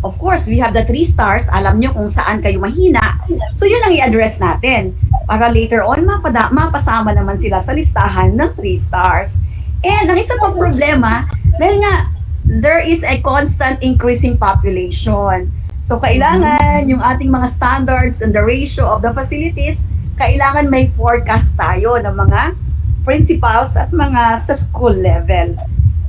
of course, we have the 3 stars. Alam nyo kung saan kayo mahina. So yun ang i-address natin. Para later on, mapasama naman sila sa listahan ng 3 stars. And ang isa pang problema, dahil nga, there is a constant increasing population. So kailangan yung ating mga standards and the ratio of the facilities, kailangan may forecast tayo ng mga principals at mga sa school level.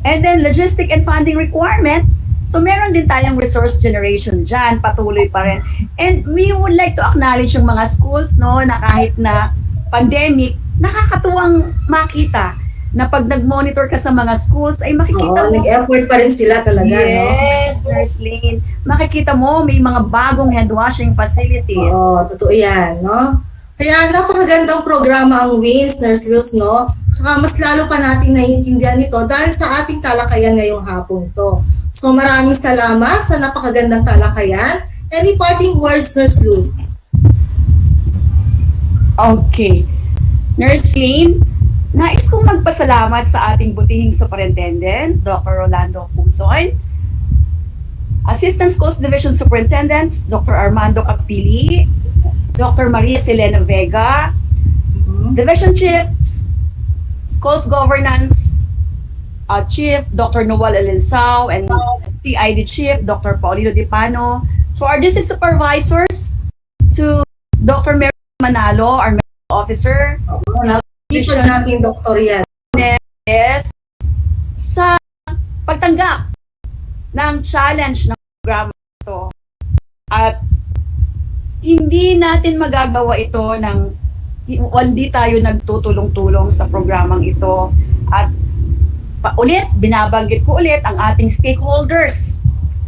And then logistic and funding requirement, so meron din tayong resource generation dyan, patuloy pa rin. And we would like to acknowledge yung mga schools, no, na kahit na pandemic, nakakatuwang makita na pag nag-monitor ka sa mga schools, ay makikita mo. Nag-effort pa rin sila talaga, yes, no? Nurse Lane. Makikita mo, may mga bagong hand washing facilities. Oo, totoo yan, no? Kaya napakagandang programa ang WINS, Nurse Luz, no? Tsaka mas lalo pa nating naiintindihan ito dahil sa ating talakayan ngayong hapon to. So maraming salamat sa napakagandang talakayan. Any parting words, Nurse Luz? Okay. Nurse Lane, nais kong magpasalamat sa ating butihing Superintendent, Dr. Rolando Pusoy, Assistant Schools Division Superintendents, Dr. Armando Capili, Dr. Maria Selena Vega, Division Chiefs, Schools Governance Chief, Dr. Noel Elinsao, and CID Chief, Dr. Paulino Dipano. To our district supervisors, to Dr. Mary Manalo, our medical officer, Ipag natin, Dr. Yan. Yes, sa pagtanggap ng challenge ng programa ito. At hindi natin magagawa ito ng hindi tayo nagtutulong-tulong sa programang ito. At ulit, binabanggit ko ulit ang ating stakeholders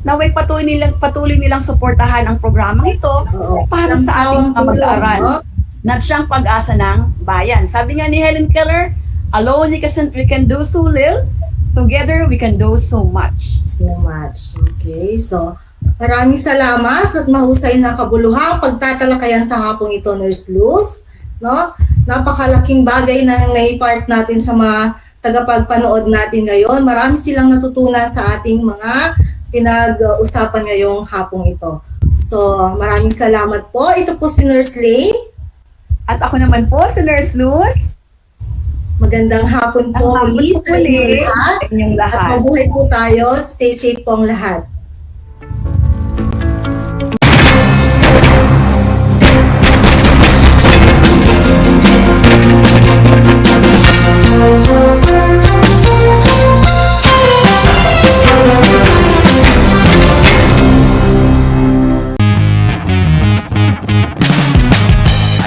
na may patuloy nilang suportahan ang programang ito para sa ating mga mag-aaral na siyang pag-asa ng bayan. Sabi nga ni Helen Keller, alone we can do so little, together we can do so much. So much. Okay, so maraming salamat at mahusay na kabuluhang pagtatalakayan sa hapong ito, Nurse Luz. No? Napakalaking bagay na naipart natin sa mga tagapagpanood natin ngayon. Marami silang natutunan sa ating mga pinag-usapan ngayong hapong ito. So, maraming salamat po. Ito po si Nurse Lane. At ako naman po si Nurse Luz. Magandang hapon po muli sa inyong lahat. At mabuhay po tayo. Stay safe po ang lahat.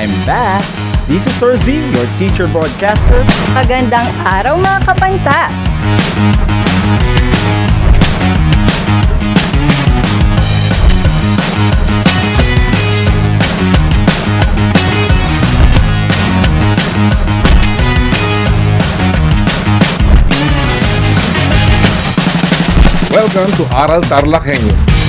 I'm back. This is Sorzi, your teacher broadcaster. Magandang araw mga kapantas! Welcome to Aral TarlakHenyo.